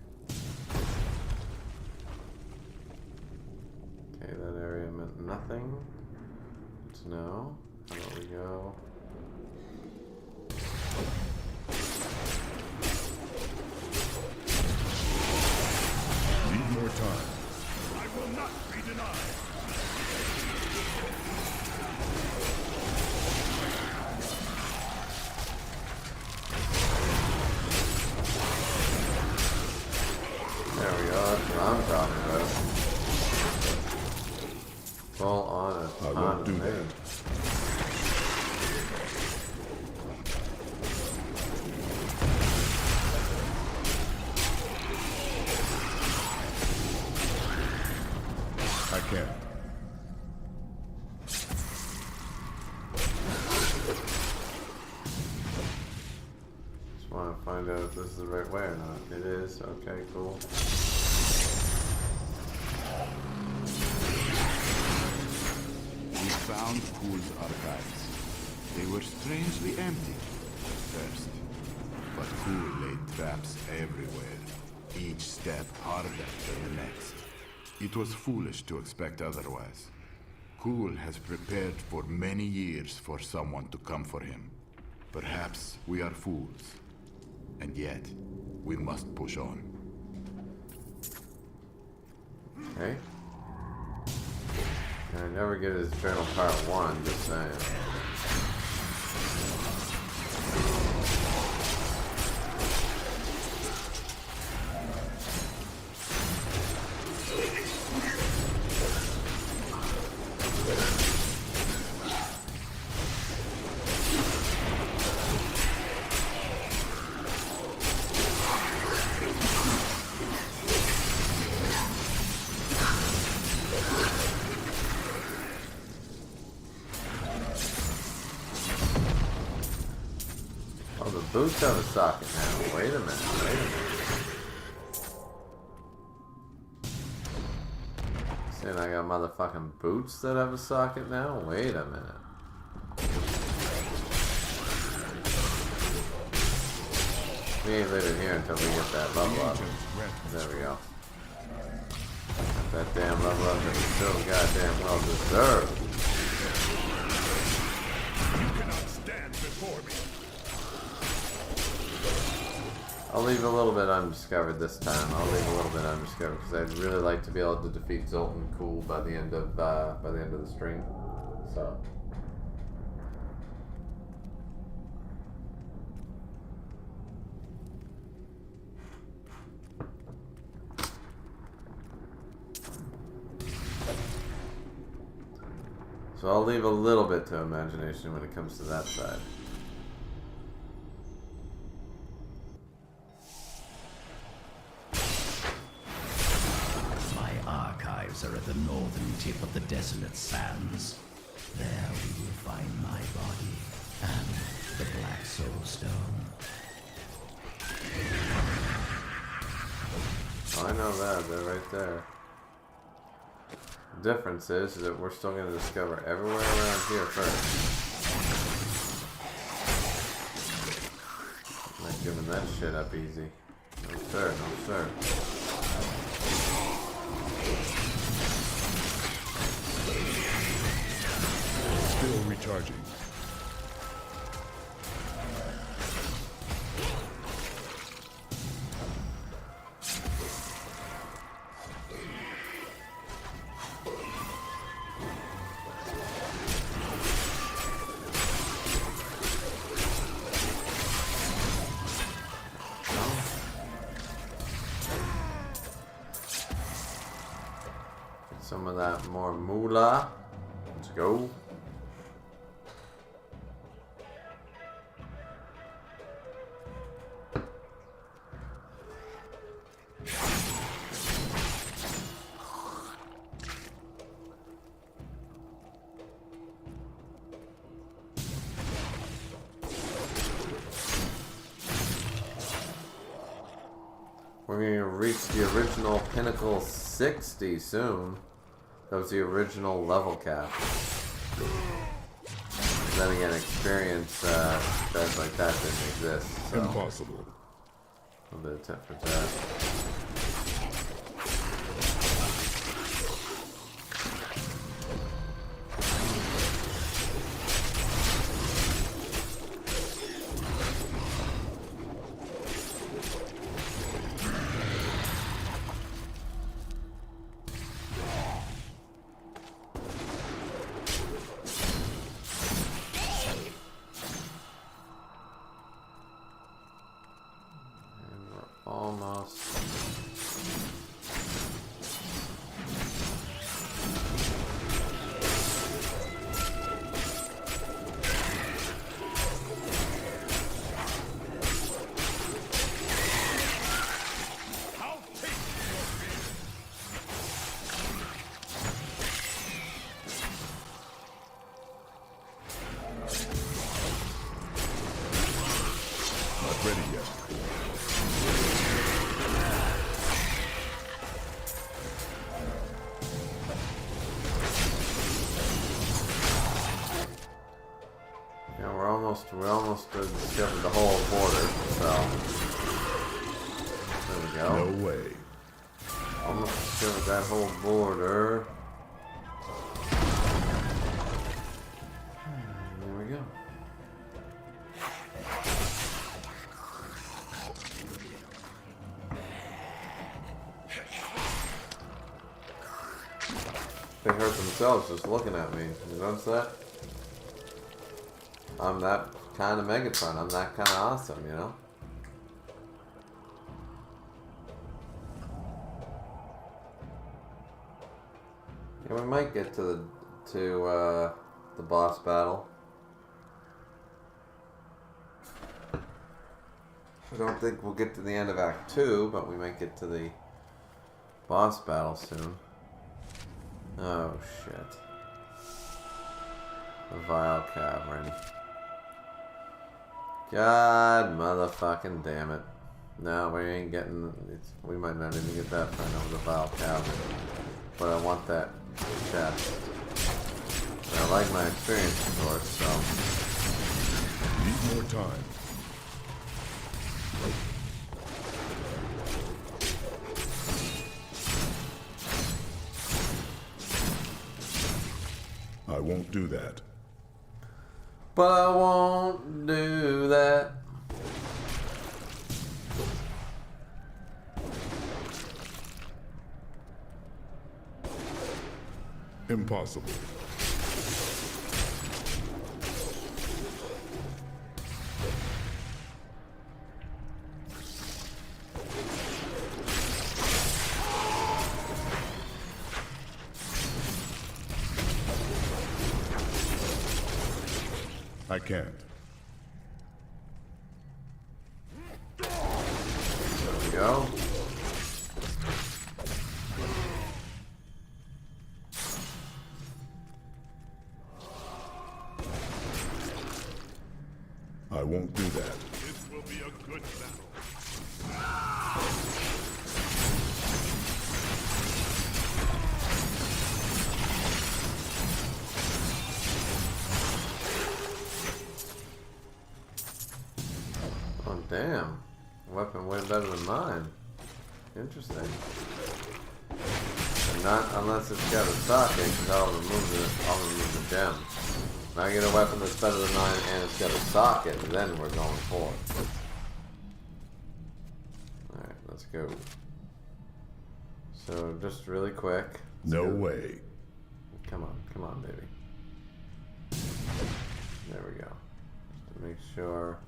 Okay, that area meant nothing. Good to know. How about we go? Need more time. I will not be denied. There we go. That's what I'm talking about. Full on a ton of things. I can't. Just want to find out if this is the right way or not. It is. Okay, cool. We found Kulle's archives. They were strangely empty at first. But Kulle laid traps everywhere, each step harder than the next. It was foolish to expect otherwise. Kulle has prepared for many years for someone to come for him. Perhaps we are fools. And yet, we must push on. Okay. I never get his journal part 1, just saying. Boots have a socket now. Wait a minute. Saying I got motherfucking boots that have a socket now? Wait a minute. We ain't living here until we get that level up. There we go. Got that damn level up that we so goddamn well deserved. You cannot stand before me. I'll leave a little bit undiscovered this time. I'll leave a little bit undiscovered because I'd really like to be able to defeat Zoltun cool by the end of the stream. So. So I'll leave a little bit to imagination when it comes to that side. Are at the northern tip of the desolate sands. There we will find my body and the Black Soul Stone. Oh, I know that. They're right there. The difference is that we're still going to discover everywhere around here first. I'm not giving that shit up easy. No sir, no sir. Recharging. Some of that more moolah. Let's go. We're going to reach the original Pinnacle 60 soon. That was the original level cap. Then again, experience stats like that didn't exist. So Impossible. A little bit of tip for that. Almost. Not ready yet. We almost discovered the whole border, so there we go. No way. Almost discovered that whole border. There we go. They hurt themselves just looking at me. You notice that? I'm that kind of Megatron. I'm that kind of awesome, you know? Yeah, we might get to the boss battle. I don't think we'll get to the end of Act 2, but we might get to the boss battle soon. Oh, shit. The Vile Cavern. God motherfucking damn it. No, we ain't getting... we might not even get that far over the Vile Cavern. But I want that chest. And I like my experience, of course, so... Need more time. I won't do that. But I won't do that. Impossible. I can't. There we go. I won't do that. This will be a good battle. Oh, damn. Weapon way better than mine. Interesting. And not unless it's got a socket, because I'll remove the gem. If I get a weapon that's better than mine and it's got a socket, then we're going for it. Alright, let's go. So, just really quick. No way. Come on, baby. There we go. Just to make sure.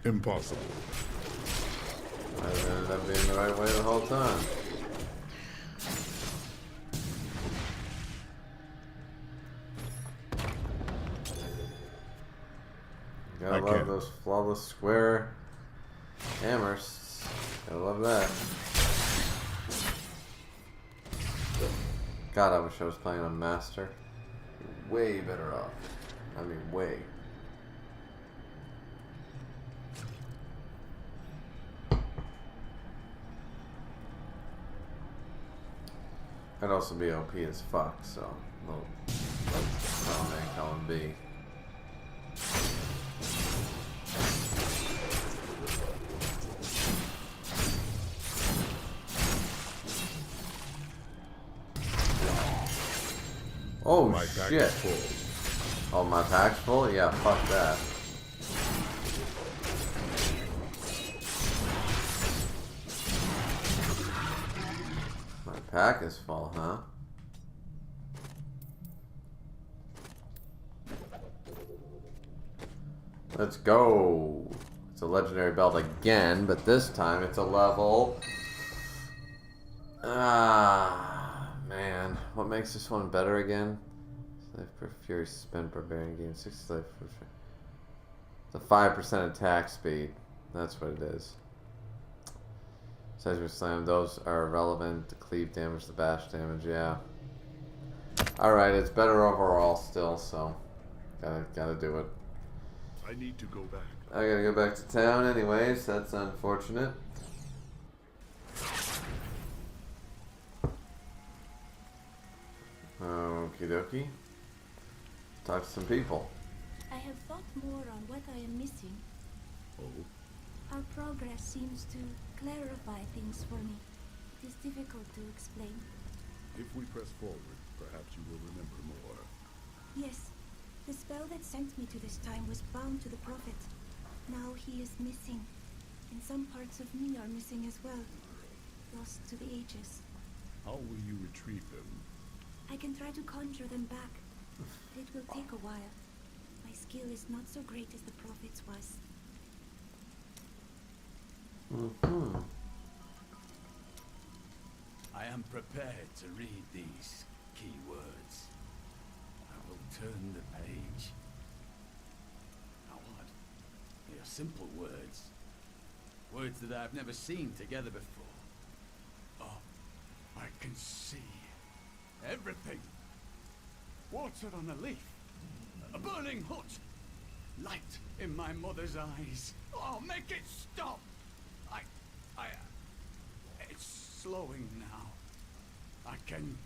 Impossible. I ended up being the right way the whole time. Gotta love those flawless square hammers. Gotta love that. God, I wish I was playing on Master. Way better off. I mean, way. I'd also be OP as fuck, so little column A, column B. Oh my pack shit! Is full. Oh, my pack's full? Yeah, fuck that. My pack is full, huh? Let's go. It's a legendary belt again, but this time it's a level. Ah, man. What makes this one better again? Life per Fury spent barbarian gain 60 life per Fury. It's a 5% attack speed. That's what it is. Seismic Slam, those are relevant. The cleave damage, the bash damage, yeah. Alright, it's better overall still, so gotta do it. I need to go back. I gotta go back to town anyways, that's unfortunate. Okie dokie. Talk to some people. I have thought more on what I am missing. Oh? Our progress seems to clarify things for me. It is difficult to explain. If we press forward, perhaps you will remember more. Yes, the spell that sent me to this time was bound to the Prophet. Now he is missing, and some parts of me are missing as well. Lost to the ages. How will you retrieve them? I can try to conjure them back, but it will take a while. My skill is not so great as the Prophet's was. Mm-hmm. I am prepared to read these key words. I will turn the page. Now what? They are simple words. Words that I've never seen together before. Oh, I can see everything. Water on a leaf. A burning hut. Light in my mother's eyes. Oh, make it stop! It's slowing now. I can...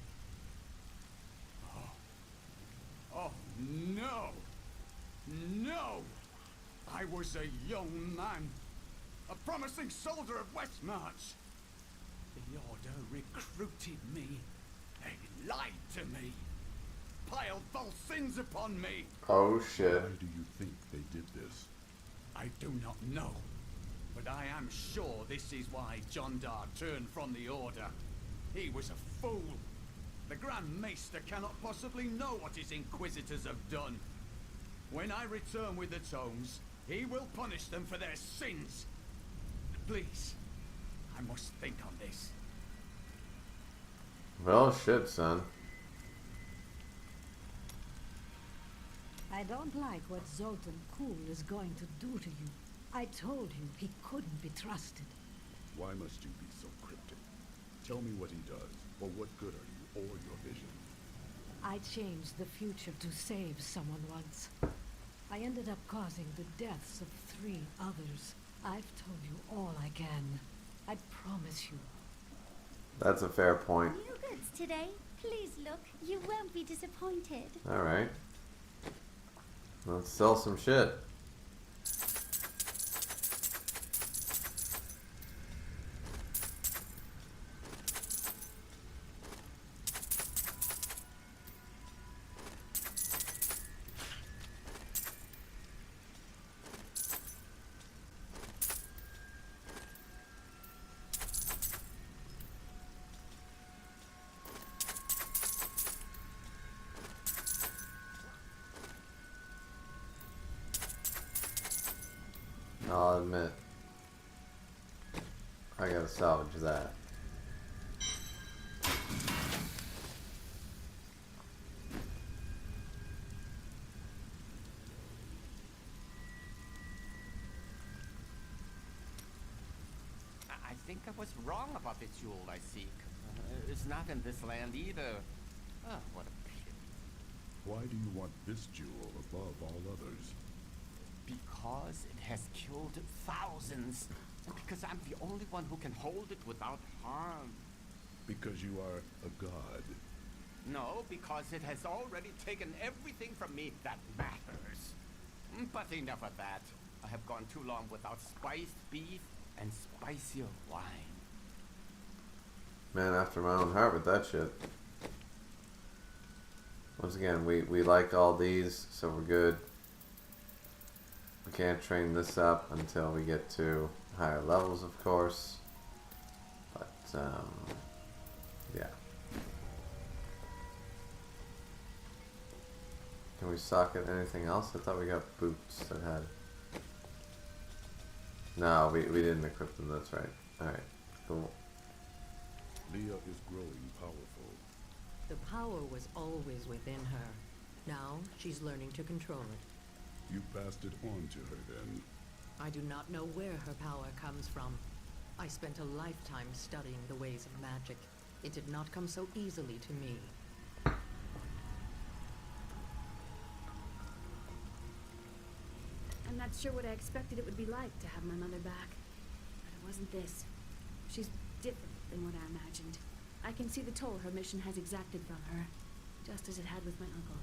Oh, no! No! I was a young man. A promising soldier of Westmarch. The Order recruited me. They lied to me. Piled false sins upon me. Oh shit. Why do you think they did this? I do not know. But I am sure this is why Jondar turned from the Order. He was a fool. The Grand Maester cannot possibly know what his Inquisitors have done. When I return with the tomes, he will punish them for their sins. Please, I must think on this. Well, shit, son. I don't like what Zoltun Kulle is going to do to you. I told you he couldn't be trusted. Why must you be so cryptic? Tell me what he does. For what good are you or your vision? I changed the future to save someone once. I ended up causing the deaths of 3 others. I've told you all I can. I promise you. That's a fair point. New goods today. Please look. You won't be disappointed. Alright. Let's sell some shit. I'll admit, I gotta salvage that. I think I was wrong about the jewel I seek. It's not in this land either. Oh, what a pity. Why do you want this jewel above all others? Because it has killed thousands. And because I'm the only one who can hold it without harm. Because you are a god. No, because it has already taken everything from me that matters. But enough of that. I have gone too long without spiced beef and spicier wine. Man after my own heart with that shit. Once again, we like all these, so we're good. We can't train this up until we get to higher levels, of course. But, yeah. Can we socket anything else? I thought we got boots that had... No, we didn't equip them, that's right. Alright, cool. Leah is growing powerful. The power was always within her. Now she's learning to control it. You passed it on to her then. I do not know where her power comes from. I spent a lifetime studying the ways of magic. It did not come so easily to me. I'm not sure what I expected it would be like to have my mother back. But it wasn't this. She's different than what I imagined. I can see the toll her mission has exacted from her, just as it had with my uncle.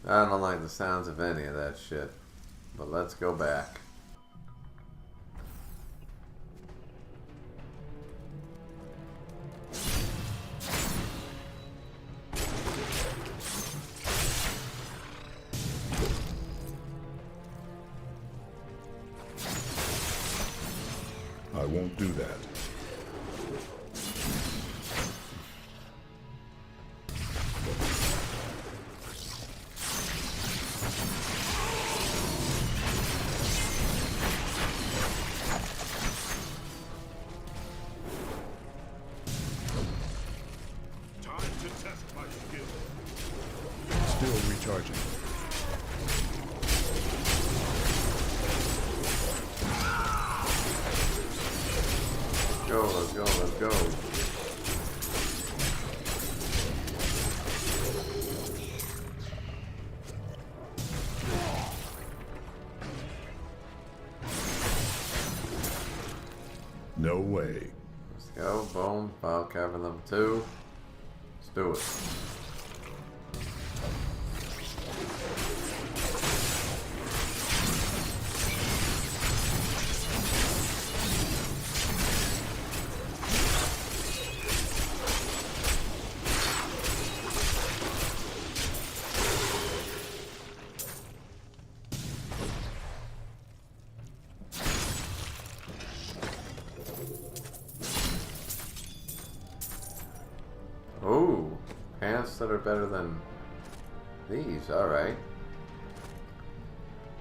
I don't like the sounds of any of that shit. But let's go back. I won't do that. Time to test my skill. Still recharging. Let's go, let's go. No way. Let's go, boom, file cavern level 2. Let's do it. Ooh, pants that are better than these, alright.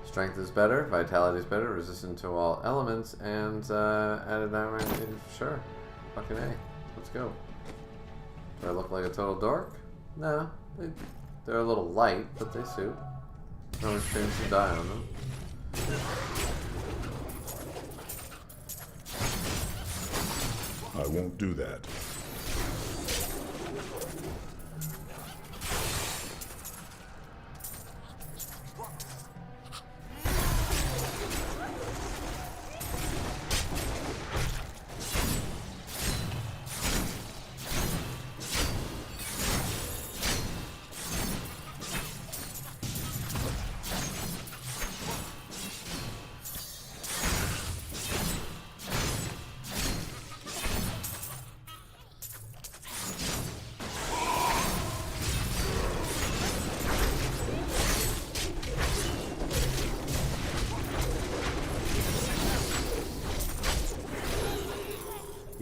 Strength is better, vitality is better, resistant to all elements, and added armor. Sure, fucking A. Let's go. Do I look like a total dork? No, they're a little light, but they suit. No experience to die on them. I won't do that.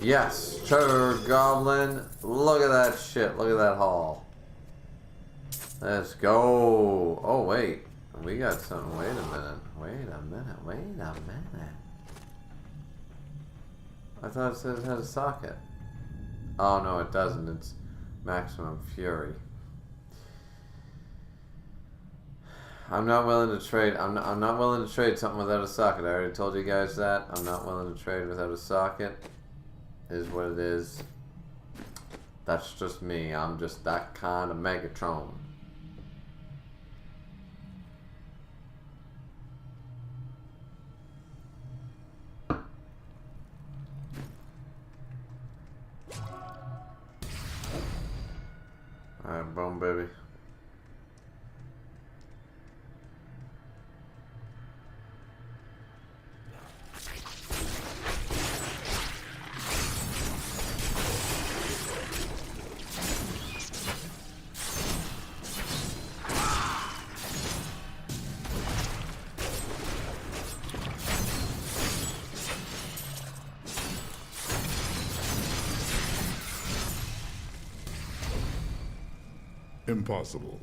Yes, Treasure Goblin. Look at that shit. Look at that haul. Let's go. Oh, wait. We got something. Wait a minute. Wait a minute. Wait a minute. I thought it said it had a socket. Oh, no, it doesn't. It's Maximum Fury. I'm not willing to trade. I'm not willing to trade something without a socket. I already told you guys that. I'm not willing to trade without a socket. Is what it is. That's just me. I'm just that kind of Megatron. Alright, boom, baby. Impossible.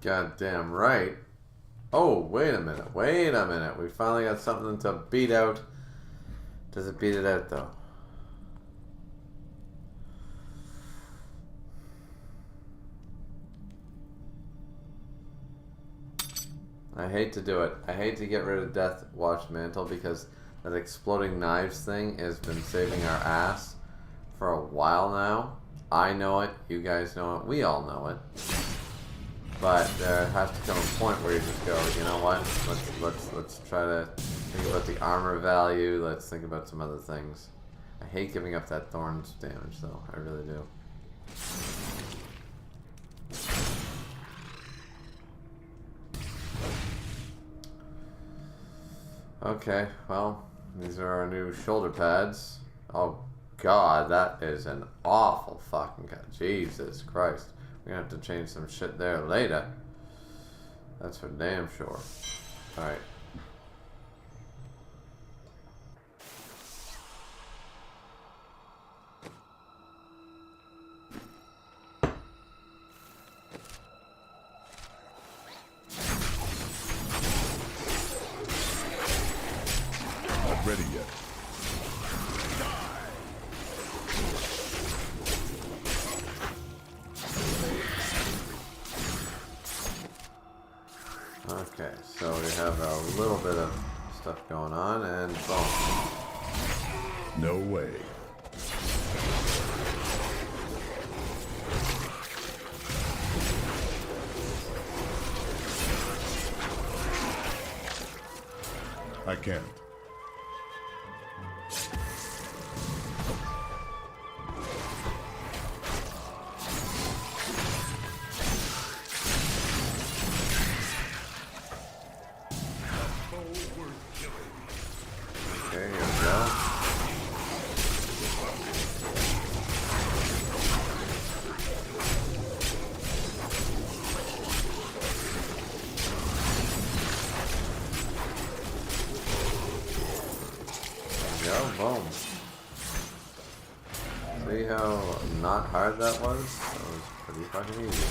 Goddamn right. Oh, wait a minute. Wait a minute. We finally got something to beat out. Does it beat it out, though? I hate to do it. I hate to get rid of Death Watch Mantle because that exploding knives thing has been saving our ass for a while now. I know it. You guys know it. We all know it. But there has to come a point where you just go, you know what? Let's try to think about the armor value. Let's think about some other things. I hate giving up that thorns damage, though. I really do. Okay, well, these are our new shoulder pads. Oh God, that is an awful fucking cut. Jesus Christ. We're gonna have to change some shit there later. That's for damn sure. Alright. Not ready yet. Okay, so we have a little bit of stuff going on, and boom. No way. I can't. Okay, here we go. Boom. See how not hard that was? That was pretty fucking easy.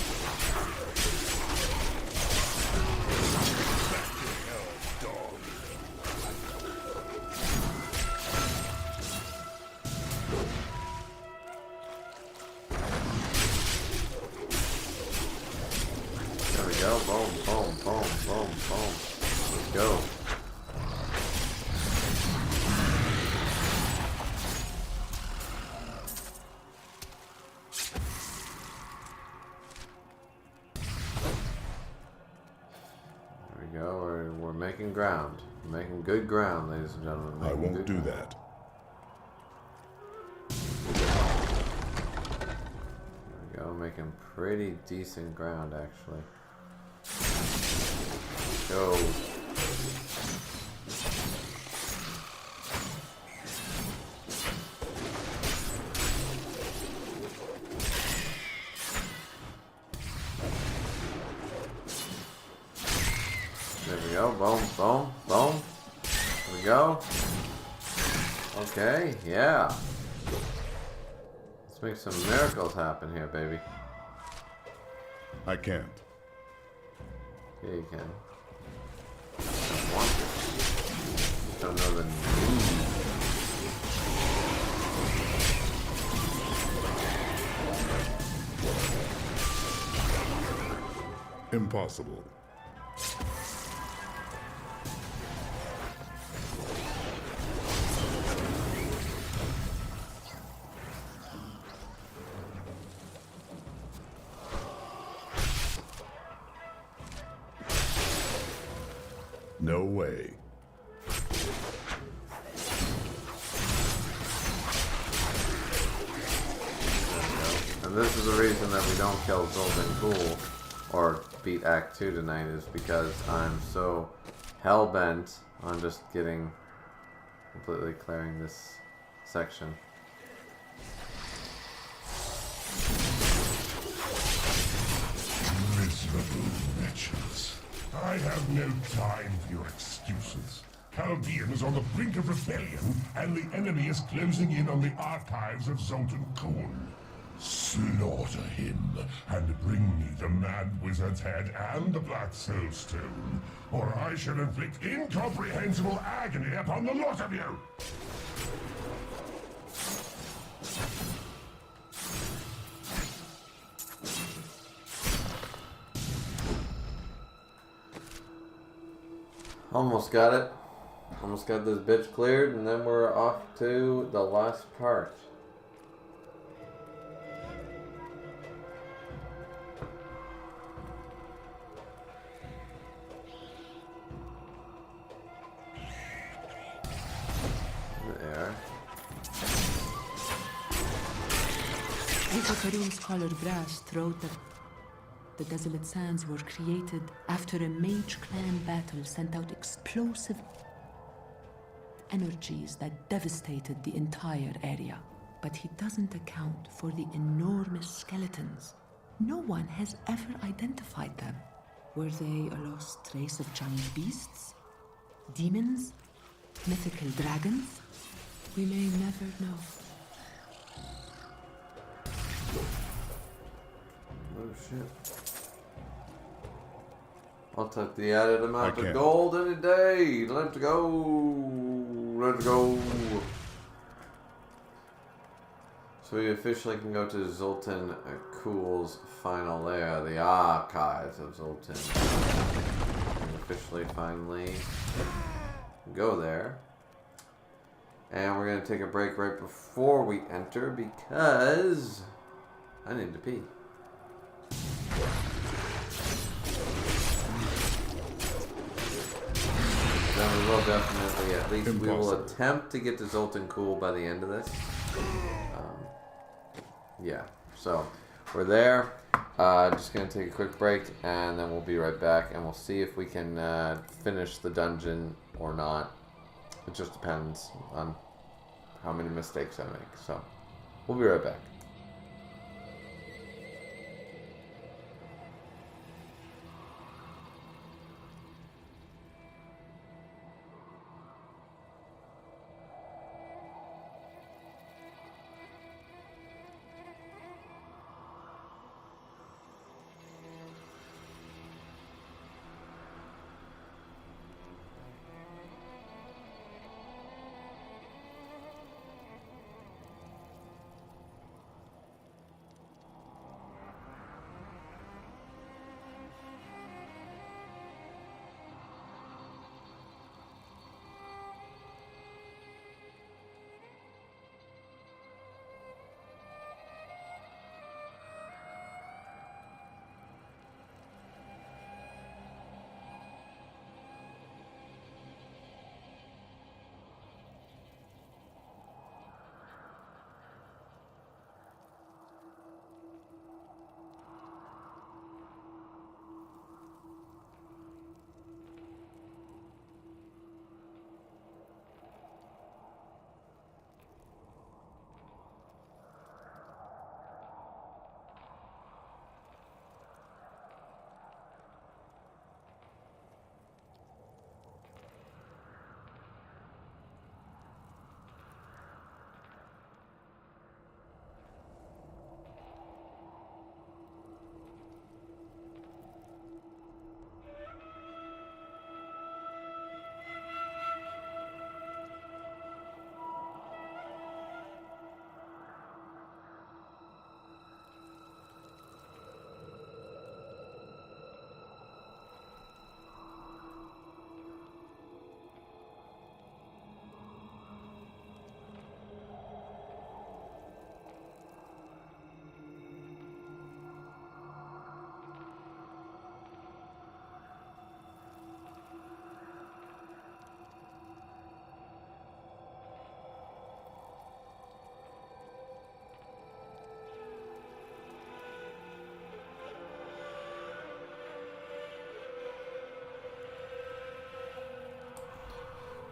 There we go. Boom, boom, boom, boom, boom. Let's go. We're making ground. We're making good ground, ladies and gentlemen. I won't do that. There we go. Making pretty decent ground, actually. Go. There we go. Boom, boom, boom. There we go. Okay, yeah. Let's make some miracles happen here, baby. I can't. Yeah, you can. I don't want to. Don't know the need. Impossible. No way. And this is the reason that we don't kill Zoltun Kulle or beat Act 2 tonight, is because I'm so hell-bent on just completely clearing this section. Miserable wretches. I have no time for your excuses. Chaldean is on the brink of rebellion, and the enemy is closing in on the archives of Zoltun Kulle. Slaughter him, and bring me the Mad Wizard's head and the Black Soul Stone, or I shall inflict incomprehensible agony upon the lot of you! Almost got it. Almost got this bitch cleared, and then we're off to the last part. There. Karim's colored brass wrote that the Desolate Sands were created after a mage clan battle sent out explosive energies that devastated the entire area. But he doesn't account for the enormous skeletons. No one has ever identified them. Were they a lost race of giant beasts? Demons? Mythical dragons? We may never know. Oh shit. I'll take the added amount of can't. gold any day. Let's go. Let's go. So we officially can go to Zoltun Kulle's final lair, the archives of Zoltun. We officially finally go there. And we're going to take a break right before we enter because I need to pee. Then we will definitely, at least we will attempt to get to Zoltun Kulle by the end of this. Yeah, so we're there. Just going to take a quick break and then we'll be right back and we'll see if we can finish the dungeon or not. It just depends on how many mistakes I make. So we'll be right back.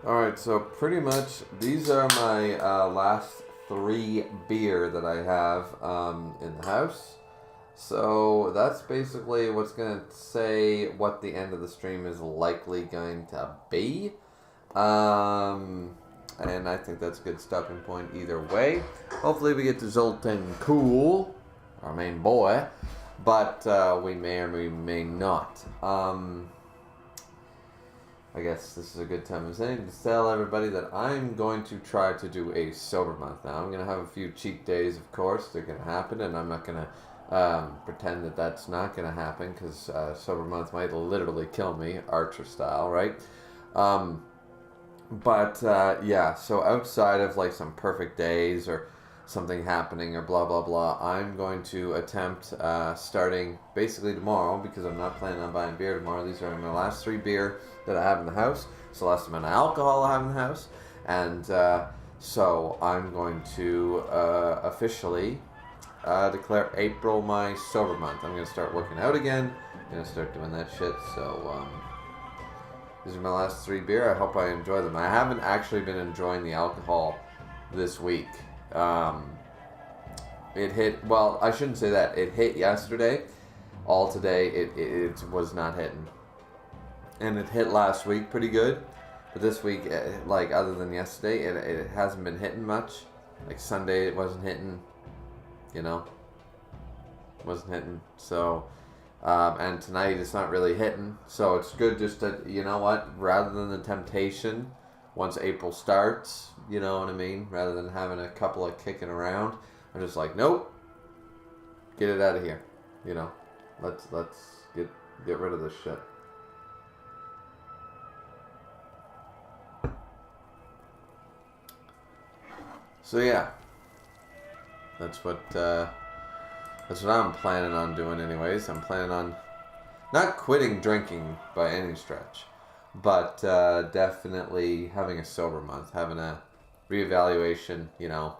Alright, so pretty much these are my last 3 beer that I have in the house. So that's basically what's going to say what the end of the stream is likely going to be. And I think that's a good stopping point either way. Hopefully we get to Zoltun cool, our main boy, but we may or we may not. I guess this is a good time of saying to tell everybody that I'm going to try to do a sober month. Now, I'm going to have a few cheat days, of course. They're going to happen, and I'm not going to pretend that that's not going to happen, because sober month might literally kill me, Archer style, right? Yeah, so outside of like some perfect days or something happening or blah, blah, blah, I'm going to attempt starting basically tomorrow, because I'm not planning on buying beer tomorrow. These are my last 3 beer that I have in the house. It's the last amount of alcohol I have in the house. And so I'm going to officially declare April my sober month. I'm going to start working out again. I'm going to start doing that shit. So these are my last 3 beer. I hope I enjoy them. I haven't actually been enjoying the alcohol this week. It hit, well, I shouldn't say that. It hit yesterday. All today, it was not hitting. And it hit last week pretty good. But this week, like, other than yesterday, it hasn't been hitting much. Like, Sunday, it wasn't hitting, you know. Wasn't hitting. So, and tonight, it's not really hitting. So, it's good just to, you know what, rather than the temptation, once April starts, you know what I mean? Rather than having a couple of kicking around, I'm just like, nope, get it out of here. You know, let's get rid of this shit. So yeah, that's what I'm planning on doing. Anyways, I'm planning on not quitting drinking by any stretch, but definitely having a sober month, having a reevaluation. You know,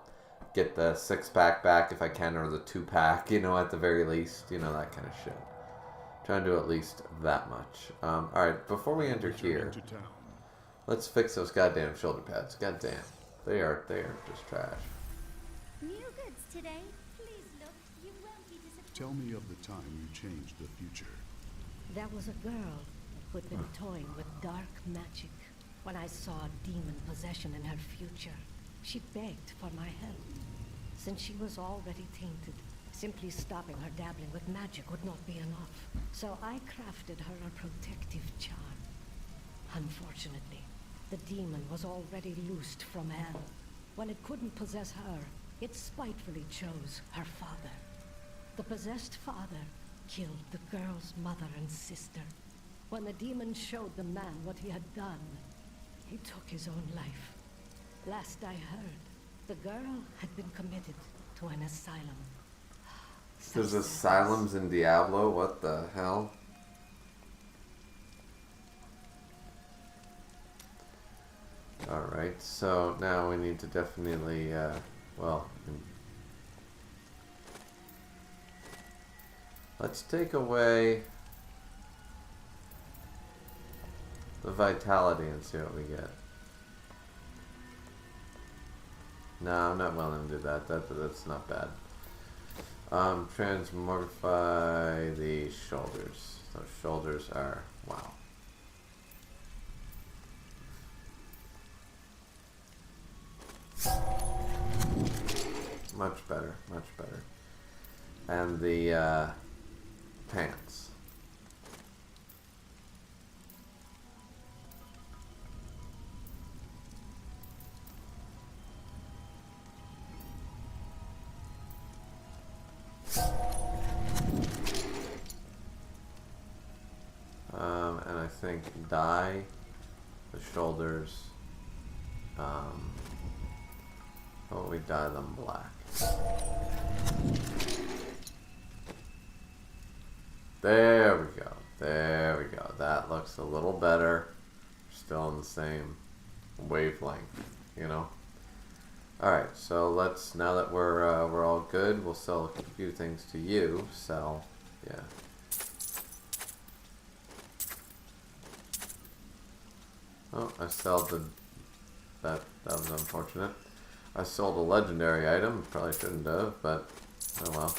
get the 6-pack back if I can, or the 2-pack. You know, at the very least, you know, that kind of shit. Trying to do at least that much. All right, before we enter here, let's fix those goddamn shoulder pads. Goddamn. They are just trash. New goods today. Please look. You won't be disappointed. Tell me of the time you changed the future. There was a girl who'd been toying with dark magic. When I saw demon possession in her future, she begged for my help. Since she was already tainted, simply stopping her dabbling with magic would not be enough. So I crafted her a protective charm. Unfortunately, the demon was already loosed from hell. When it couldn't possess her, it spitefully chose her father. The possessed father killed the girl's mother and sister. When the demon showed the man what he had done, he took his own life. Last I heard, the girl had been committed to an asylum. There's asylums in Diablo? What the hell? Alright, so now we need to definitely, let's take away the vitality and see what we get. No, I'm not willing to do that. That's not bad. Transmortify the shoulders. Those shoulders are, wow. Much better, much better. And the pants. And I think dye the shoulders. Oh, we dye them black. There we go. There we go. That looks a little better. Still in the same wavelength, you know. All right. So let's, now that we're all good, we'll sell a few things to you. Sell, yeah. Oh, I sell the That was unfortunate. I sold a legendary item. Probably shouldn't have, but oh well.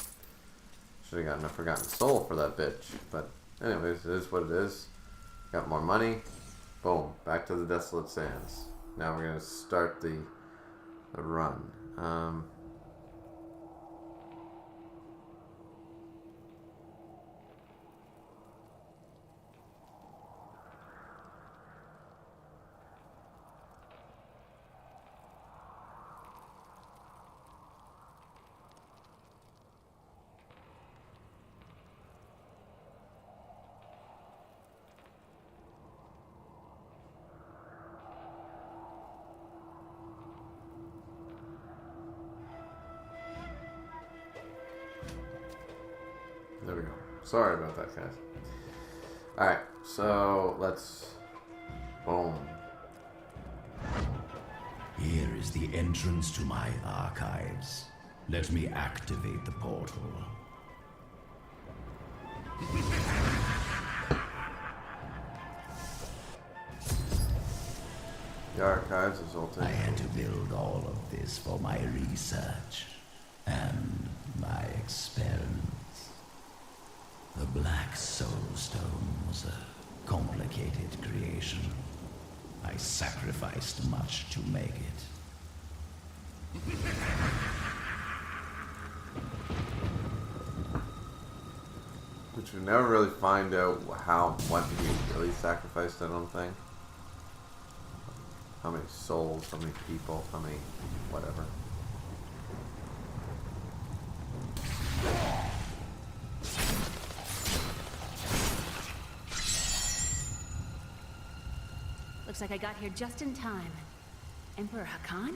Should have gotten a Forgotten Soul for that bitch. But anyways, it is what it is. Got more money. Boom. Back to the Desolate Sands. Now we're gonna start the run. There we go. Sorry about that, guys. Alright, so let's... Boom. Here is the entrance to my archives. Let me activate the portal. The archives of Zoltun. I had to build all of this for my research and my experiments. The Black Soul Stone was a complicated creation. I sacrificed much to make it. Which we never really find out what he really sacrificed, I don't think. How many souls, how many people, how many whatever. Looks like I got here just in time. Emperor Hakan?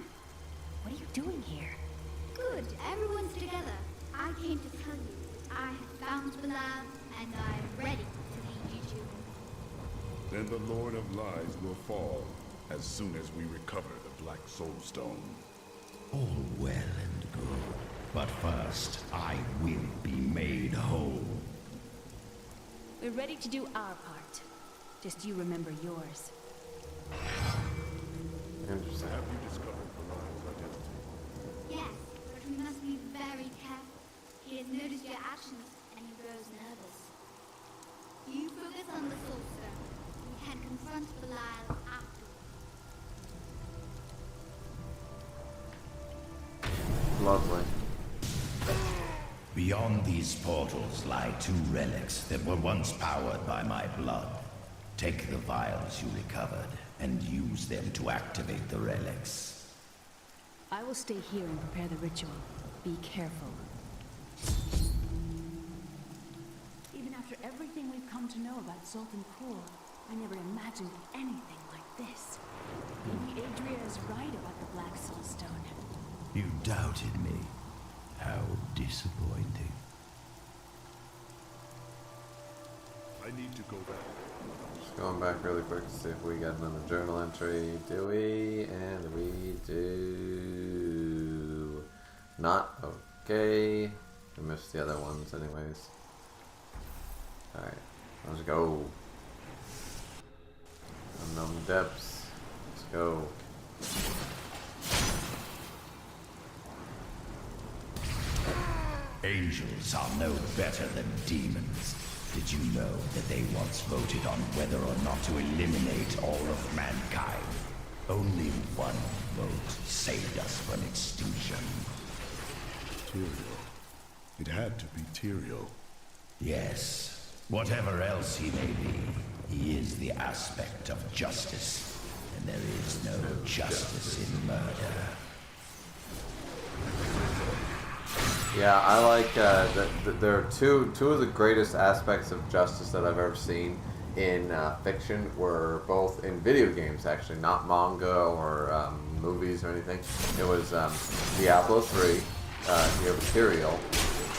What are you doing here? Good, everyone's together. I came to tell you, I have found the lab, and I am ready to lead you to him. Then the Lord of Lies will fall as soon as we recover the Black Soul Stone. All well and good, but first I will be made whole. We're ready to do our part. Just you remember yours. Interesting. Have you discovered the Lion's identity? Yes, but we must be very careful. He has noticed your actions, and he grows nervous. You focus on the Soul Stone. We can confront Belial afterwards. Lovely. Beyond these portals lie two relics that were once powered by my blood. Take the vials you recovered and use them to activate the relics. I will stay here and prepare the ritual. Be careful. Even after everything we've come to know about Zoltun, I never imagined anything like this. Maybe Adria is right about the Black Soul Stone. You doubted me. How disappointing. I need to go back. Just going back really quick to see if we got another journal entry. Do we? And we do. Not okay. We missed the other ones anyways. Alright, let's go. Unknown depths. Let's go. Angels are no better than demons. Did you know that they once voted on whether or not to eliminate all of mankind? Only one vote saved us from extinction. Tyrael. It had to be Tyrael. Yes. Whatever else he may be, he is the aspect of justice. And there is no justice in murder. Yeah, I like there are two of the greatest aspects of justice that I've ever seen in fiction were both in video games, actually, not manga or movies or anything. It was Diablo 3, you have Tyrael,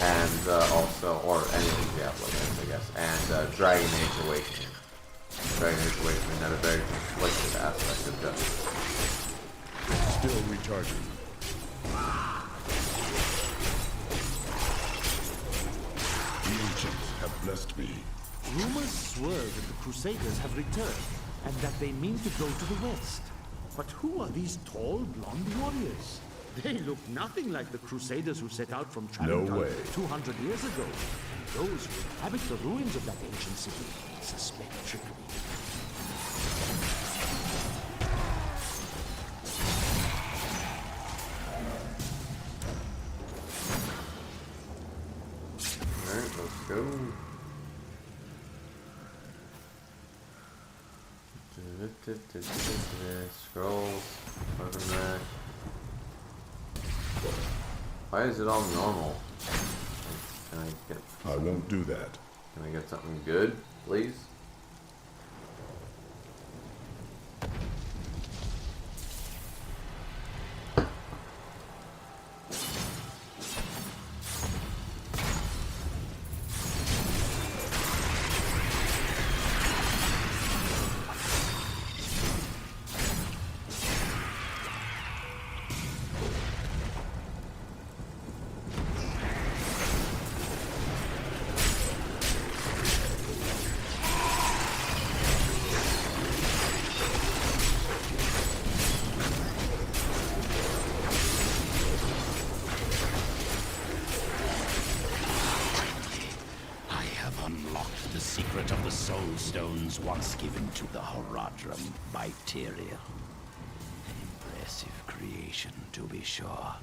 and also, or any of the Diablo games, I guess, and Dragon Age Awakening. Dragon Age Awakening had a very conflicted aspect of justice. Still recharging. The ancients have blessed me. Rumors swirl that the Crusaders have returned, and that they mean to go to the west. But who are these tall, blonde warriors? They look nothing like the crusaders who set out from Travancore No way. 200 years ago. Those who inhabit the ruins of that ancient city suspect trickery. Alright, let's go. Scrolls, weapon rack. Why is it all normal? Can I get... I won't do that. Can I get something good, please? The secret of the soul stones once given to the Horadrim by Tyrael. An impressive creation, to be sure,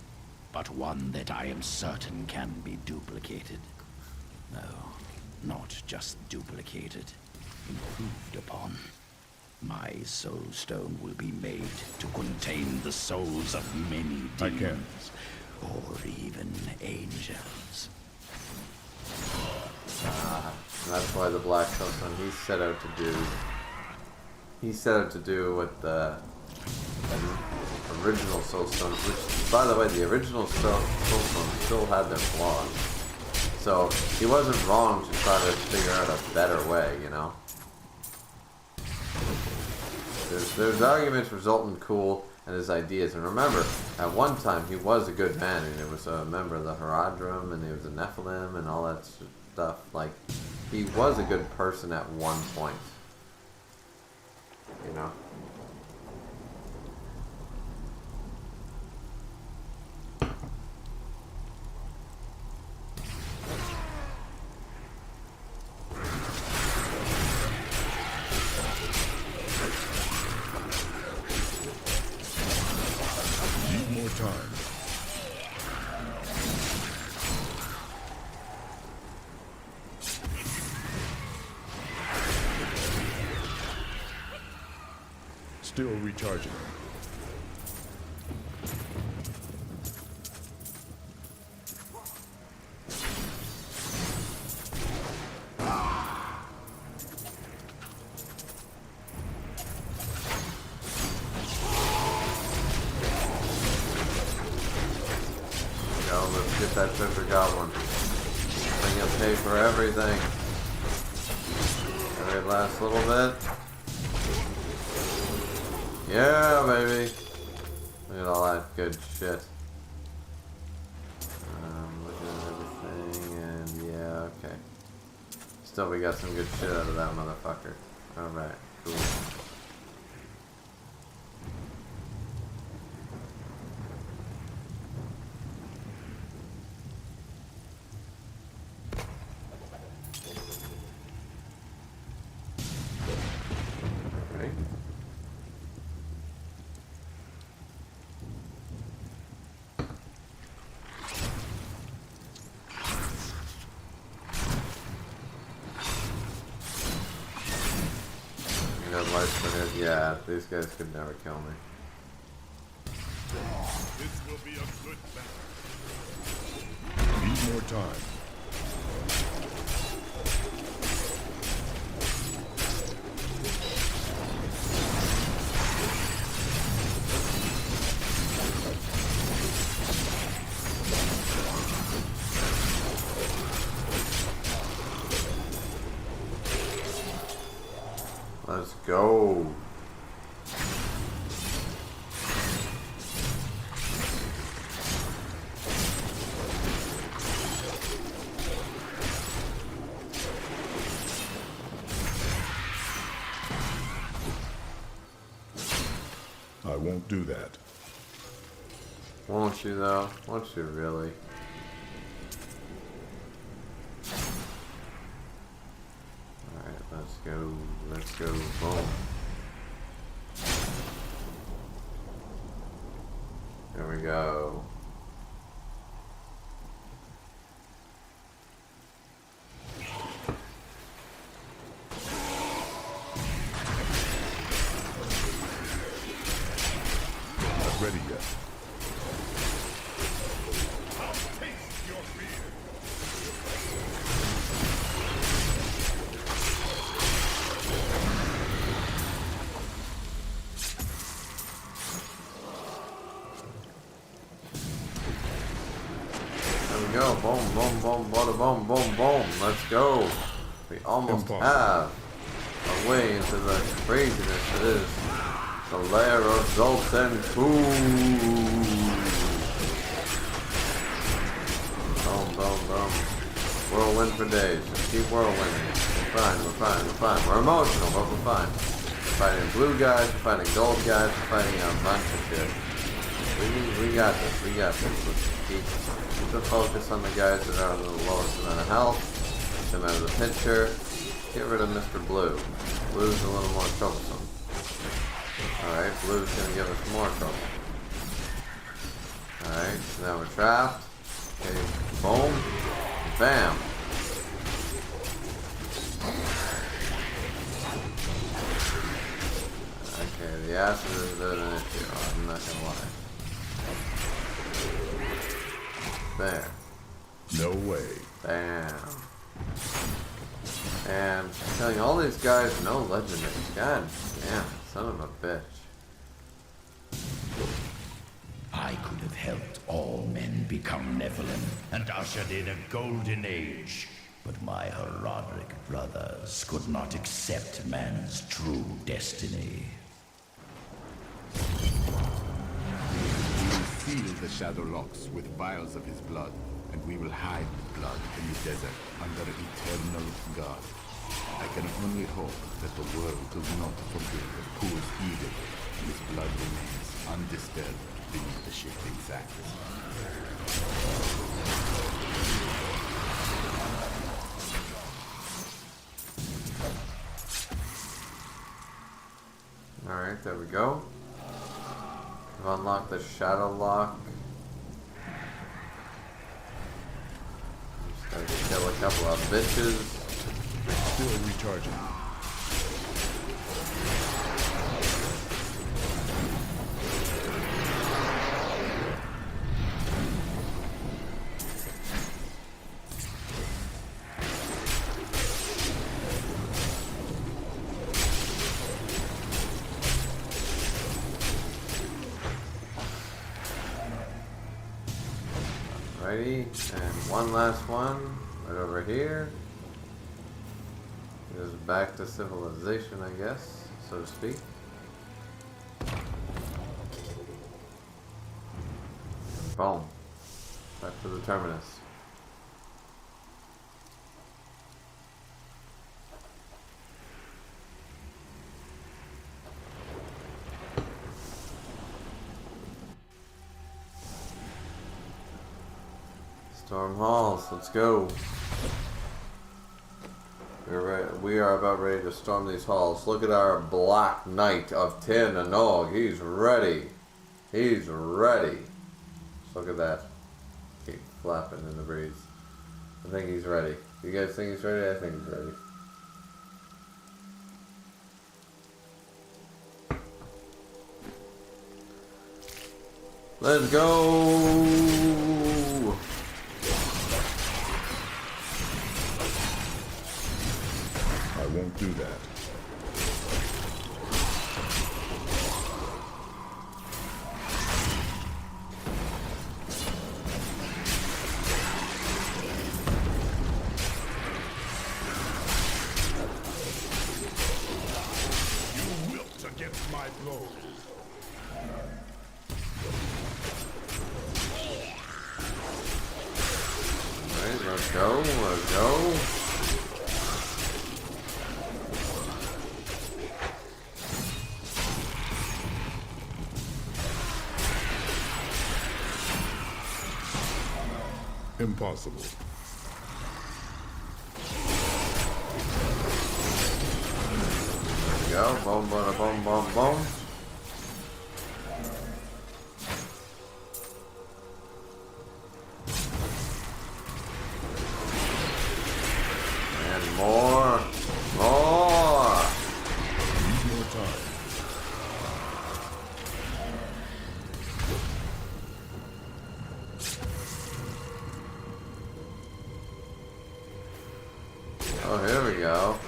but one that I am certain can be duplicated. No, not just duplicated, improved upon. My soul stone will be made to contain the souls of many demons, or even angels. That's why the Black Soulstone he set out to do what the original Soulstones, which, by the way, the original Soulstones still had their flaws. So he wasn't wrong to try to figure out a better way, you know. There's arguments for Zoltun Kulle and his ideas, and remember, at one time he was a good man, and he was a member of the Horadrim, and he was a Nephilim, and all that stuff. Like, he was a good person at one point, you know. Need more time. Still recharging. Go, let's get that treasure goblin. Thing will pay for everything. Every last little bit. Yeah, baby. Look at all that good shit. Looking at everything, and yeah, okay. Still, we got some good shit out of that motherfucker. Alright, cool. Yeah, these guys could never kill me. This will be a good battle. Need more time. Let's go. I won't do that. Won't you though? Won't you really? Alright, let's go. Let's go. Boom. There we go. Not ready yet. Go, boom, boom, boom, bada boom, boom, boom. Let's go. We almost have a way into the craziness that is the lair of Zoltun. Boom, boom, boom. Whirlwind for days. Just keep whirlwinding. We're fine, we're fine, we're fine. We're emotional, but we're fine. We're fighting blue guys, we're fighting gold guys, we're fighting a bunch of shit. We got this, we got this. Let's keep the focus on the guys that are on the lowest amount of health. Get them out of the picture. Get rid of Mr. Blue. Blue's a little more troublesome. Alright, Blue's gonna give us more trouble. Alright, so now we're trapped. Okay, boom. Bam. Okay, the acid is a bit of an issue, I'm not gonna lie. There. No way. Bam. And killing all these guys, no legendaries. God damn, son of a bitch. I could have helped all men become Nephilim and ushered in a golden age. But my Herodic brothers could not accept man's true destiny. Seal the shadow locks with vials of his blood, and we will hide the blood in the desert under eternal guard. I can only hope that the world does not forgive the poor's evil, and his blood remains undisturbed beneath the shifting sands. Alright, there we go. We've unlocked the shadow lock. Just gotta kill a couple of bitches. Still recharging. Alrighty, and one last one, right over here. It is back to civilization, I guess, so to speak. Boom. Back to the terminus. Storm Halls, let's go. We are about ready to storm these halls. Look at our Black Knight of Tin and Og. He's ready. He's ready. Just look at that. Keep flapping in the breeze. I think he's ready. You guys think he's ready? I think he's ready. Let's go. I won't do that. You wilt against my blows. Alright, let's go. Let's go. Impossible. There we go. Boom, boom, boom, boom, boom. And more. More. Need more time. Oh, here we go.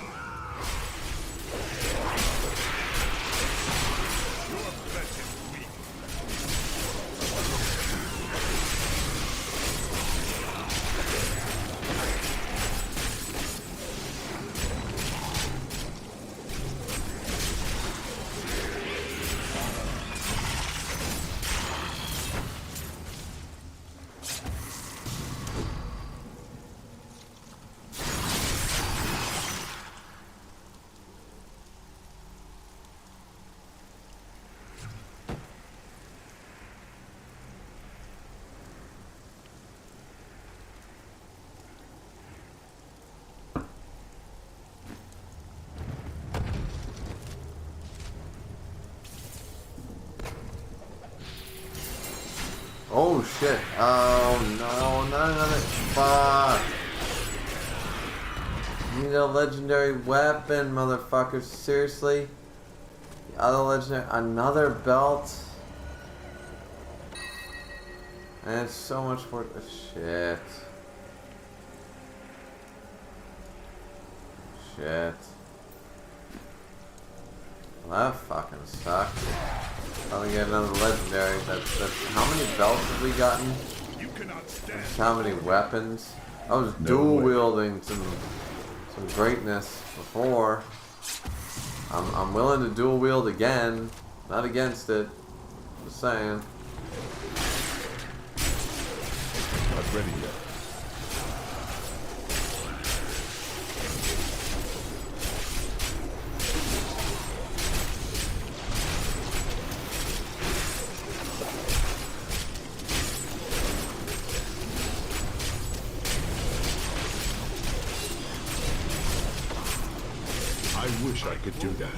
Oh shit. Oh no, not another. Fuck. Need a legendary weapon, motherfucker. Seriously? The other legendary. Another belt? And it's so much more. Shit. Shit. Well, that fucking sucks. Probably get another legendary. That's how many belts have we gotten? That's how many weapons? I was dual wielding some greatness before. I'm willing to dual wield again. Not against it. Just saying. Not ready yet. I wish I could do that.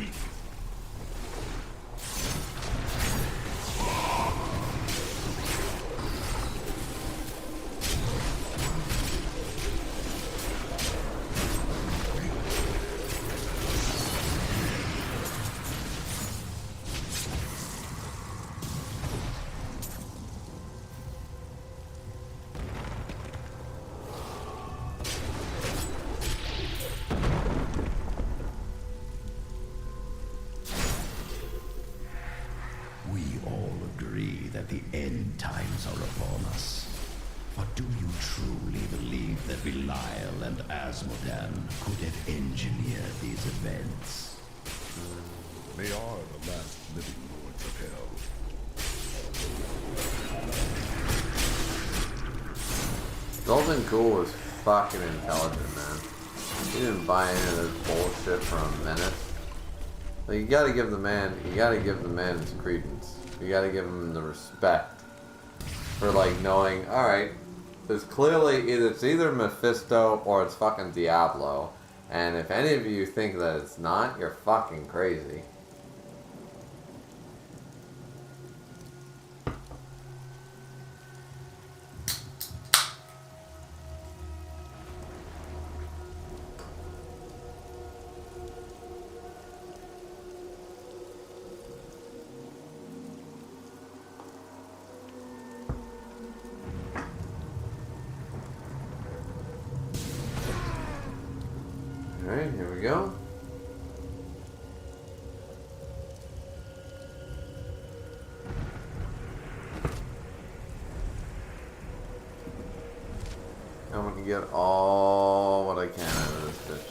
The end times are upon us. But do you truly believe that Belial and Asmodan could have engineered these events? They are the last living lords of hell. Zoltun Kulle was fucking intelligent, man. He didn't buy any of this bullshit for a minute. Like, you gotta give the man his credence. You gotta give him the respect for, like, knowing, alright, there's clearly it's either Mephisto or it's fucking Diablo. And if any of you think that it's not, you're fucking crazy. Alright, here we go. I'm gonna get all what I can out of this bitch.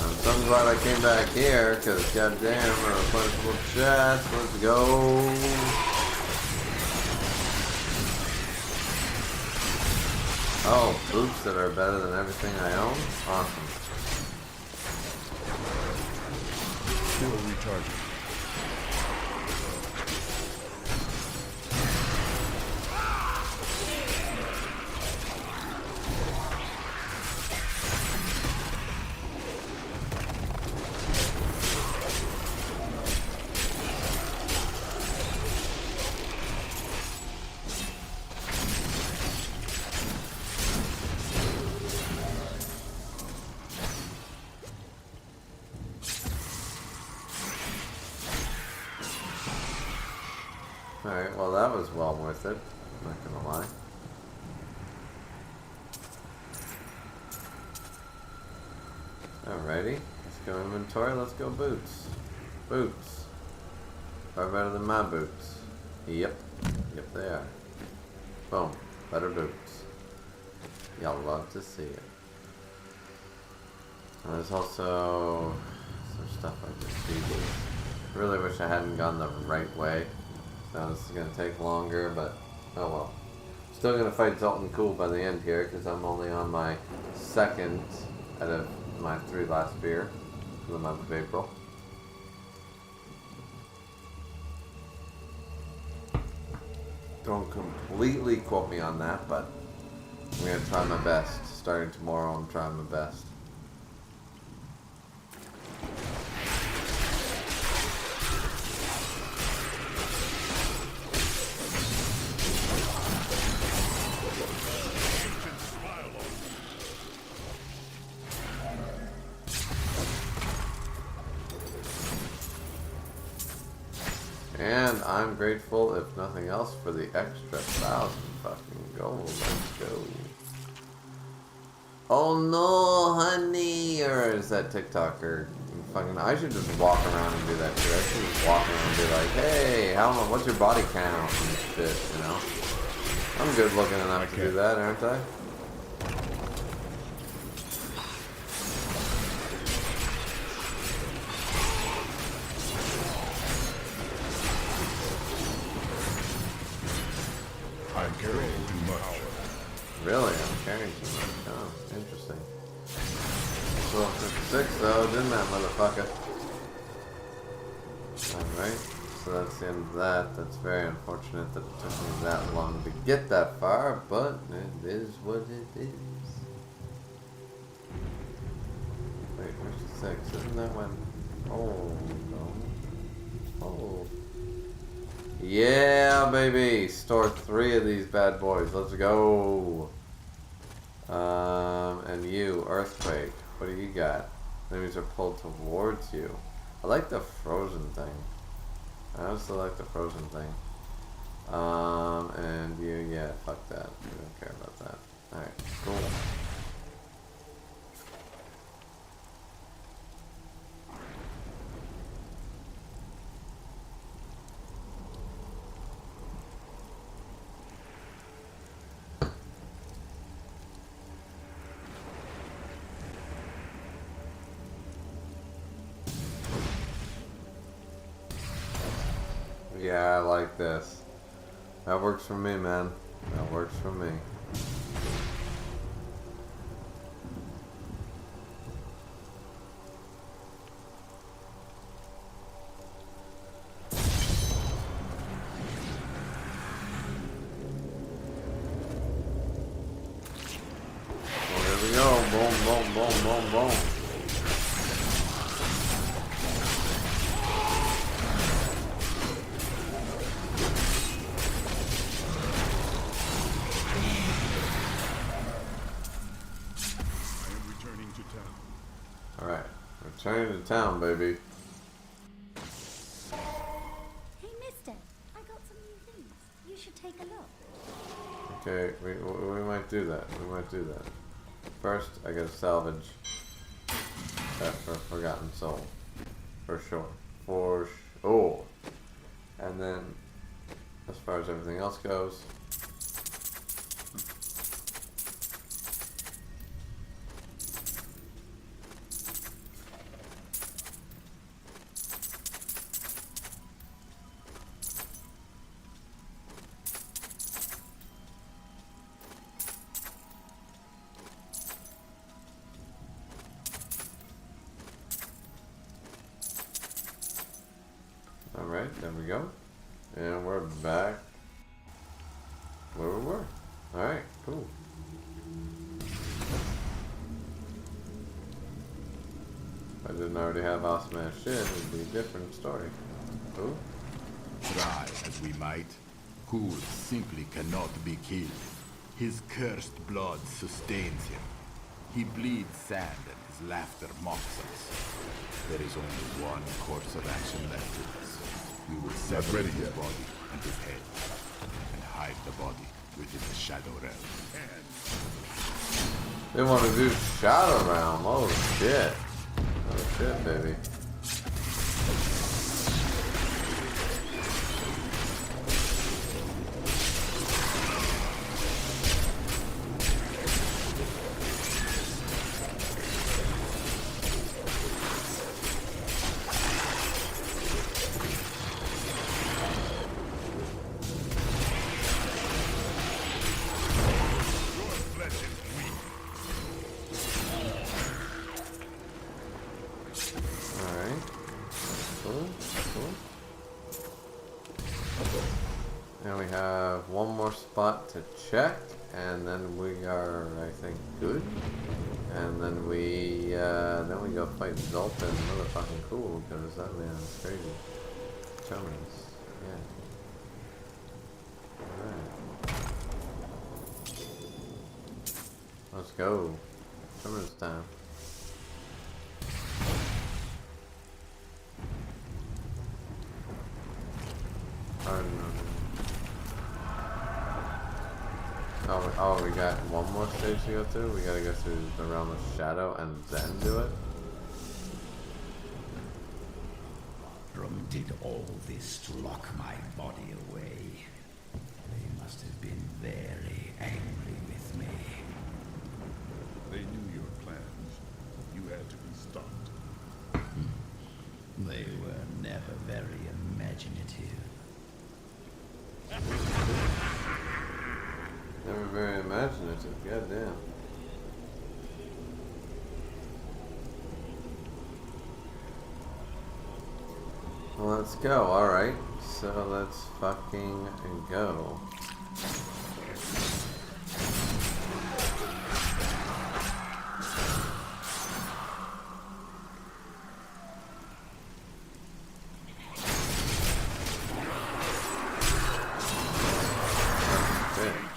I'm so glad I came back here, because goddamn, we're a plentiful chest. Let's go. Oh, boots that are better than everything I own? Awesome. Still recharging. well worth it. I'm not gonna lie. Alrighty, let's go inventory, let's go boots. Boots. Far better than my boots. Yep. Yep, they are. Boom. Better boots. Y'all love to see it. And there's also some stuff like this. I really wish I hadn't gone the right way. So this is going to take longer, but oh well. Still going to fight Zoltun cool by the end here, because I'm only on my second out of my 3 last beer for the month of April. Don't completely quote me on that, but I'm going to try my best. Starting tomorrow, I'm trying my best. And I'm grateful, if nothing else, for the extra 1,000 fucking gold. Let's go. Oh no, honey! Or is that TikToker? Fucking, I should just walk around and do that too. I should just walk around and be like, hey, what's your body count and shit, you know? I'm good looking enough to do that, aren't I? I'm carrying too much. Really? I'm carrying too much. Oh, interesting. Well, 56 though, didn't that motherfucker? Alright, so that's the end of that. That's very unfortunate that it took me that long to get that far, but it is what it is. Wait, 56, isn't that when... Oh, no. Oh. Yeah, baby! Store 3 of these bad boys. Let's go! And you, Earthquake. What do you got? Enemies are pulled towards you. I like the frozen thing. I also like the frozen thing. And you, yeah, fuck that. We don't care about that. Alright, cool. Yeah, I like this. That works for me, man. That works for me. Well, here we go. Boom, boom, boom, boom, boom. Alright, returning to town, baby. Hey, mister, I got some new things. You should take a look. Okay, we might do that. We might do that. First, I gotta salvage that for Forgotten Soul. For sure. For sure. And then, as far as everything else goes, alright, there we go. And we're back where we were. Alright, cool. If I didn't already have awesome ass shit, it would be a different story. Cool. Try as we might, Kulle simply cannot be killed. His cursed blood sustains him. He bleeds sand and his laughter mocks us. There is only one course of action left to us. We will sever his body and his head. hide the body within the Shadow Realm. They want to do Shadow Realm. Oh shit. Oh shit, baby. Spot to check, and then we are, I think, good. And then we go fight Zoltun. Motherfucking cool, because that man is crazy. Terminus, yeah. Alright. Let's go. Terminus time. Oh, we got one more stage to go through? We gotta go through the Realm of Shadow and then do it? Rum did all this to lock my body away. They must have been very angry with me. They knew your plans. You had to be stopped. They were never very imaginative. Never very imaginative, goddamn. Well, let's go, alright. So let's fucking go.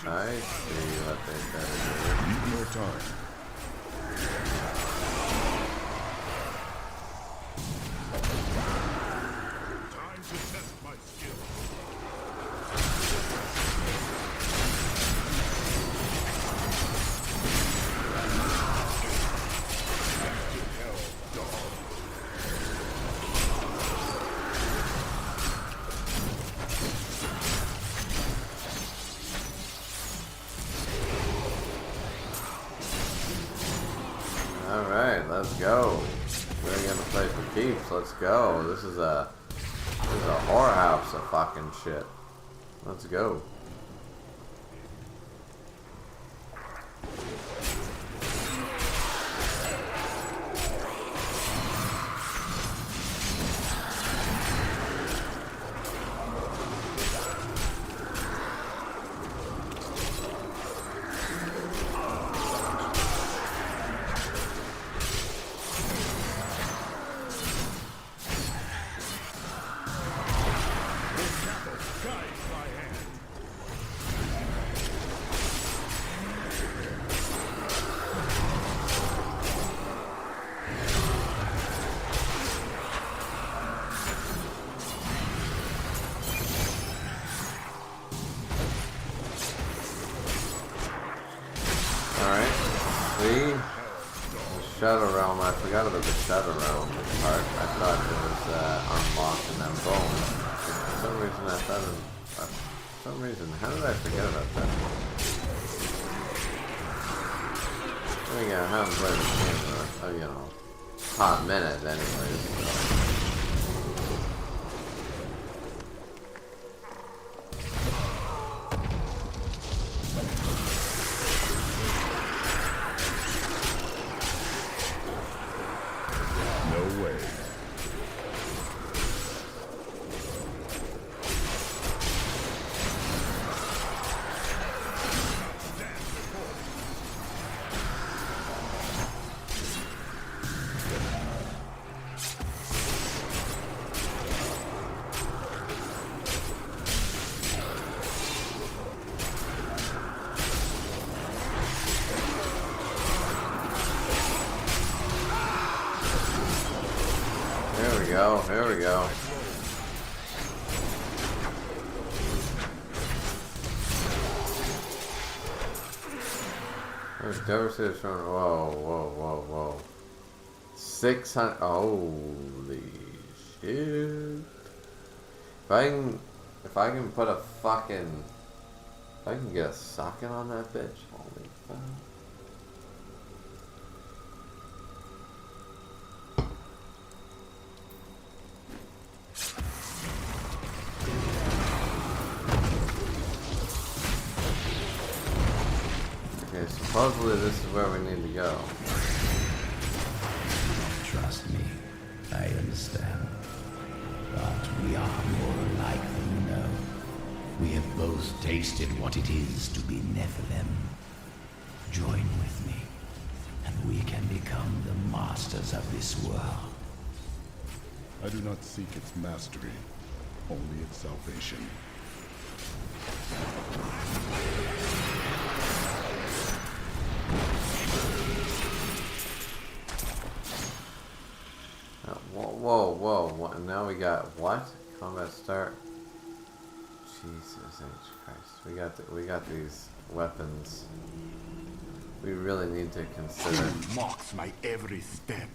I see what they better do. Need more time. Time to test my skill. Alright, let's go. We're gonna play for keeps, let's go. This is a whorehouse of fucking shit. Let's go. Shadow Realm, I forgot about the Shadow Realm part. I thought it was unlocked and then boom. For some reason I thought it for some reason, how did I forget about that? I haven't played this game in a, hot minute anyways, so. There we go. Discover City from. Whoa. 600. Holy shit. If I can put a fucking. If I can get a socket on that bitch. Holy fuck. Okay, supposedly this is where we need to go. Trust me, I understand. But we are more alike than you know. We have both tasted what it is to be Nephilim. Join with me, and we can become the masters of this world. I do not seek its mastery, only its salvation. Whoa. Now we got what? Combat start. Jesus H. Christ. We got these weapons. We really need to consider. He mocks my every step.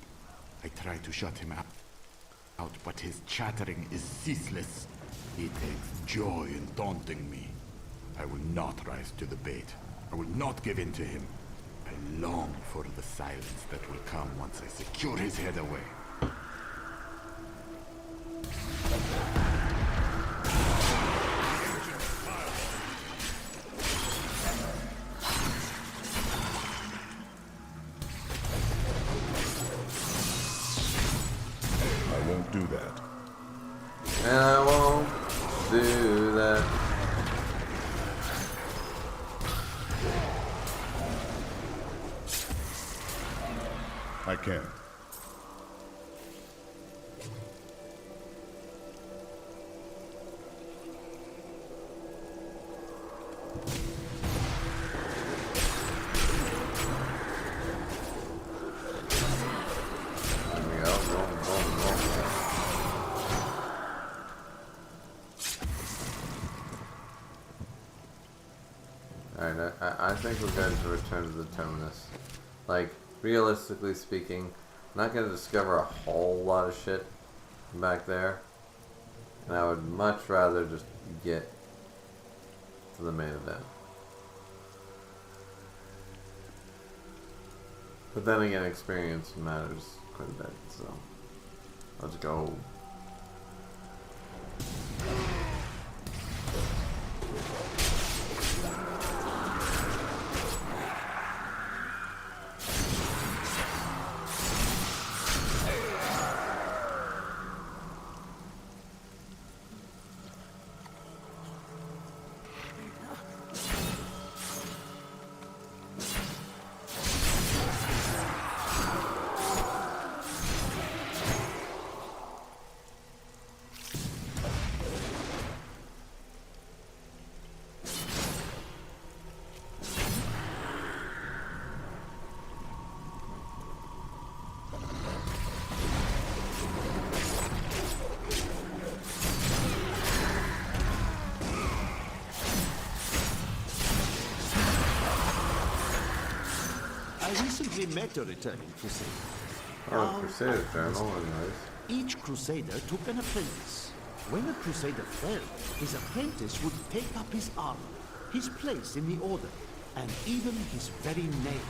I try to shut him out, but his chattering is ceaseless. He takes joy in taunting me. I will not rise to the bait. I will not give in to him. I long for the silence that will come once I secure his head away. I won't do that. And I won't do that. I can't. Alright, I think we're going to return to the terminus. Like, realistically speaking, I'm not going to discover a whole lot of shit back there. And I would much rather just get to the main event. But then again, experience matters quite a bit, so let's go. I recently met a returning crusader. Oh, Crusader Journal, anyways. Each crusader took an apprentice. When a crusader fell, his apprentice would take up his armor, his place in the order, and even his very name.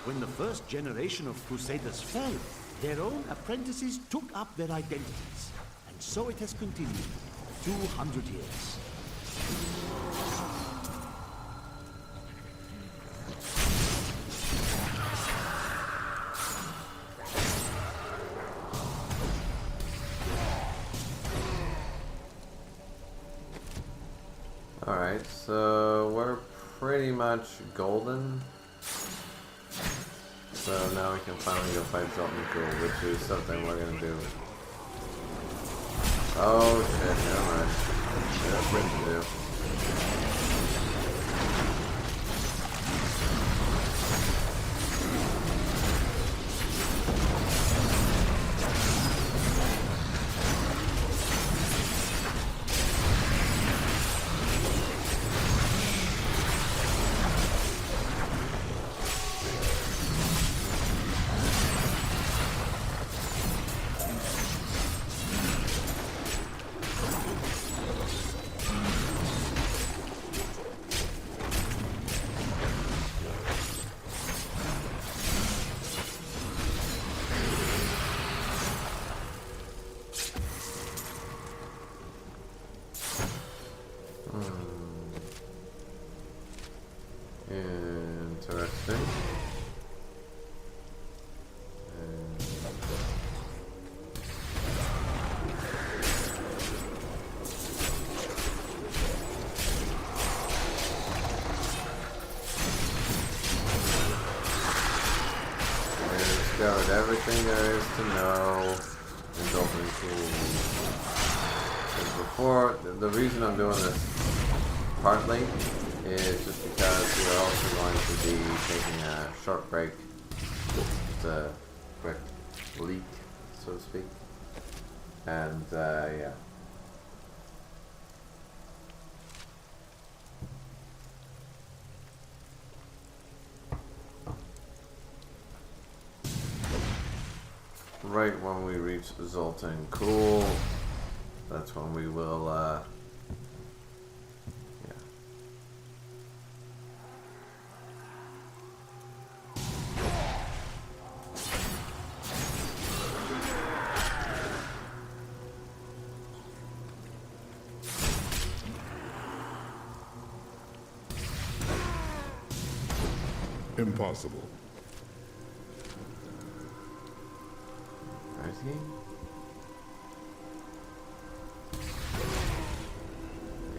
When the first generation of crusaders fell, their own apprentices took up their identities. And so it has continued. 200 years. Alright, so we're pretty much golden. So now we can finally go fight Zoltun, which is something we're gonna do. Oh shit, never mind. That's what to do. discovered everything there is to know in Zoltun Cool. Before, the reason I'm doing this partly is just because we are also going to be taking a short break, just a quick leak, so to speak, and yeah. Right when we reach Zoltun Cool, that's when we will, yeah. Impossible. Where is he?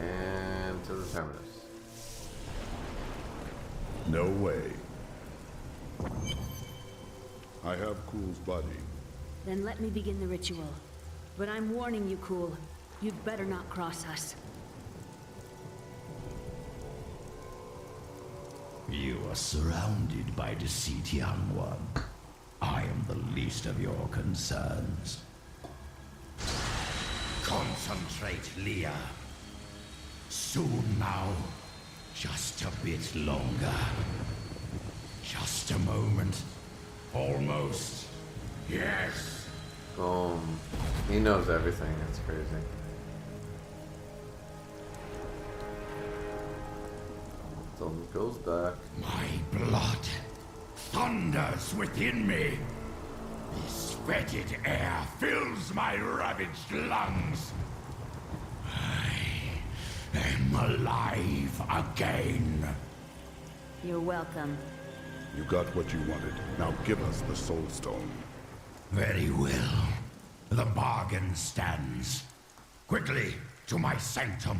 And to the terminus. No way. I have Cool's body. Then let me begin the ritual. But I'm warning you, Cool. You'd better not cross us. You are surrounded by deceit, young one. I am the least of your concerns. Concentrate, Leah. Soon now. Just a bit longer. Just a moment. Almost. Yes. Boom. He knows everything. It's crazy. Zoltun goes back. My blood thunders within me. This fetid air fills my ravaged lungs. I am alive again. You're welcome. You got what you wanted. Now give us the Soul Stone. Very well. The bargain stands. Quickly, to my sanctum.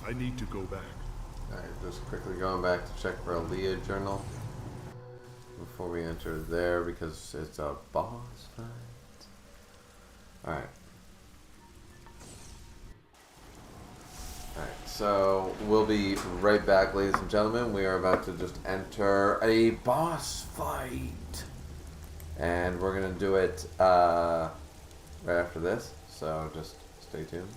I need to go back. Alright, just quickly going back to check for a Leah journal before we enter there because it's a boss fight. Alright. Alright, so we'll be right back, ladies and gentlemen. We are about to just enter a boss fight. And we're going to do it right after this, so just stay tuned.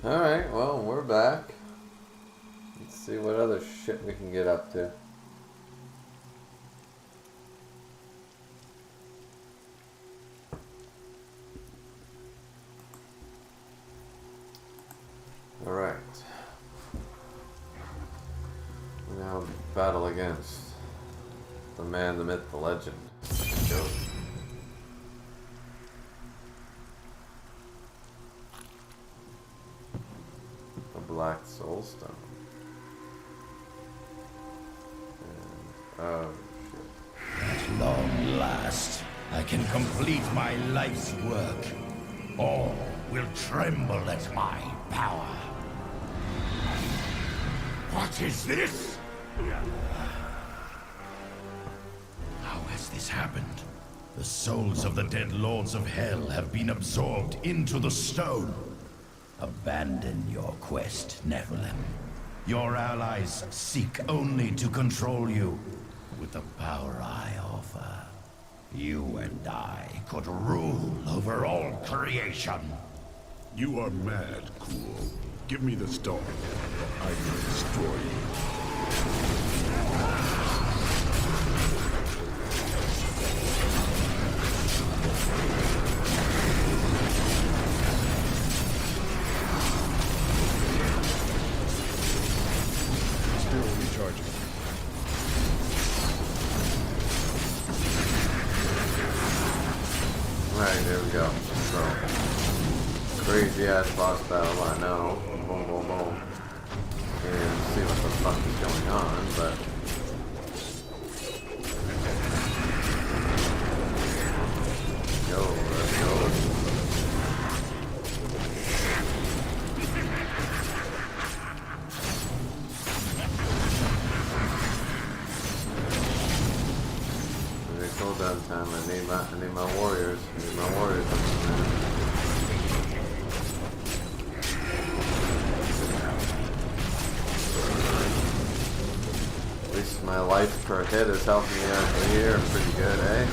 Alright, well, we're back. Let's see what other shit we can get up to. Alright. We now battle against the man, the myth, the legend. Go. The Black Soulstone. And, oh shit. At long last, I can complete my life's work. All will tremble at my power. What is this? How has this happened? The souls of the dead lords of hell have been absorbed into the stone. Abandon your quest, Nephilim. Your allies seek only to control you. With the power I offer, you and I could rule over all creation. You are mad, Kulle. Give me the stone, or I will destroy you. Still recharging. Alright, here we go. So, crazy ass boss battle, I know. Boom, boom, boom. And see what the fuck is going on, but. Go, let's go. Cooldown time. I need my warriors. I need my warriors. At least my life per hit is helping me out here pretty good, eh?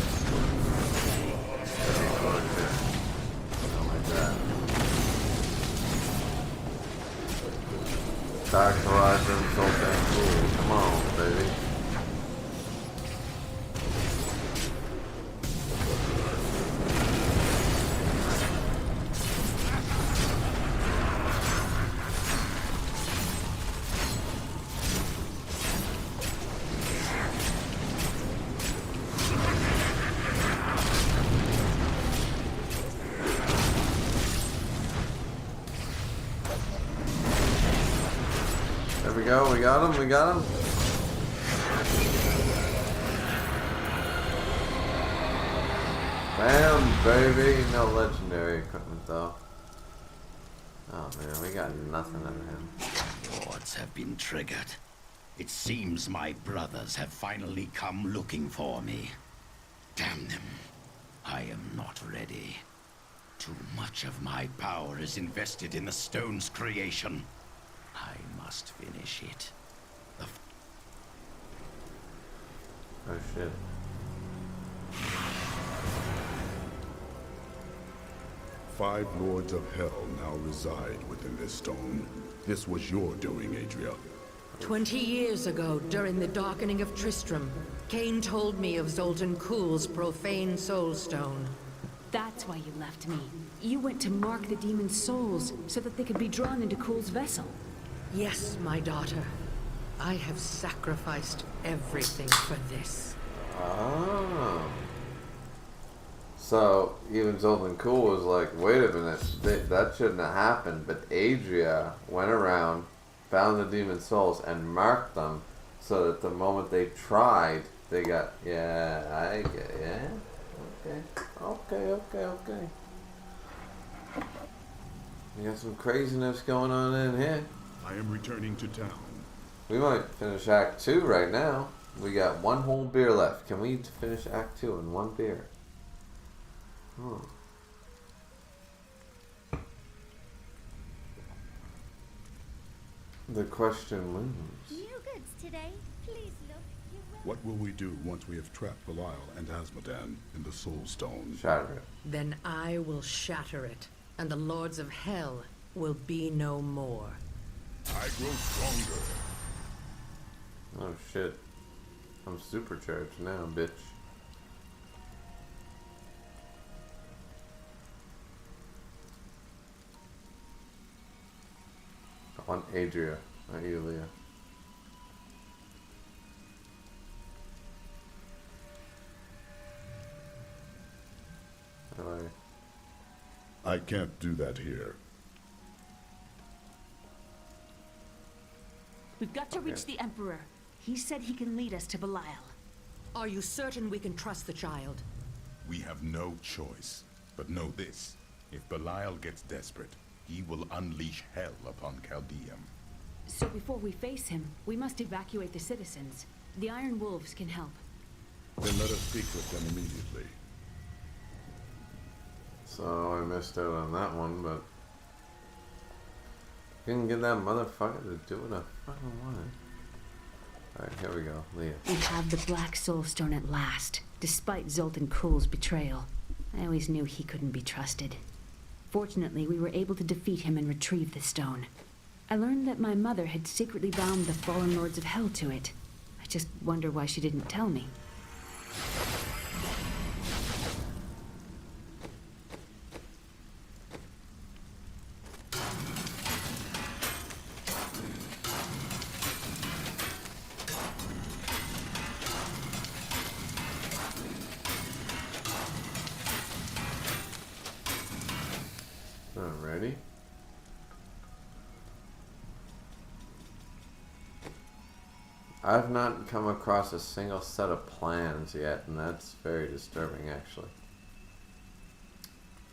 Not like that. Dark Horizon, Zoltun, cool. Come on, baby. We got him. Bam, baby. No legendary equipment, though. Oh, man, we got nothing out of him. Lords have been triggered. It seems my brothers have finally come looking for me. Damn them. I am not ready. Too much of my power is invested in the stone's creation. I must finish it. Oh shit. Five lords of hell now reside within this stone. This was your doing, Adria. 20 years ago, during the darkening of Tristram, Cain told me of Zoltun Kulle's profane soulstone. That's why you left me. You went to mark the demon's souls so that they could be drawn into Kulle's vessel. Yes, my daughter. I have sacrificed everything for this. Oh. So, even Zoltun Kulle was like, wait a minute, that shouldn't have happened. But Adria went around, found the demon's souls, and marked them so that the moment they tried, they got, yeah, I get it, yeah? Okay. We got some craziness going on in here. I am returning to town. We might finish Act 2 right now. We got one whole beer left. Can we finish Act 2 in one beer? The question looms. New goods today. Please look. What will we do once we have trapped Belial and Asmodan in the Soul Stone? Shatter it. Then I will shatter it, and the lords of hell will be no more. I grow stronger. Oh shit. I'm supercharged now, bitch. I want Adria, not you, Leah. I can't do that here. We've got to reach the Emperor. He said he can lead us to Belial. Are you certain we can trust the child? We have no choice. But know this. If Belial gets desperate, he will unleash hell upon Chaldeum. So before we face him, we must evacuate the citizens. The Iron Wolves can help. Then let us speak with them immediately. So I missed out on that one, but couldn't get that motherfucker to do what I fucking wanted. Alright, here we go, Leah. We have the Black Soul Stone at last, despite Zoltun Kulle's betrayal. I always knew he couldn't be trusted. Fortunately, we were able to defeat him and retrieve the stone. I learned that my mother had secretly bound the fallen lords of hell to it. I just wonder why she didn't tell me. Alrighty. I've not come across a single set of plans yet, and that's very disturbing, actually.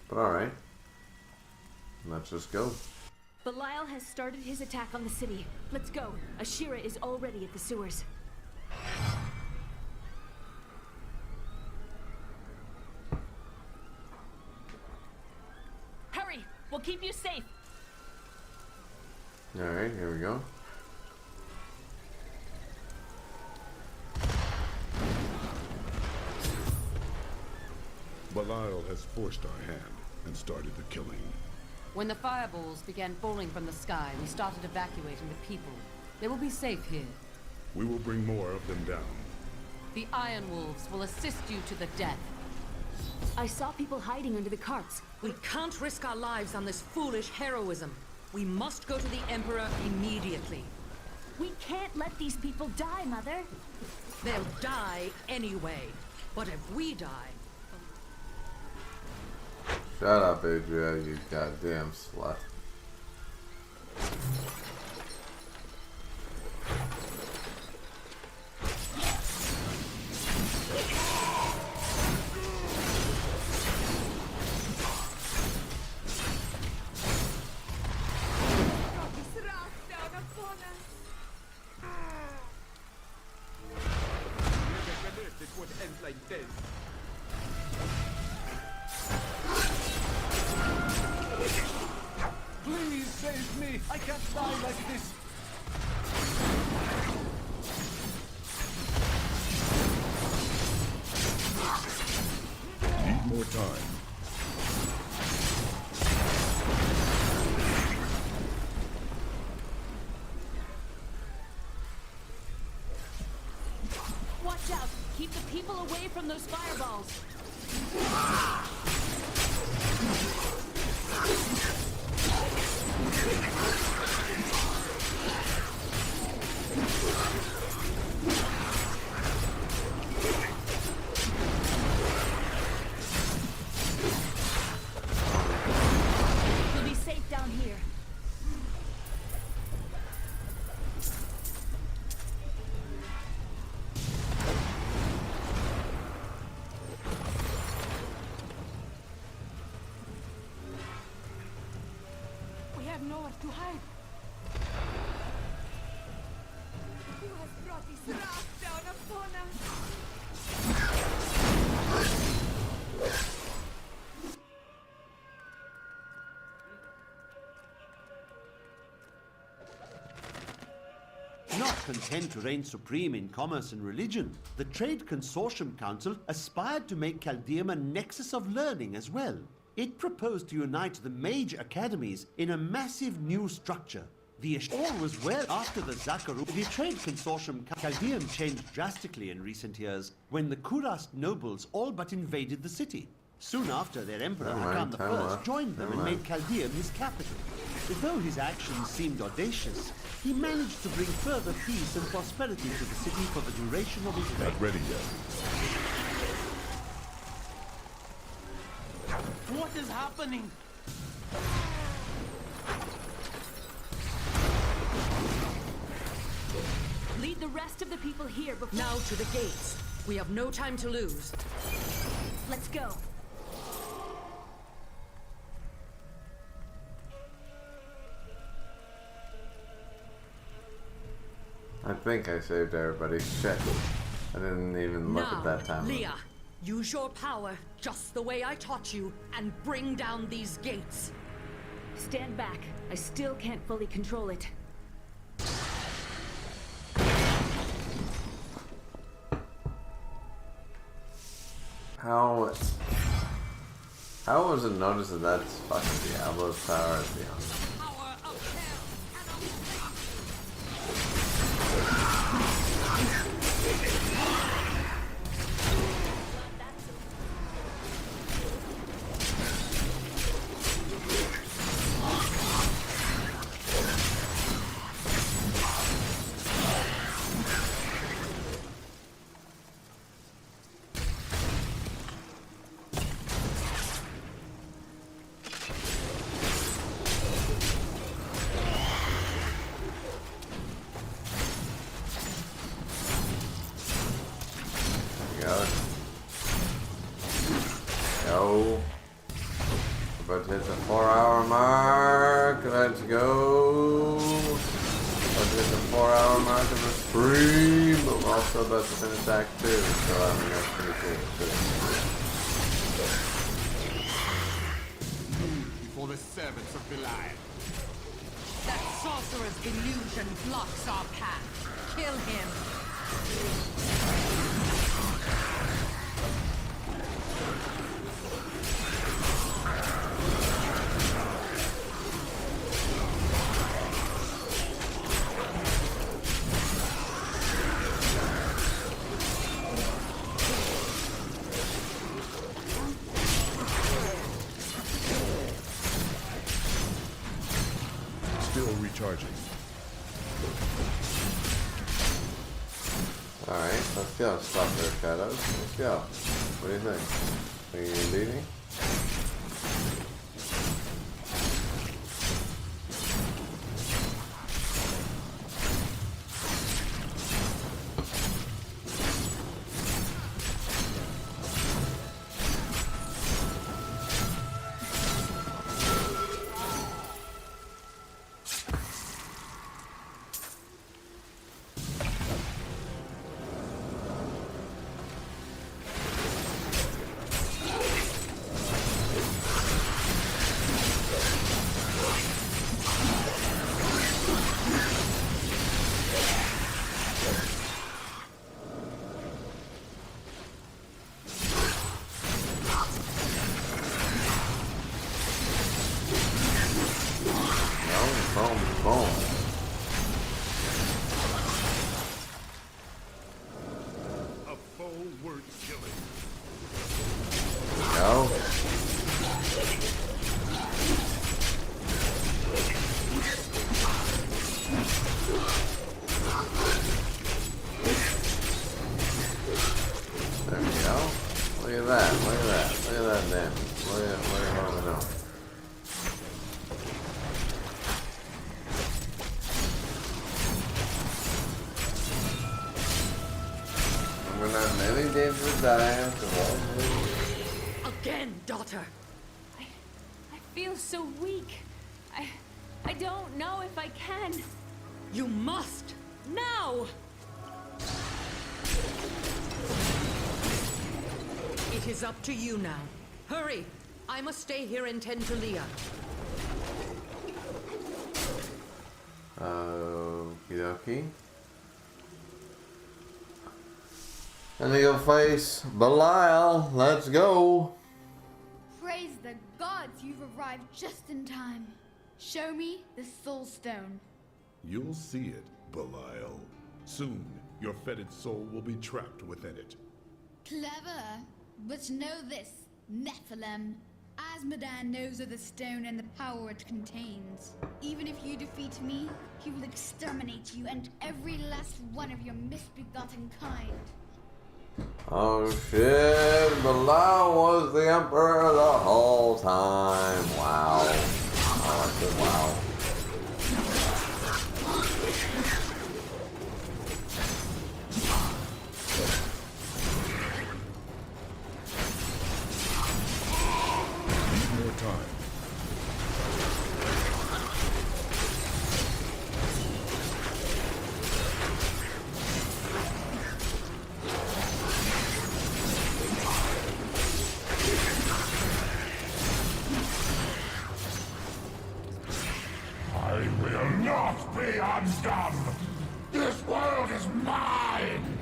But alright. Let's just go. Belial has started his attack on the city. Let's go. Ashira is already at the sewers. Hurry! We'll keep you safe. Alright, here we go. Belial has forced our hand and started the killing. When the fireballs began falling from the sky, we started evacuating the people. They will be safe here. We will bring more of them down. The Iron Wolves will assist you to the death. I saw people hiding under the carts. We can't risk our lives on this foolish heroism. We must go to the Emperor immediately. We can't let these people die, Mother. They'll die anyway. But if we die... Shut up, Adria, you goddamn slut. Please save me! I can't die like this! Need more time. Watch out! Keep the people away from those fireballs! You'll be safe down here. We have nowhere to hide. Who has brought this wrath down upon us? Not content to reign supreme in commerce and religion, the Trade Consortium Council aspired to make Chaldeum a nexus of learning as well. It proposed to unite the mage academies in a massive new structure. All was well after the Zakaru. The trade consortium Chaldean changed drastically in recent years when the Kurast nobles all but invaded the city. Soon after, their emperor Hakan I joined them and made Chaldean his capital. Though his actions seemed audacious, he managed to bring further peace and prosperity to the city for the duration of his reign. Not ready yet. What is happening? Lead the rest of the people here before... Now to the gates. We have no time to lose. Let's go. I think I saved everybody. Shit. I didn't even look at that time. Leah, use your power just the way I taught you and bring down these gates. Stand back. I still can't fully control it. How was it noticed that that's fucking Diablo's power is beyond? About to hit the 4-hour mark. Let's go. About to hit the 4-hour mark of the stream, but we're also about to finish Act 2, so I mean that's pretty cool too. Before the servants of Belial. That sorcerer's illusion blocks our path. Kill him. Still recharging. Alright, let's go. Stop there, Shadows. Let's go. What do you think? Think you can beat me? Again, daughter. I feel so weak. I don't know if I can. You must! Now! It is up to you now. Hurry! I must stay here and tend to Leah. Okie dokie. And they go face Belial. Let's go. Praise the gods, you've arrived just in time. Show me the Soul Stone. You'll see it, Belial. Soon, your fetid soul will be trapped within it. Clever. But know this, Nephilim. Asmodan knows of the stone and the power it contains. Even if you defeat me, he will exterminate you and every last one of your misbegotten kind. Oh shit, Belial was the Emperor the whole time. Wow. Oh, I said wow. More time. I will not be undone! This world is mine!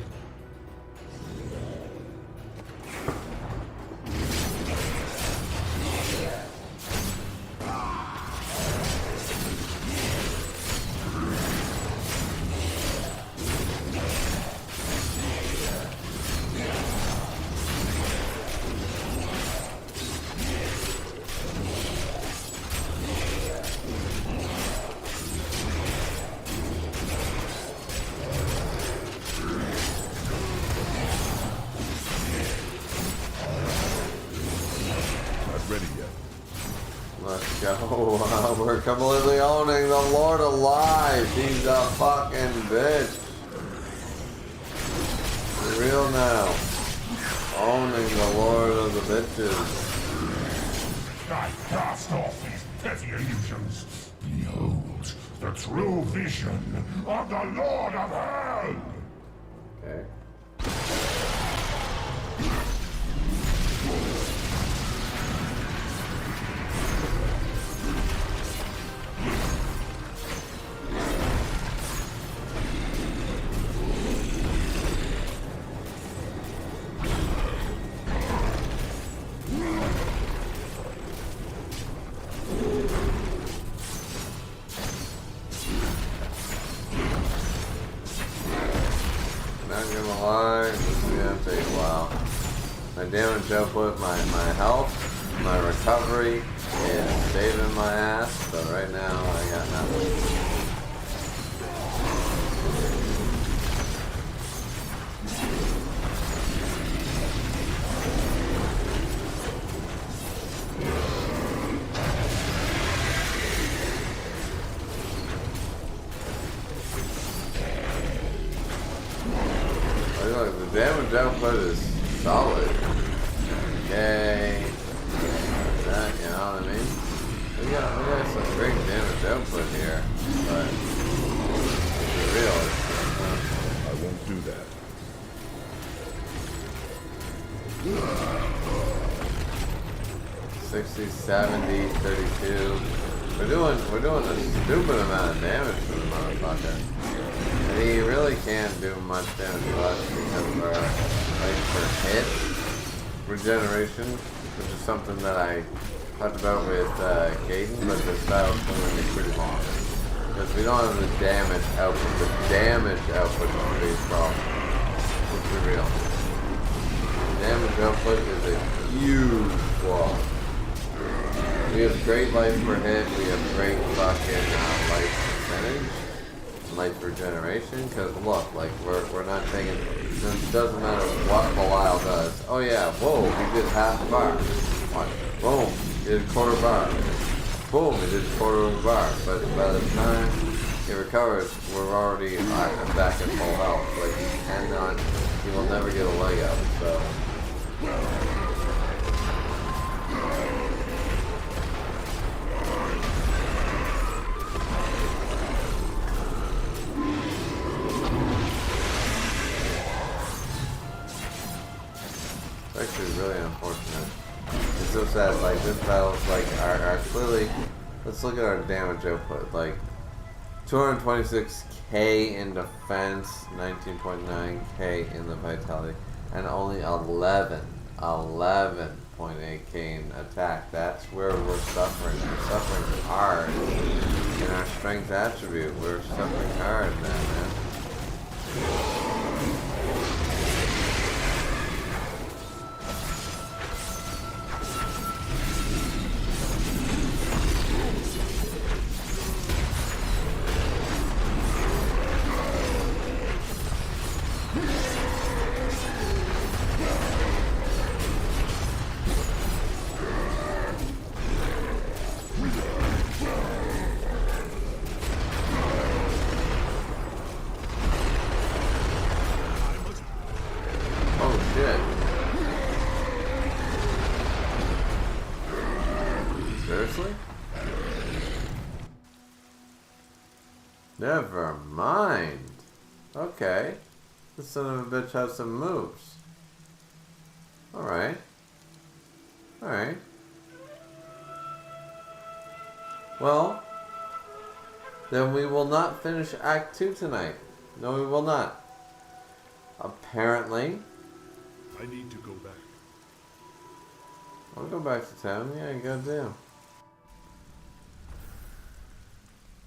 Let's go. We're completely owning the Lord of Lies. He's a fucking bitch. For real now. Owning the Lord of the bitches. I cast off these petty illusions. Behold, the true vision of the Lord of Hell! Okay. Damage output, my health, my recovery is saving my ass, but right now I got nothing. Look, the damage output is solid. Yay. That, you know what I mean? We got some great damage output here, but for real, I won't do that. – 60, 70, 32. We're doing a stupid amount of damage to the motherfucker. And he really can't do much damage to us because of our life per hit regeneration, which is something that I talked about with Gaiden, but this battle's going to be pretty long. Because we don't have the damage output. The damage output is the biggest problem. Let's be real. The damage output is a huge flaw. We have great life per hit, we have great fucking life percentage, life regeneration, because look, like, we're not taking, it doesn't matter what Belial does. Oh yeah, whoa, he did half a bar. Watch, boom, he did a quarter bar. Boom, he did a quarter of a bar. But by the time he recovers, we're already back at full health. Like, he will never get a leg up, so. Actually really unfortunate. It's so sad, like this battle's like our clearly, let's look at our damage output, like 226k in defense, 19.9k in the vitality, and only 11 point arcane attack. That's where we're suffering. We're suffering hard in our strength attribute. We're suffering hard in that, man. Seriously? Never mind. Okay. This son of a bitch has some moves. Alright. Alright. Well, then we will not finish Act 2 tonight. No, we will not. Apparently. I need to go back. I'll go back to town. Yeah, goddamn.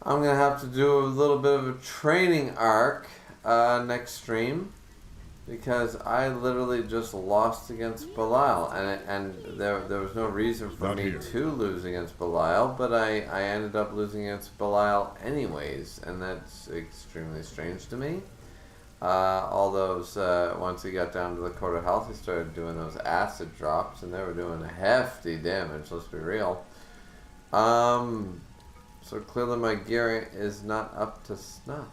I'm gonna have to do a little bit of a training arc next stream because I literally just lost against Belial, and there was no reason for me to lose against Belial, but I ended up losing against Belial anyways, and that's extremely strange to me. All those once he got down to the quarter health, he started doing those acid drops, and they were doing a hefty damage. Let's be real. So clearly my gear is not up to snuff.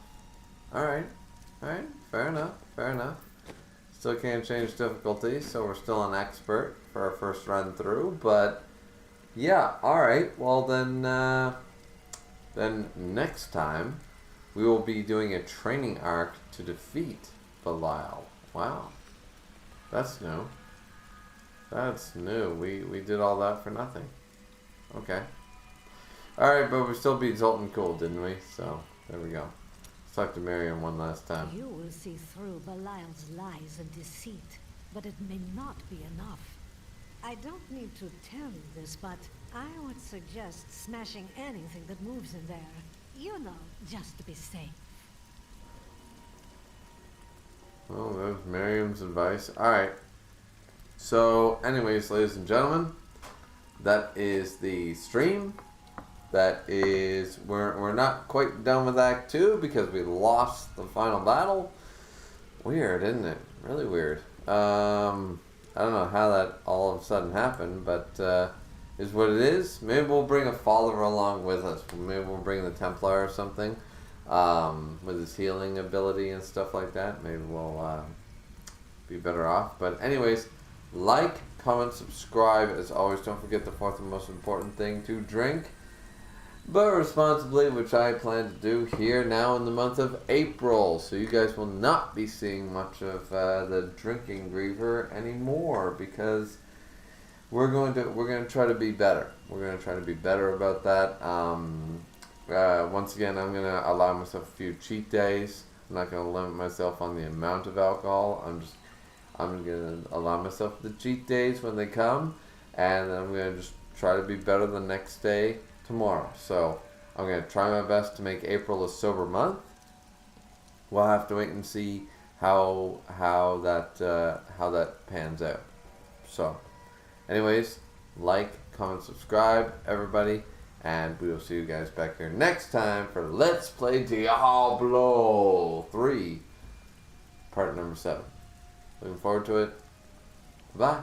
Alright. Alright. Fair enough. Fair enough. Still can't change difficulty, so we're still an expert for our first run through. But, yeah. Alright. Well, then next time, we will be doing a training arc to defeat Belial. Wow. That's new. That's new. We did all that for nothing. Okay. Alright, but we still beat Zoltun cool, didn't we? So, there we go. Let's talk to Miriam one last time. You will see through Belial's lies and deceit, but it may not be enough. I don't need to tell you this, but I would suggest smashing anything that moves in there. You know, just to be safe. Well, there's Miriam's advice. Alright. So, anyways, ladies and gentlemen, that is the stream. That is, we're not quite done with Act 2 because we lost the final battle. Weird, isn't it? Really weird. I don't know how that all of a sudden happened, but is what it is. Maybe we'll bring a follower along with us. Maybe we'll bring the Templar or something with his healing ability and stuff like that. Maybe we'll be better off. But anyways, like, comment, subscribe. As always, don't forget the fourth and most important thing, to drink, but responsibly, which I plan to do here now in the month of April. So you guys will not be seeing much of the drinking Griever anymore because we're going to try to be better. We're going to try to be better about that. Once again, I'm going to allow myself a few cheat days. I'm not going to limit myself on the amount of alcohol. I'm going to allow myself the cheat days when they come, and I'm going to just try to be better the next day. Tomorrow. So I'm going to try my best to make April a sober month. We'll have to wait and see how that pans out. So anyways, like, comment, subscribe, everybody, and we will see you guys back here next time for Let's Play Diablo 3 part number 7. Looking forward to it. Bye.